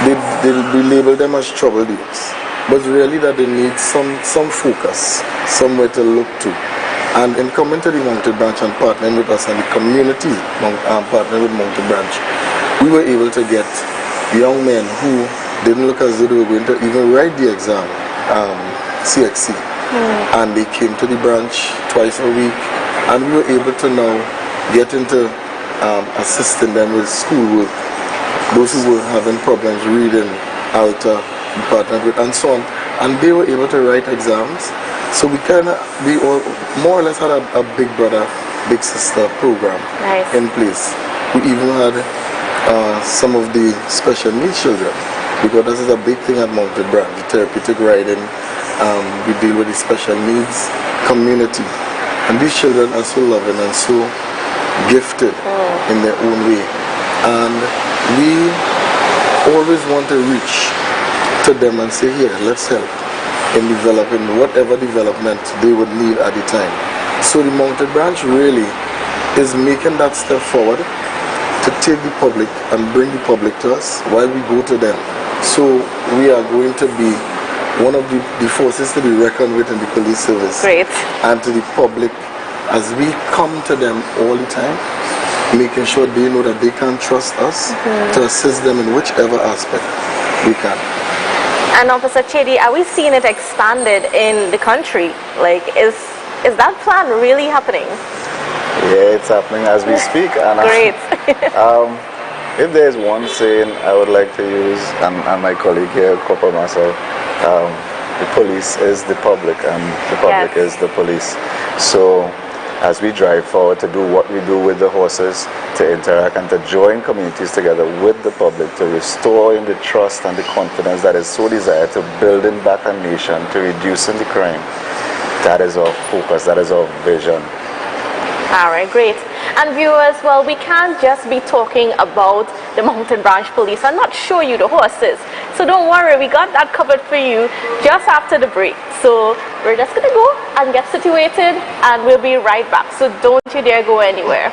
we label them as troublemakers, but really that they need some focus, somewhere to look to. And in coming to the Mounted Branch and partnering with us and the community partnering with Mounted Branch, we were able to get young men who didn't look as though they were going to even write the exam, CXC. And they came to the branch twice a week, and we were able to now get into assisting them with schoolwork. Those who were having problems reading, altar, partnered with, and so on, and they were able to write exams. So we all more or less had a big brother, big sister program in place. We even had some of the special needs children, because this is a big thing at Mounted Branch, the therapeutic riding. We deal with the special needs community, and these children are so loving and so gifted in their own way, and we always want to reach to them and say, here, let's help in developing whatever development they would need at the time. So the Mounted Branch really is making that step forward to take the public and bring the public to us while we go to them. So we are going to be one of the forces to be reckoned with in the police service. Great. And to the public, as we come to them all the time, making sure they know that they can trust us to assist them in whichever aspect we can. And Officer Chedi, are we seeing it expanded in the country? Like, is that plan really happening? Yeah, it's happening as we speak. And Great. If there's one saying I would like to use, and my colleague here, Corporal myself, the police is the public and the public is the police. So as we drive forward to do what we do with the horses, to interact and to join communities together with the public, to restoring the trust and the confidence that is so desired, to building back a nation, to reducing the crime. That is our focus, that is our vision. All right, great. And viewers, well, we can't just be talking about the Mounted Branch Police and not show you the horses. So don't worry, we got that covered for you just after the break. So we're just going to go and get situated, and we'll be right back. So don't you dare go anywhere.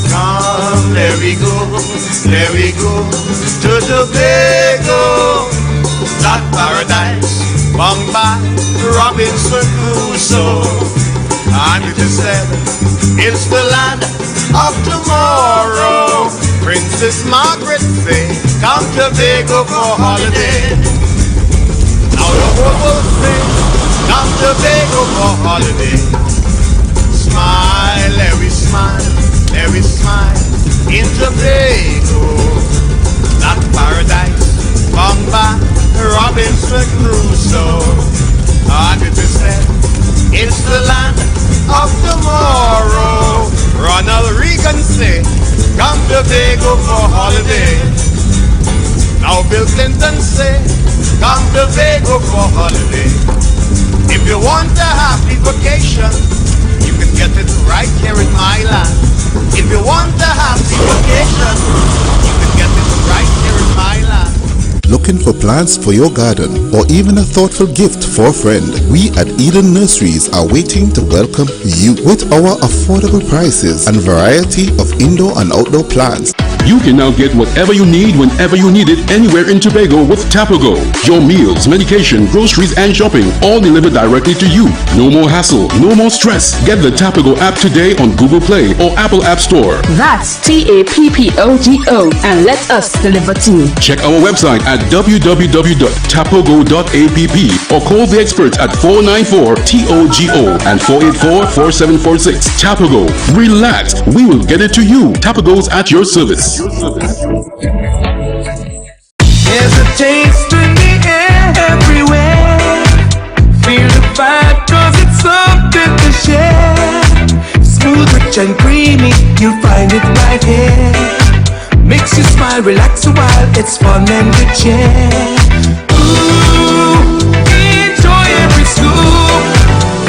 Come, there we go to Tobago, that paradise Bung by Robinson Crusoe. And it is said, it's the land of tomorrow. Princess Margaret say, come to Tobago for holiday. Now the whole world say, come to Tobago for holiday. Smile, every smile, every smile in Tobago. That paradise, bung by Robinson Crusoe. And it is said, it's the land of tomorrow. Ronald Reagan say, come to Tobago for holiday. Now Bill Clinton say, come to Tobago for holiday. If you want a happy vacation, you can get it right here in my land. If you want a happy vacation, you can get it right here in my land. Looking for plants for your garden or even a thoughtful gift for a friend? We at Eden Nurseries are waiting to welcome you with our affordable prices and variety of indoor and outdoor plants. You can now get whatever you need whenever you need it anywhere in Tobago with Tobago. Your meals, medication, groceries and shopping all delivered directly to you. No more hassle, no more stress. Get the Tobago app today on Google Play or Apple App Store. That's TAPPOGO and let us deliver to you. Check our website at www.tapogo.app or call the experts at 494-TOGO and 484-4746. Tobago. Relax. We will get it to you. Tobago's at your service. There's a taste in the air everywhere. Feel the vibe cause it's something to share. Smooth, rich and creamy, you'll find it right here. Makes you smile, relax a while, it's fun and good cheer. Ooh, enjoy every scoop.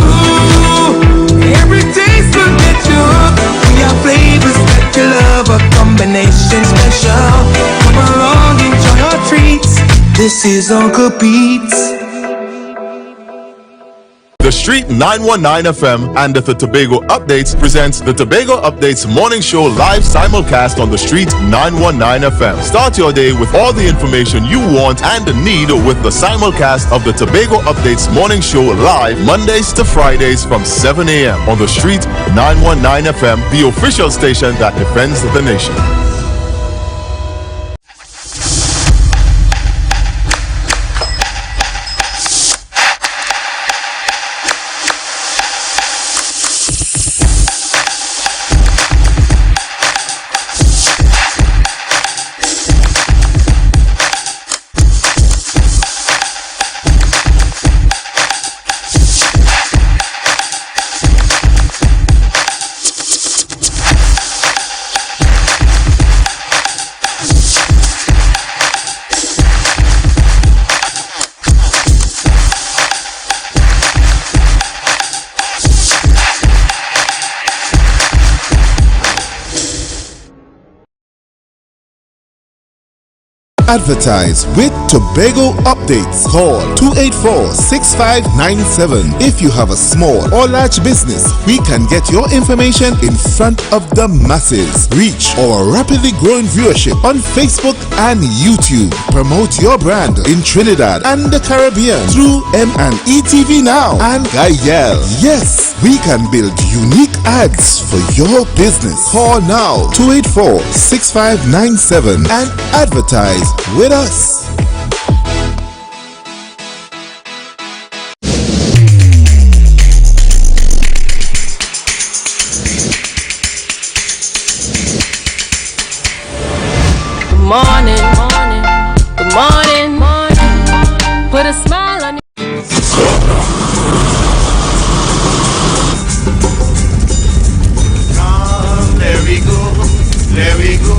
Ooh, every taste will get you hooked. We have flavors that you love, a combination special. Come along, enjoy your treats. This is Uncle Pete's. The Street 919 FM and the Tobago Updates presents the Tobago Updates morning show live simulcast on the Street 919 FM. Start your day with all the information you want and need with the simulcast of the Tobago Updates morning show live Mondays to Fridays from 7 a.m. on the Street 919 FM, the official station that defends the nation. Advertise with Tobago Updates. Call 284-6597. If you have a small or large business, we can get your information in front of the masses. Reach our rapidly growing viewership on Facebook and YouTube. Promote your brand in Trinidad and the Caribbean through M&E TV Now and Gayel. Yes, we can build unique ads for your business. Call now 284-6597 and advertise with us. Good morning, good morning, put a smile on your There we go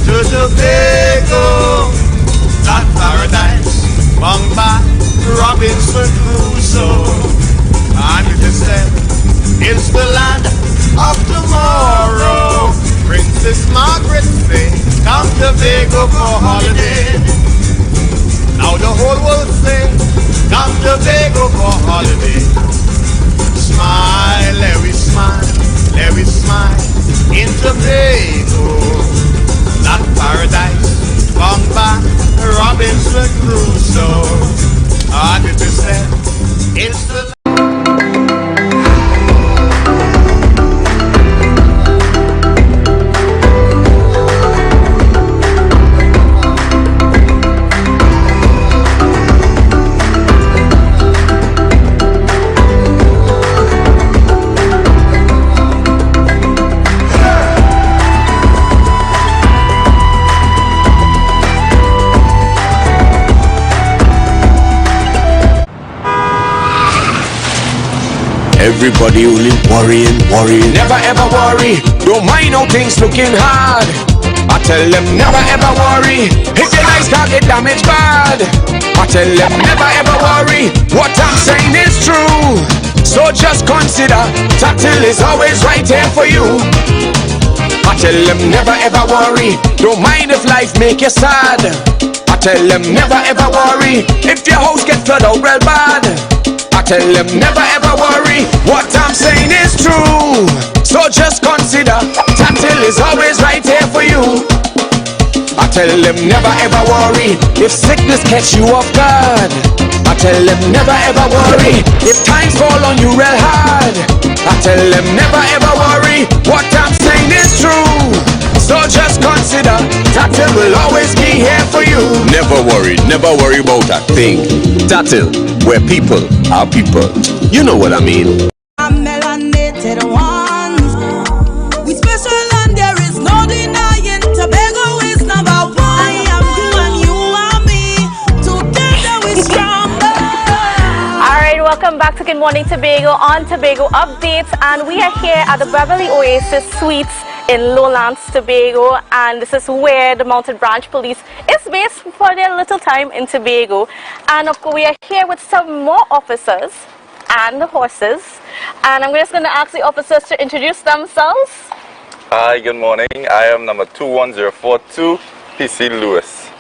to Tobago, that paradise, bung by Robinson Crusoe. And it is said, it's the land of tomorrow. Princess Margaret say, come to Tobago for holiday. Now the whole world say, come to Tobago for holiday. Smile, every smile in Tobago, that paradise, bung by Robinson Crusoe. And it is said, It's the Everybody only worrying. Never ever worry. Don't mind how things looking hard. I tell them never ever worry. If your life can't get damaged bad. I tell them never ever worry. What I'm saying is true. So just consider Tatil is always right here for you. I tell them never ever worry. Don't mind if life make you sad. I tell them never ever worry. If your house get flooded out real bad. I tell them never ever worry. What I'm saying is true. So just consider Tatil is always right here for you. I tell them never ever worry. If sickness catch you off guard. I tell them never ever worry. If times fall on you real hard. I tell them never ever worry. What I'm saying is true. So just consider Tatil will always be here for you. Never worry about a thing. Tatil, where people are people. You know what I mean. I'm melanated ones. We special and there is no denying. Tobago is number one. I am you and you are me. Together we stronger. Alright, welcome back to Good Morning Tobago on Tobago Updates, and we are here at the Beverly Oasis Suites in Lowlands, Tobago, and this is where the Mounted Branch Police is based for their little time in Tobago. And of course we are here with some more officers and the horses, and I'm just going to ask the officers to introduce themselves. Hi, good morning. I am number 21042, PC Lewis.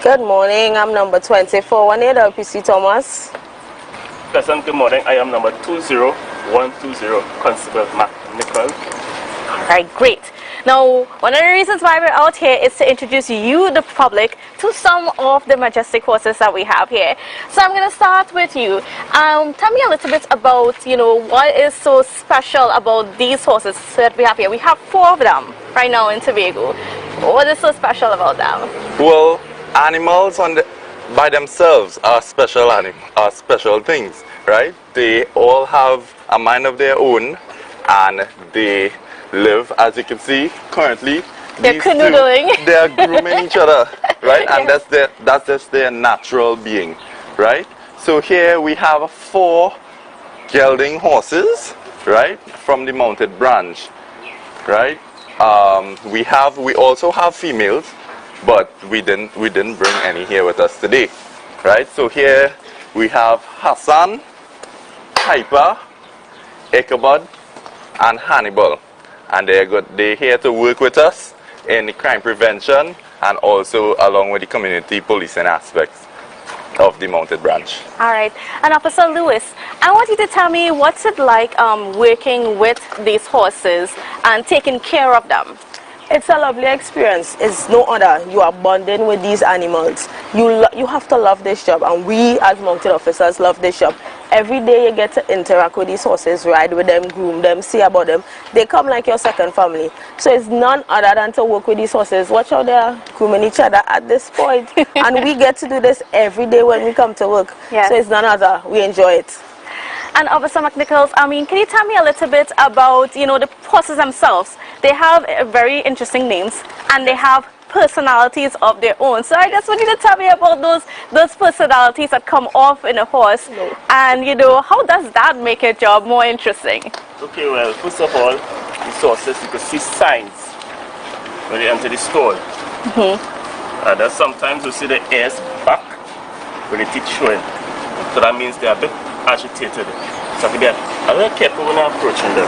Good morning, I'm number 2418, PC Thomas. Pleasant good morning, I am number 20120, Constable Mac Nicol. Alright, great. Now, one of the reasons why we're out here is to introduce you, the public, to some of the majestic horses that we have here. So I'm going to start with you. Tell me a little bit about, what is so special about these horses that we have here. We have 4 of them right now in Tobago. What is so special about them? Well, animals by themselves are special things, right? They all have a mind of their own, and they live, as you can see currently, they're canoodling. They are grooming each other, right? And that's just their natural being, right? So here we have 4 gelding horses, right, from the Mounted Branch, right? We also have females, but we didn't bring any here with us today, right? So here we have Hassan, Hyper, Ichabod, and Hannibal. And they're here to work with us in the crime prevention and also along with the community policing aspects of the Mounted Branch. All right. And Officer Lewis, I want you to tell me what's it like working with these horses and taking care of them. It's a lovely experience. It's no other. You are bonding with these animals. You have to love this job, and we as mounted officers love this job. Every day you get to interact with these horses, ride with them, groom them, see about them. They come like your second family. So it's none other than to work with these horses. Watch how they're grooming each other at this point. And we get to do this every day when we come to work. Yes. So it's none other. We enjoy it. And Officer McNichols, can you tell me a little bit about, the horses themselves? They have very interesting names, and they have personalities of their own. So I just want you to tell me about those personalities that come off in a horse, and how does that make your job more interesting? Okay, well, first of all, these horses, you can see signs when you enter the stall. And then sometimes you see the ears back with the teeth showing. So that means they're a bit agitated. So you have to be a little careful when you're approaching them.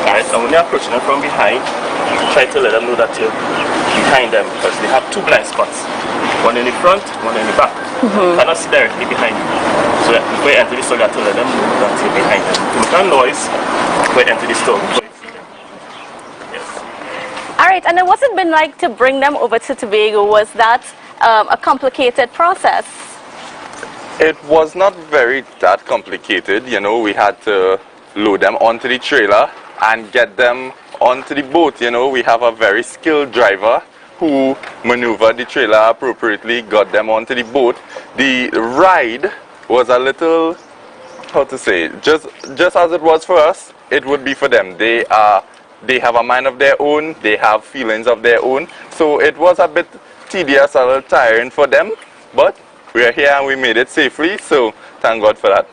Right? And when you're approaching them from behind, try to let them know that you're behind them, because they have 2 blind spots. One in the front, one in the back. You cannot see directly behind you. So before you enter the store, you have to let them know that you're behind them. To make a noise when you enter the store. Alright, and then what's it been like to bring them over to Tobago? Was that a complicated process? It was not very that complicated. You know, we had to load them onto the trailer and get them onto the boat. You know, we have a very skilled driver who maneuvered the trailer appropriately, got them onto the boat. The ride was a little, how to say, just as it was for us, it would be for them. They have a mind of their own, they have feelings of their own, so it was a bit tedious, a little tiring for them, but we are here and we made it safely, so thank God for that.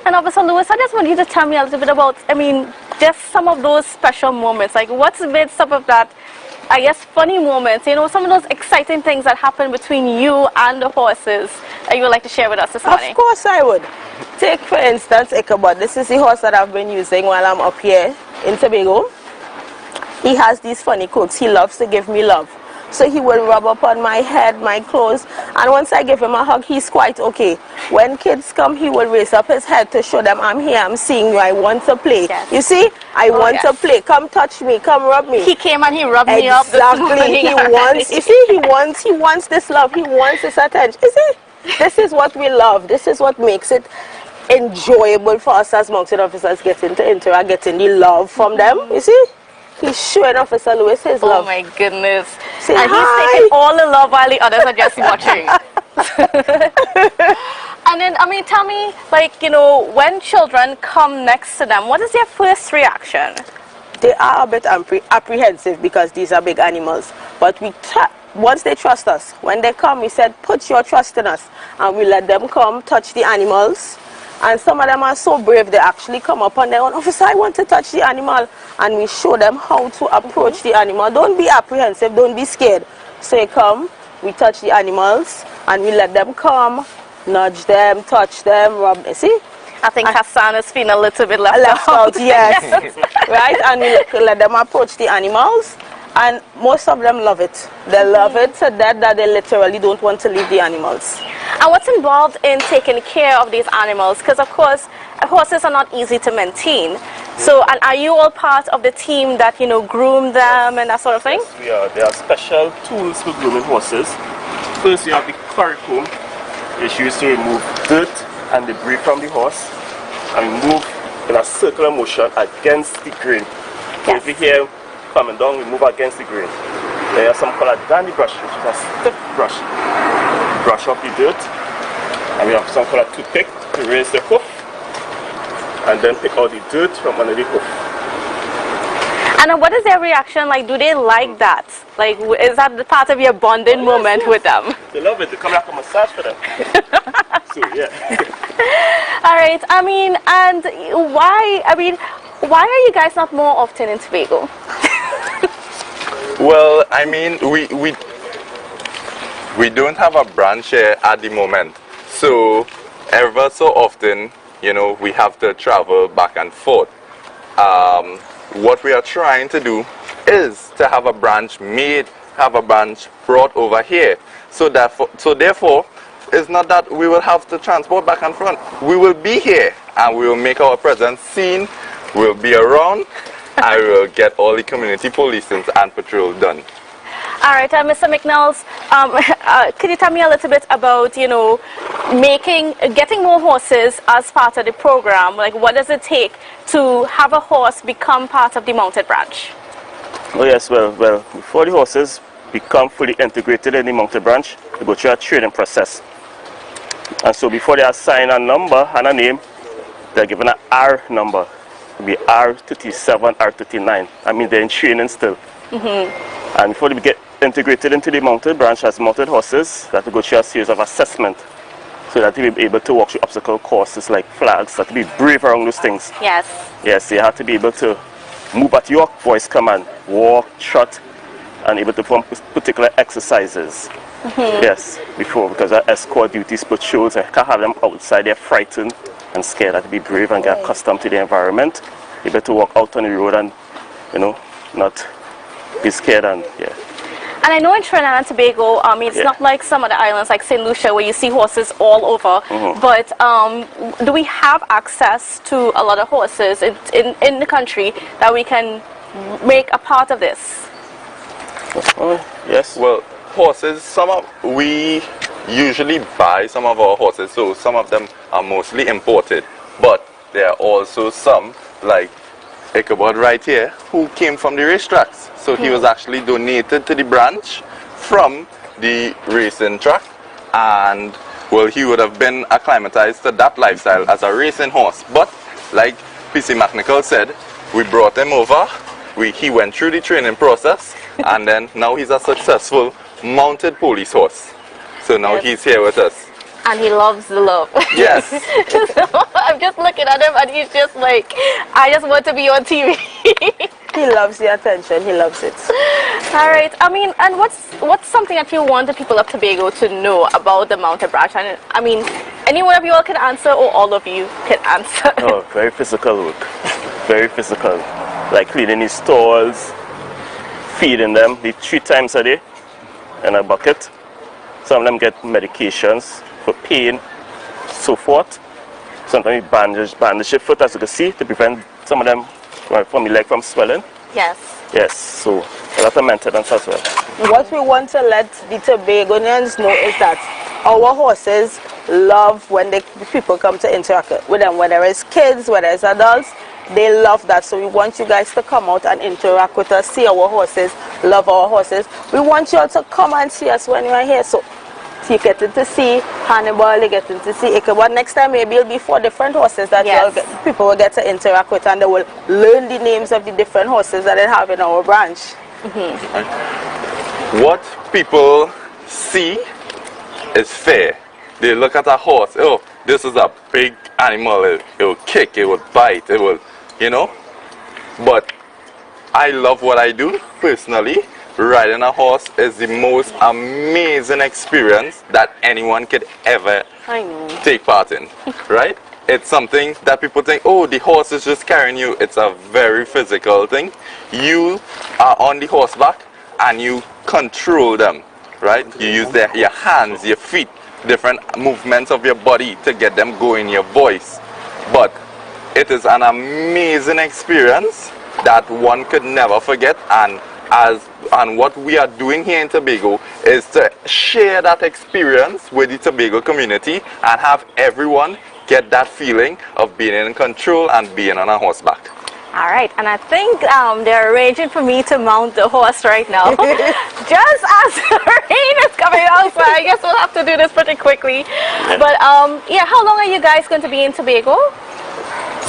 And Officer Lewis, I just want you to tell me a little bit about, I mean, just some of those special moments, like what's been some of that, I guess, funny moments, you know, some of those exciting things that happen between you and the horses that you would like to share with us this morning? Of course I would. Take, for instance, Ichabod. This is the horse that I've been using while I'm up here in Tobago. He has these funny quirks. He loves to give me love. So he will rub up on my head, my clothes, and once I give him a hug, he's quite okay. When kids come, he will raise up his head to show them, I'm here, I'm seeing you, I want to play. Yes. You see, I want to play. Come touch me, come rub me. He came and he rubbed me up this morning. Exactly. He wants, you see, he wants this love, he wants this attention. You see, this is what we love. This is what makes it enjoyable for us as mounted officers, getting to interact, getting the love from them. You see? He's showing Officer Lewis his love. Oh my goodness. Say and hi. He's taking all the love while the others are just watching. And then, I mean, tell me, like, you know, when children come next to them, what is their first reaction? They are a bit apprehensive because these are big animals. But once they trust us, when they come, we said, put your trust in us. And we let them come, touch the animals. And some of them are so brave, they actually come up on their own. Officer, I want to touch the animal. And we show them how to approach the animal. Don't be apprehensive, don't be scared. So they come, we touch the animals, and we let them come, nudge them, touch them, rub them. See? I think Hassan is feeling a little bit left out. Yes. Right? And we let them approach the animals. And most of them love it. They love it so that they literally don't want to leave the animals. And what's involved in taking care of these animals? Because, of course, horses are not easy to maintain. So, and are you all part of the team that, you know, groom them and that sort of thing? Yes, we are. There are special tools for grooming horses. First, you have the curry comb. It's used to remove dirt and debris from the horse and move in a circular motion against the grain. So if you hear coming down, we move against the grain. There are some called a dandy brush, which is a stiff brush. Brush up the dirt. And we have some called a toothpick to raise the hoof. And then pick out the dirt from under the hoof. And what is their reaction like? Do they like that? Like, is that the part of your bonding moment with them? They love it. They come like a massage for them. So, yeah. All right. I mean, and why are you guys not more often in Tobago? Well, I mean, we don't have a branch here at the moment. So, ever so often, you know, we have to travel back and forth. What we are trying to do is to have a branch made, have a branch brought over here. So therefore, it's not that we will have to transport back and front. We will be here and we will make our presence seen. We'll be around and we will get all the community policing and patrol done. All right, Mr. McNells, could you tell me a little bit about, you know, getting more horses as part of the program? Like, what does it take to have a horse become part of the mounted branch? Oh yes, well, before the horses become fully integrated in the mounted branch, they go through a training process. And so before they assign a number and a name, they're given an R number. It will be R37, R39. I mean, they're in training still. And before they get integrated into the mounted branch as mounted horses, they have to go through a series of assessment so that they will be able to walk through obstacle courses like flags, that to be brave around those things. Yes. Yes, you have to be able to move at your voice command, walk, trot, and able to perform particular exercises. Yes, because our escort duties, patrols, I can't have them outside, they're frightened and scared. Have to be brave and get accustomed to the environment, able to walk out on the road and, you know, not be scared and, yeah. And I know in Trinidad and Tobago, it's not like some of the islands like St. Lucia where you see horses all over, but do we have access to a lot of horses in the country that we can make a part of this? Yes. Well, horses, we usually buy some of our horses, so some of them are mostly imported. But there are also some, like Ichabod right here, who came from the racetracks. So he was actually donated to the branch from the racing track, and well, he would have been acclimatized to that lifestyle as a racing horse. But like PC McNichol said, we brought him over, he went through the training process, and then now he's a successful mounted police horse. So now he's here with us. And he loves the love. Yes. So I'm just looking at him and he's just like, I just want to be on TV. He loves the attention. He loves it. All right. I mean, and what's something that you want the people of Tobago to know about the mounted branch? And I mean, any one of you all can answer, or all of you can answer. Oh, very physical work. Very physical. Like cleaning the stalls, feeding them 3 times a day in a bucket. Some of them get medications for pain, so forth. Sometimes we bandage your foot, as you can see, to prevent some of them from the leg from swelling. Yes. Yes, so a lot of maintenance as well. What we want to let the Tobagonians know is that our horses love when the people come to interact with them, whether it's kids, whether it's adults. They love that, so we want you guys to come out and interact with us, see our horses, love our horses. We want you all to come and see us when you are here. So you're getting to see Hannibal, you're getting to see Ichabod. Next time maybe it'll be 4 different horses that people will get to interact with, and they will learn the names of the different horses that they have in our branch. What people see is fair. They look at a horse, oh, this is a big animal, it will kick, it will bite, it will, you know. But I love what I do personally. Riding a horse is the most amazing experience that anyone could ever take part in, right? It's something that people think, oh, the horse is just carrying you. It's a very physical thing. You are on the horseback and you control them, right? You use your hands, your feet, different movements of your body to get them going, your voice. But it is an amazing experience that one could never forget, and what we are doing here in Tobago is to share that experience with the Tobago community and have everyone get that feeling of being in control and being on a horseback. All right, and I think they're arranging for me to mount the horse right now. Just as the rain is coming out, so I guess we'll have to do this pretty quickly. But yeah, how long are you guys going to be in Tobago?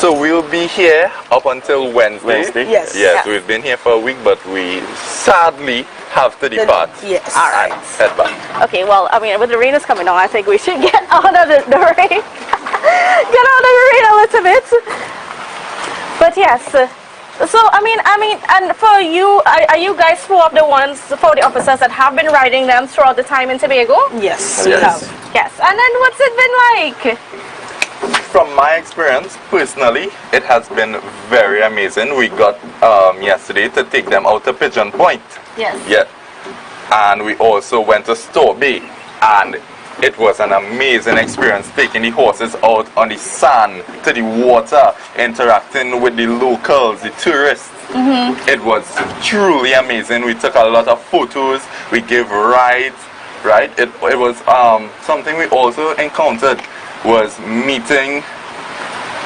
So we'll be here up until Wednesday. Yes. Yes, we've been here for a week, but we sadly have to depart. Yes. All right. Head back. Okay, well, I mean, with the rain is coming on, I think we should get out of the rain. Get out of the rain a little bit. But yes, so I mean, and for you, are you guys 4 of the ones, for the officers that have been riding them throughout the time in Tobago? Yes, we have. Yes, and then what's it been like? From my experience, personally, it has been very amazing. We got yesterday to take them out to Pigeon Point. Yes. Yeah. And we also went to Store Bay, and it was an amazing experience taking the horses out on the sand, to the water, interacting with the locals, the tourists. It was truly amazing. We took a lot of photos, we gave rides, right? It was something we also encountered was meeting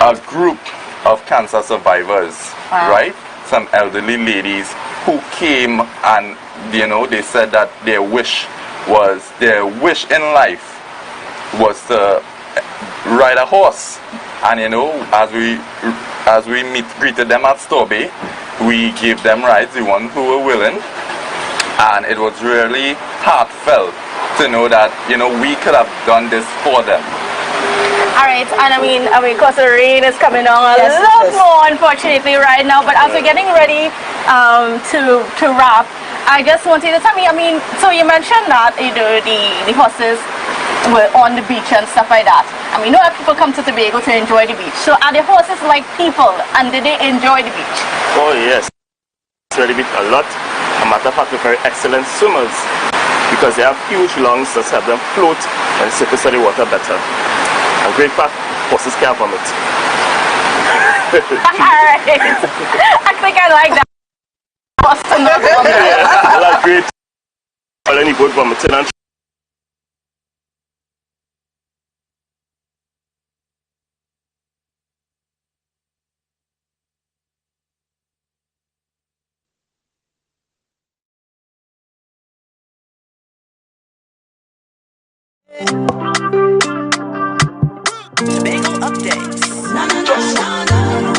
a group of cancer survivors, right? Some elderly ladies who came, and you know, they said that their wish in life was to ride a horse. And you know, as we greeted them at Store Bay, we gave them rides, the ones who were willing, and it was really heartfelt to know that, you know, we could have done this for them. All right, and I mean, because the rain is coming on a lot more, unfortunately, right now. But as we're getting ready to wrap, I just wanted to tell me, I mean, so you mentioned that, you know, the horses were on the beach and stuff like that. I mean, you know that people come to Tobago to enjoy the beach. So are the horses like people, and did they enjoy the beach? Oh yes, it's really been a lot. A matter of fact, they're very excellent swimmers because they have huge lungs that help them float and surface of the water better. And great fact, horses can't vomit. Alright. I think I like that. Well, that's great. Well, any boat vomiting and Tobago updates. Na na na na na.